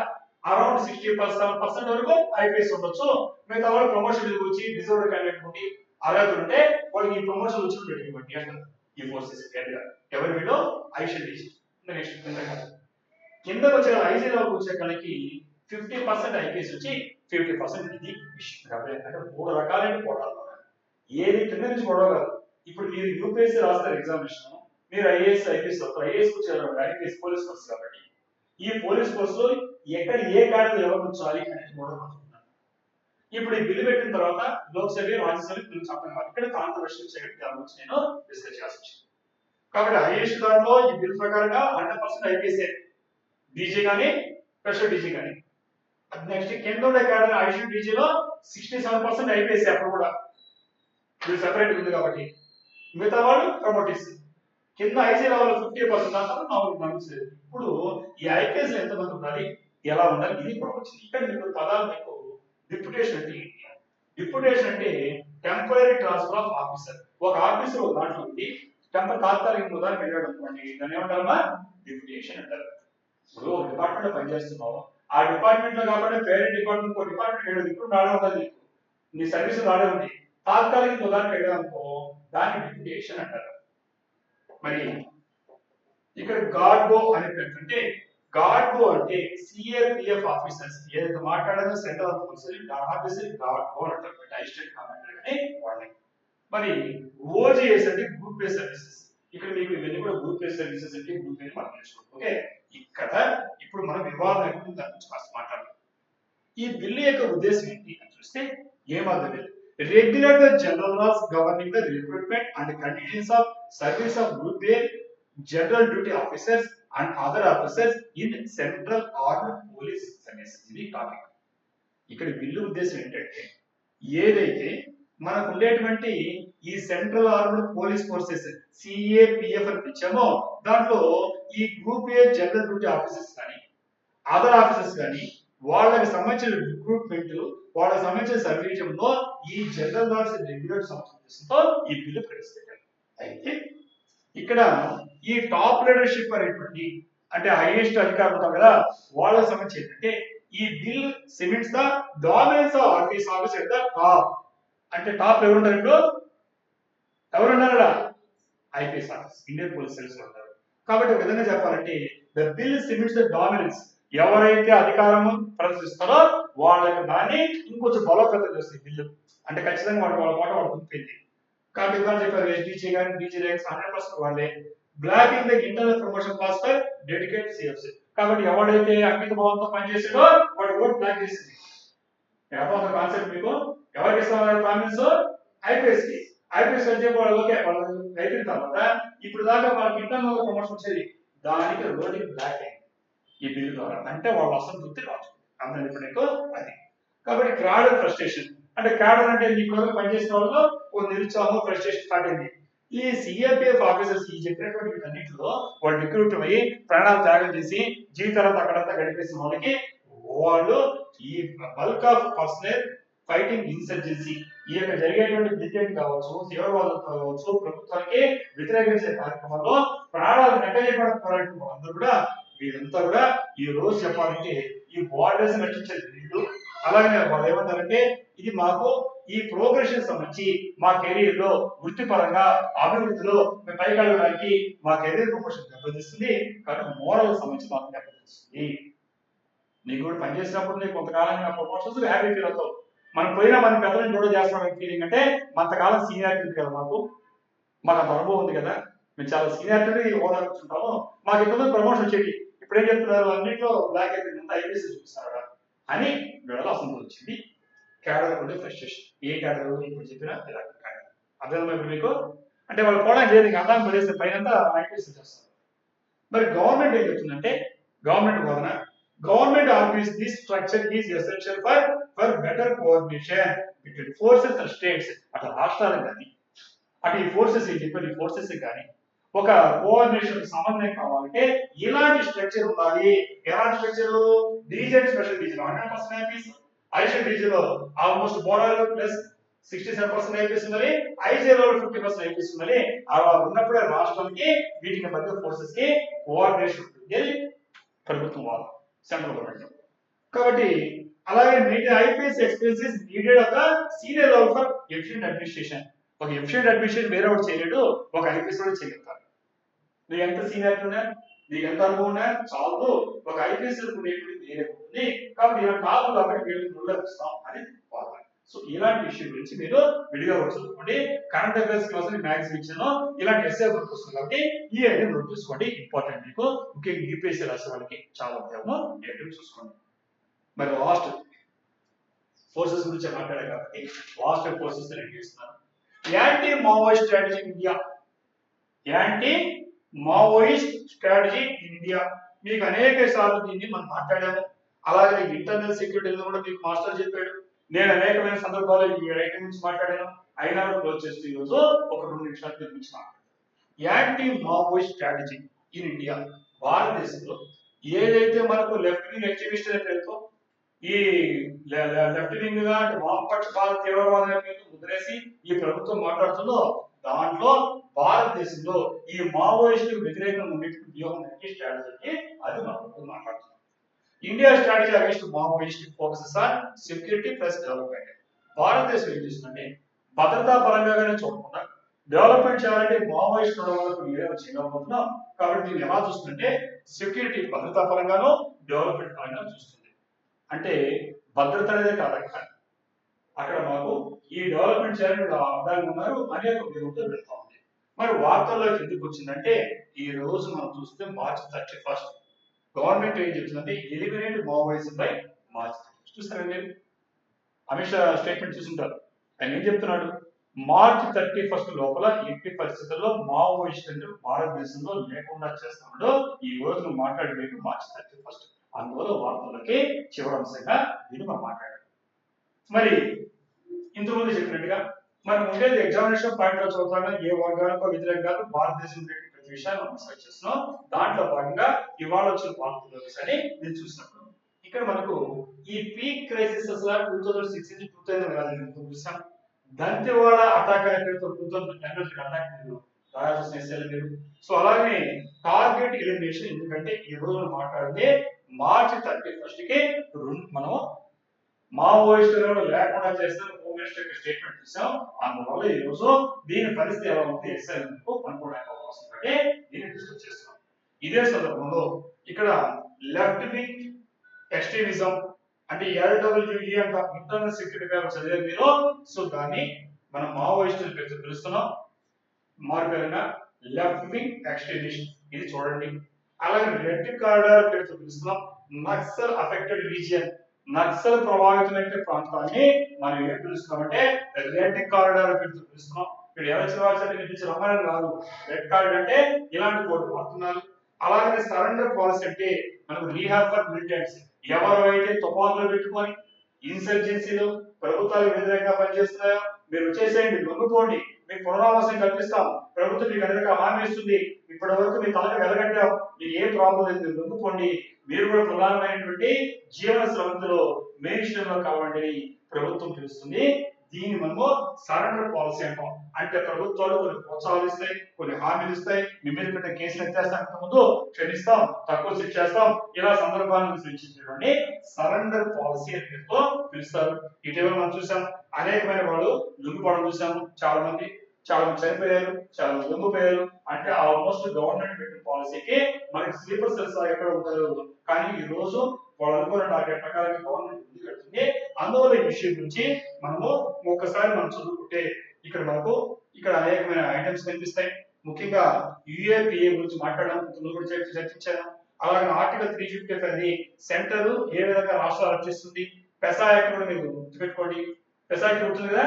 A: అరౌండ్ 60% వరకు ఐపీఎస్ ఉండొచ్చు. మిగతా వాళ్ళు ప్రమోషన్ వచ్చి డిజర్వ్ క్యాండిడేట్ ఉండి అర్హత ఉంటే వాళ్ళకి ఈ ప్రమోషన్ వచ్చి పెట్టుకోండి అంటారు. ఈ ఫోర్సెస్ ఎవరి వీళ్ళు ఐషియన్ డీజీ. నెక్స్ట్ కిందకు వచ్చే ఐజీ లెవెల్ వచ్చే కనుక 50% ఐపీఎస్ వచ్చి 50% ఇది అంటే 3 రకాలైన కోటాలు. ఏది కింద నుంచి గొడవ కాదు. ఇప్పుడు మీరు యూపీఎస్సీ రాస్తారు ఎగ్జామినేషన్, మీరు ఐఏఎస్ ఐపీఎస్ వస్తారు, ఐఏఎస్ వచ్చారు ఐపీఎస్ పోలీస్ ఫోర్స్ కాబట్టి ఈ పోలీస్ ఫోర్స్ లో ఎక్కడ ఏ కార్డు ఎవరు ఉంచాలి అనేది గొడవ. ఇప్పుడు ఈ బిల్లు పెట్టిన తర్వాత లోక్సభ రాజ్యసభ బిల్లు చట్టం కాదు, ఇక్కడ కాంట్రవర్షియల్ దాని గురించి నేను డిస్కస్ చేయాల్సి వచ్చింది. కాబట్టి ఐఏఎస్ దాంట్లో ఈ బిల్ ప్రకారంగా 100% ఐపీఎస్ డీజీ కానీ స్పెషల్ డీజీ కానీ. నెక్స్ట్ కింద ఉండే కార్డు ఐషియన్ డీజీలో 67% ఐపీఎస్ అప్పుడు కూడా ఇది సెపరేట్ ఉంది కాబట్టి మిగతా వాళ్ళు ప్రమోట్ ఇస్తుంది. కింద ఐసీ లెవెల్ 50% దాంట్లో ఇప్పుడు ఈ ఐపీఎస్ ఎంత మంది ఉండాలి, ఎలా ఉండాలి, ఇది కూడా వచ్చింది. ఇక్కడ మీకు పదాలు మీకు డిప్యుటేషన్ అంటే ఏంటి? డిప్యుటేషన్ అంటే టెంపరరీ ట్రాన్స్ఫర్ ఆఫ్ ఆఫీసర్. ఒక ఆఫీసర్ ఒక దాంట్లో ఉంది తాత్కాలిక ఉదాహరణ వెళ్ళాడు అనుకోండి, దాన్ని ఏమంటారమ్మా డిప్యుటేషన్ అంటారు. ఇప్పుడు ఒక డిపార్ట్మెంట్ లో పనిచేస్తున్నావు, ఆ డిపార్ట్మెంట్ లో కాబట్టి పేరెంట్ డిపార్ట్మెంట్ ఒక డిపార్ట్మెంట్ వెళ్ళదు, ఇప్పుడు నాడే ఉండాలి, నీ సర్వీస్ నాడే ఉంది, తాత్కాలిక ఉదాహరణ వెళ్ళాడు అనుకో దాన్ని డిప్యుటేషన్ అంటారు. మరి ఇక్కడ గాడ్గో అనే పేరు అంటే గాడ్గో అంటే సిఏపిఎఫ్ ఆఫీసర్స్ ఏదైతే మాట్లాడారో సెంట్రల్ ఆఫీసర్ గాడ్గో అంటారు, అసిస్టెంట్ కమాండర్ అని వాళ్ళని. మరి ఓజీఎస్ అంటే గ్రూప్ ఏ సర్వీసెస్. ఇక్కడ మీకు ఇవన్నీ కూడా గ్రూప్ ఏ సర్వీసెస్ అంటే గ్రూప్ ఏ మనం నేర్చుకోండి. ఓకే, ఇక్కడ ఇప్పుడు మనం వివాదం ఎక్కువ దాని గురించి కాస్త మాట్లాడాలి. ఈ బిల్లు యొక్క ఉద్దేశం ఏంటి అని చూస్తే ఏమర్థం లేదు. Regulate the general laws governing the recruitment and conditions of service of Group A general duty officers and other officers in Central Armed Police Service. ఇది టాపిక్. ఇక్కడ బిల్లు ఉద్దేశం ఏంటంటే ఏదైతే మనకు ఉండేటువంటి ఈ central armed police forces CAPF అని పిలిచామో దాంట్లో ఈ group A general duty officers కానీ అదర్ ఆఫీసర్స్ కానీ వాళ్ళకి సంబంధించిన రిక్రూట్మెంట్, వాళ్ళకి సంబంధించిన సర్వీసంలో ఈ జనరల్ లాస్ రెగ్యులేట్ సంస్థతో ఈ బిల్లు ప్రవేశపెట్టారు. అయితే ఇక్కడ ఈ టాప్ లీడర్షిప్ అనేటువంటి అంటే హైయెస్ట్ అధికారులు ఉంటారు కదా వాళ్ళకి సంబంధించి ఏంటంటే ఈ bill cements the dominance of office at the top. అంటే టాప్ ఎవరుంటారు, ఇప్పుడు ఎవరున్నారా IPS office Indian police service ఉంటారు. కాబట్టి ఒక విధంగా చెప్పాలంటే the bill cements the dominance, ఎవరైతే అధికారం ప్రదర్శిస్తారో వాళ్ళకి దాన్ని ఇంకొంచెం బలోపేతం చేస్తుంది బిల్లు. అంటే ఖచ్చితంగా వాళ్ళ మాట వాళ్ళు గుర్తింది. కాబట్టి ఇవ్వాలి చెప్పారు ఎస్డీజీ కానీ డీజీ ర్యాంక్స్ 100% వాళ్ళే. Blocking the internal promotion pass for dedicate CFC. కాబట్టి ఎవరైతే అంకిత భావంతో పనిచేసాడో వాడు ఓట్ బ్లాక్ చేసింది. ఎవరు కాన్సెప్ట్ మీకు ఎవరికి ఇస్తామన్నారు ప్రామిస్ ఐపీఎస్ కి. ఐపీఎస్ అంటే వాళ్ళు ఓకే వాళ్ళు అయిపోయిన తర్వాత ఇప్పుడు దాకా వాళ్ళకి ఇంటర్నల్ ప్రమోషన్ వచ్చేది, దానికి రోడ్డింగ్ బ్లాక్ అయింది ఈ బిల్లు ద్వారా. అంటే వాళ్ళు అసలు గుర్తు రాదు అందరూ ఇప్పుడు అది. కాబట్టి క్రాడర్ ఫ్రస్ట్రేషన్ అంటే క్రాడర్ అంటే ఇప్పుడు పనిచేసిన వాళ్ళు ఒక నిరుత్సాహం ఫ్రస్ట్రేషన్ స్టార్ట్ అయింది. ఈ సిఆర్పిఎఫ్ ఆఫీసర్స్ ఈ చెప్పినటువంటి అన్నింటిలో వాళ్ళు రిక్రూట్ అయ్యి ప్రాణాలు త్యాగం చేసి జీవితాలంతా అక్కడంతా గడిపేసిన వాళ్ళకి వాళ్ళు ఈ bulk of personal fighting insurgency ఈ యొక్క జరిగేటువంటి మిలిటెంట్ కావచ్చు, తీవ్రవాదం కావచ్చు, ప్రభుత్వానికి వ్యతిరేకించే కార్యక్రమంలో ప్రాణాలు నెట్టజేయబడుతున్న వాళ్ళందరూ కూడా వీరంతా కూడా ఈ రోజు చెప్పాలంటే ఈ బార్డర్స్ రక్షించే బిల్లు. అలాగే వాళ్ళు ఏమంటారంటే ఇది మాకు ఈ ప్రోగ్రెషన్ సంబంధించి మా కెరీర్ లో వృత్తిపరంగా అభివృద్ధిలో మేము పైకి వెళ్ళడానికి మా కెరీర్ ప్రమోషన్ దెబ్బతీస్తుంది, కాబట్టి మోరల్ సంబంధించి మాకు దెబ్బతీస్తుంది. నీకు కూడా పనిచేసినప్పుడు నీకు కొంతకాలంగా ప్రమోషన్స్ హ్యాపీ ఫీల్ అవుతావు. మనం పోయినా మన పెద్దలను కూడా చేస్తున్నాం ఫీలింగ్ అంటే కొంతకాలం సీనియారిటీ కదా మాకు అంత అనుభవం ఉంది కదా, మేము చాలా సీనియారిటీ హోదా కూర్చుంటాము, మాకు ఎక్కువ ప్రమోషన్ వచ్చేది. ఇప్పుడేం చెప్తున్నారు, అన్నింటిలో బ్లాక్ అయిపోయింది, అంతా ఐపీఎస్ చూపిస్తారా అని వీళ్ళ అసంతృప్తి వచ్చింది. క్యాడర్ ఉండే ఫ్రస్ట్రేషన్. ఏ క్యాడర్ ఇప్పుడు చెప్పినా ఇలా అర్థమైపోయి మీకు అంటే వాళ్ళు పోవడానికి లేదు, ఇంకా అర్థం పడేస్తే పైన ఐపీఎస్ చేస్తారు. మరి గవర్నమెంట్ ఏం చెప్తుందంటే, గవర్నమెంట్ బోధన government argues this structure is essential for better coordination between forces and states. అట్లా రాష్ట్రాలకు కానీ అటు ఈ ఫోర్సెస్ చెప్పారు, ఈ ఫోర్సెస్ కానీ ఒక కోఆర్డినేషన్ సమన్వయం కావాలంటే ఇలాంటి స్ట్రక్చర్ ఉండాలి. ఎలాంటి structure? Division special division 100% IPS, additional division లో ఆల్మోస్ట్ బోర్డర్ ప్లస్ 67% ఐపీఎస్ ఉండాలి, ఐజేలో 50% ఐపీఎస్ ఉండాలి. అలా ఉన్నప్పుడే రాష్ట్రానికి వీటికి మధ్య ఫోర్సెస్ కి కోఆర్డినేషన్ ఉంటుంది ప్రభుత్వం వాళ్ళు, సెంట్రల్ గవర్నమెంట్. కాబట్టి అలాగే ఐపీఎస్ ఎక్స్పీరియన్స్ నీడెడ్ ఒక senior level for efficient administration. ఒక ఎఫిషియెంట్ అడ్మినిస్ట్రేషన్ వేరే ఒకటి చేయలేడు, ఒక ఐపీఎస్ కూడా చేయగలుగుతారు. నీకు ఎంత సీనియారిటీ ఉన్నా, నీకు ఎంత అనుభవం ఉన్నా చాలు, ఒక ఐపీఎస్ వేరే ఉంటుంది. కాబట్టి ఇలా కాదు, కాబట్టి వీళ్ళని నిర్లక్షిస్తాం అని వాదన. సో ఇలాంటి విషయం గురించి మీరు విడిగా చదువుకోండి. కరెంట్ అఫైర్స్ క్లాస్ మ్యాథ్స్ ఇచ్చాను, ఇలాంటి ఎస్ఏ గ్రూప్ వస్తుంది కాబట్టి ఈ ఐడియా నోట్ చేసుకోండి, ఇంపార్టెంట్ మీకు. ముఖ్యంగా యూపీఎస్సీ రాసే వాళ్ళకి చాలా ఉపయోగం, ఏంటో చూసుకోండి. మరి లాస్ట్ ఫోర్సెస్ గురించి మాట్లాడారు కాబట్టి లాస్ట్ ఫోర్సెస్ నేను చేస్తున్నాను. Anti Maoist strategy in India. Anti Maoist strategy in India మీకు అనేక సార్లు దీన్ని మనం మాట్లాడాము. అలాగే ఇంటర్నల్ సెక్యూరిటీలో కూడా మీకు మాస్టర్ చెప్పాడు. నేను అనేకమైన సందర్భాల్లో ఈ ఐటమ్ గురించి మాట్లాడాను. అయినా క్లోజ్ చేస్తూ ఈరోజు ఒక 2 నిమిషాల గురించి మాట్లాడాను. Anti Maoist strategy in India. భారతదేశంలో ఏదైతే మనకు లెఫ్ట్ వింగ్ ఎక్స్ట్రీమిస్ట్ అనే పేరుతో ఈ లెఫ్ట్ వింగ్ గా వామపక్షపాత తీవ్రవాద ముద్రేసి ఈ ప్రభుత్వం మాట్లాడుతుందో, దాంట్లో భారతదేశంలో ఈ మావోయిస్టు వ్యతిరేకంగా ఉండే వ్యూహం స్ట్రాటజీకి అది మనం మాట్లాడుతున్నాం. India strategy against Maoist focuses on security plus development. భారతదేశం ఏం చేస్తుందంటే భద్రతా పరంగానే చూడకుండా డెవలప్మెంట్ చేయాలంటే మావోయిస్ట్ ఏదైనా చేయకపోతున్నాం. కాబట్టి దీన్ని ఎలా చూస్తుందంటే సెక్యూరిటీ భద్రతా పరంగానూ డెవలప్మెంట్ పరంగా చూస్తుంది. అంటే భద్రత అనేది కాదు అక్కడ మాకు ఈ డెవలప్మెంట్ చేయాలని అర్థాలు ఉన్నారు, అనేక ఉపయోగంతో వెళ్తా ఉంది. మరి వార్తల్లోకి ఎందుకు వచ్చిందంటే ఈ రోజు మనం చూస్తే మార్చి 31 గవర్నమెంట్ ఏం చెప్తుందంటే ఎలిమినేట్ మావోయిజం బై మార్చి 31. చూసారా మీరు అమిత్ షా స్టేట్మెంట్ చూసింటారు. ఆయన ఏం చెప్తున్నాడు, మార్చి 31 లోపల ఎట్టి పరిస్థితుల్లో మావోయిస్టులు భారతదేశంలో లేకుండా చేస్తాడు. ఈ రోజు మాట్లాడేది మార్చి 31. అందువల్ల వార్తలకి చివరి అంశంగా దీన్ని మనం మాట్లాడాలి. మరి ఇంతకుముందు చెప్పినట్టుగా మనం ఉండేది ఎగ్జామినేషన్ పాయింట్ లో చదువుతాగా ఏ వర్గాలకు వ్యతిరేకం కాదు, భారతదేశం ప్రతి విషయాన్ని మనం సెర్చ్ చేస్తున్నాం. దాంట్లో భాగంగా ఇవాళ వచ్చిన వార్తలు అని నేను చూసినప్పుడు ఇక్కడ మనకు ఈ పీక్ క్రైసిస్ అసలు 2006 నుంచి 2011 చూసాం. దంతెవాడ అటాక్ అనే 2011 అటాక్ రాయాల్సిన. సో అలాగే టార్గెట్ ఎలిమినేషన్, ఎందుకంటే ఈ రోజు మాట్లాడితే మార్చి 31 కి మనం మావోయిస్టులను లేకుండా చేస్తే హోమ్ మినిస్టర్ స్టేట్మెంట్ చూసాం. అందువల్ల ఈ రోజు దీని పరిస్థితి ఎలా ఉంది ఎస్ఐలకు అనుకోవడానికి అవకాశం ఉంటే దీన్ని డిస్కస్ చేస్తున్నాం. ఇదే సందర్భంలో ఇక్కడ లెఫ్ట్ వింగ్ ఎక్స్ట్రీమిజం అంటే LWE అంట, ఇంటర్నల్ సెక్యూరిటీ చదివే మీరు. సో దాన్ని మనం మావోయిస్టులు పిలుస్తున్నాం. మార్గంగా లెఫ్ట్ వింగ్ ఎక్స్ట్రీమిస్ట్ ఇది చూడండి. అలాగే రెడ్ కారిడార్ పేరుతో పిలుస్తున్నాం. నక్సల్ అఫెక్టెడ్ రీజియన్, నక్సల్ ప్రభావితమైన ప్రాంతాన్ని మనం ఏం పిలుస్తున్నామంటే రెడ్ కారిడార్ పేరుతో పిలుస్తున్నాం. ఇక్కడ ఎవరు రమ్మని కాదు, రెడ్ కారిడార్ అంటే ఇలాంటి కోర్టు వాడుతున్నారు. అలాగే సరెండర్ పాలసీ అంటే మనకు రీహాబ్ ఫర్ మిలిటెంట్స్, ఎవరైతే తుపాకులు పెట్టుకొని ఇన్సర్జెన్సీలు ప్రభుత్వాలకు వ్యతిరేకంగా పనిచేస్తున్నాయో మీరు వచ్చేసేయండి, లొంగిపోండి, మీకు పునరావాసం కల్పిస్తాం, ప్రభుత్వం మీకు అందరికీ హామీ ఇస్తుంది, ఇప్పటి వరకు మీ తలకు వెలగట్టాం, మీకు ఏ ప్రాబ్లం లేదు, మీరు లొంగిపోండి, మీరు కూడా ప్రధానమైనటువంటి జీవన స్రవంతిలో మెయిన్ స్ట్రీమ్ లో కావాలని ప్రభుత్వం పిలుస్తుంది. దీన్ని మనము సరెండర్ పాలసీ అంటాం. అంటే ప్రభుత్వాలు కొన్ని ప్రోత్సాహాలు ఇస్తాయి, కొన్ని హామీలు ఇస్తాయి, మీ మీద పెట్టిన కేసులు ఎత్తేస్తాం, ముందు క్షమిస్తాం, తక్కువ శిక్ష చేస్తాం, ఇలా సందర్భాలను సూచించడాన్ని సరెండర్ పాలసీ అని పేరుతో పిలుస్తారు. ఇటీవల మనం చూసాం, అనేకమైన వాళ్ళు లొంగిపోవడం చూసాము, చాలా మంది చనిపోయారు, చాలా లొంగిపోయారు. అంటే ఆల్మోస్ట్ గవర్నమెంట్ పెట్టిన పాలసీకి మనకి స్లీపర్ సెల్స్ ఎక్కడ ఉంటారు, కానీ ఈ రోజు వాళ్ళు అనుకున్న టార్గెట్ ప్రకారం గవర్నమెంట్ ముందుకు వెళ్తుంది. అందువల్ల ఈ విషయం గురించి మనము ఒక్కసారి మనం చదువుకుంటే ఇక్కడ అనేకమైన ఐటమ్స్ కనిపిస్తాయి. ముఖ్యంగా యుఏపిఏ గురించి మాట్లాడడం గురించి చర్చించాను. అలాగే ఆర్టికల్ 355 ని సెంటర్ ఏ విధంగా రాష్ట్రాలు రక్షిస్తుంది. పెసా యాక్ట్ కూడా మీరు గుర్తుపెట్టుకోండి. పెసా యాక్ట్ ఉంటుంది కదా,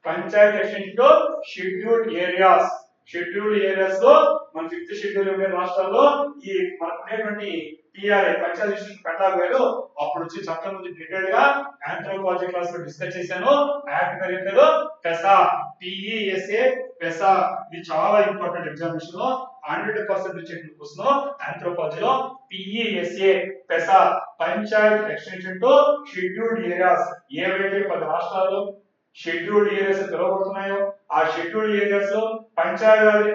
A: పంచాయత్ ఎక్స్టెన్షన్ లో షెడ్యూల్డ్ ఏరియాస్ లో మన 5th షెడ్యూల్ ఉండే రాష్ట్రాల్లో ఈ మనకు ఉండేటువంటి టీఆర్ఏ పంచాయత్ ఎక్స్టెన్షన్ పెట్టాలి. అప్పుడు వచ్చి చట్టం గురించి డీటెయిల్ గా ఆంథ్రోపాలజీ క్లాస్ లో డిస్కస్ చేశాను. యాక్ట్ పేరు పెసా, PESA పెసా. ఇది చాలా ఇంపార్టెంట్ ఎగ్జామినేషన్ లో 100% వచ్చేటువంటి క్వశ్చన్ ఆంథ్రోపాలజీలో. PESA PESA panchayat extension to scheduled areas. ఏవైతే 10 రాష్ట్రాలు షెడ్యూల్డ్ ఏరియాస్ పిలువబడుతున్నాయో ఆ షెడ్యూల్డ్ ఏరియాస్ లో పంచాయతీ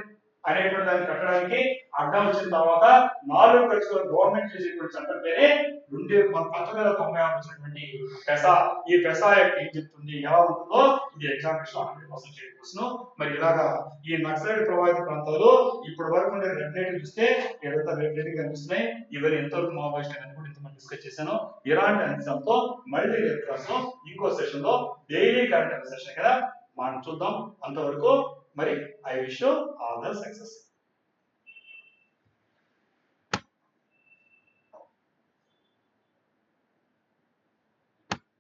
A: అనేటువంటి దాన్ని కట్టడానికి అడ్డం వచ్చిన తర్వాత 4 ఖర్చులు గవర్నమెంట్ చేసేటువంటి చట్టం పేరే 1996 వచ్చినటువంటి పెసా. ఈ పెసా యాక్ట్ ఏం చెప్తుంది, ఎలా ఉంటుందో ఇది ఎగ్జామినేషన్ 100% చేయవచ్చును. మరి ఇలాగా ఈ నక్సలైట్ ప్రభావిత ప్రాంతాల్లో ఇప్పటి వరకు ఉండే రెడ్ లైట్ చూస్తే ఏదైతే రెడ్ లైట్ కనిపిస్తున్నాయి, ఇవన్నీ ఎంతవరకు మావోయిస్ట్ అనేది కూడా ఇంత డిస్కస్ చేశాను. ఇలాంటి అంశంతో మళ్ళీ రేపు క్లాస్ లో ఇంకో సెషన్ లో డైలీ కరెంట్ సెషన్ కదా మనం చూద్దాం. అంతవరకు మరి I wish you all the success.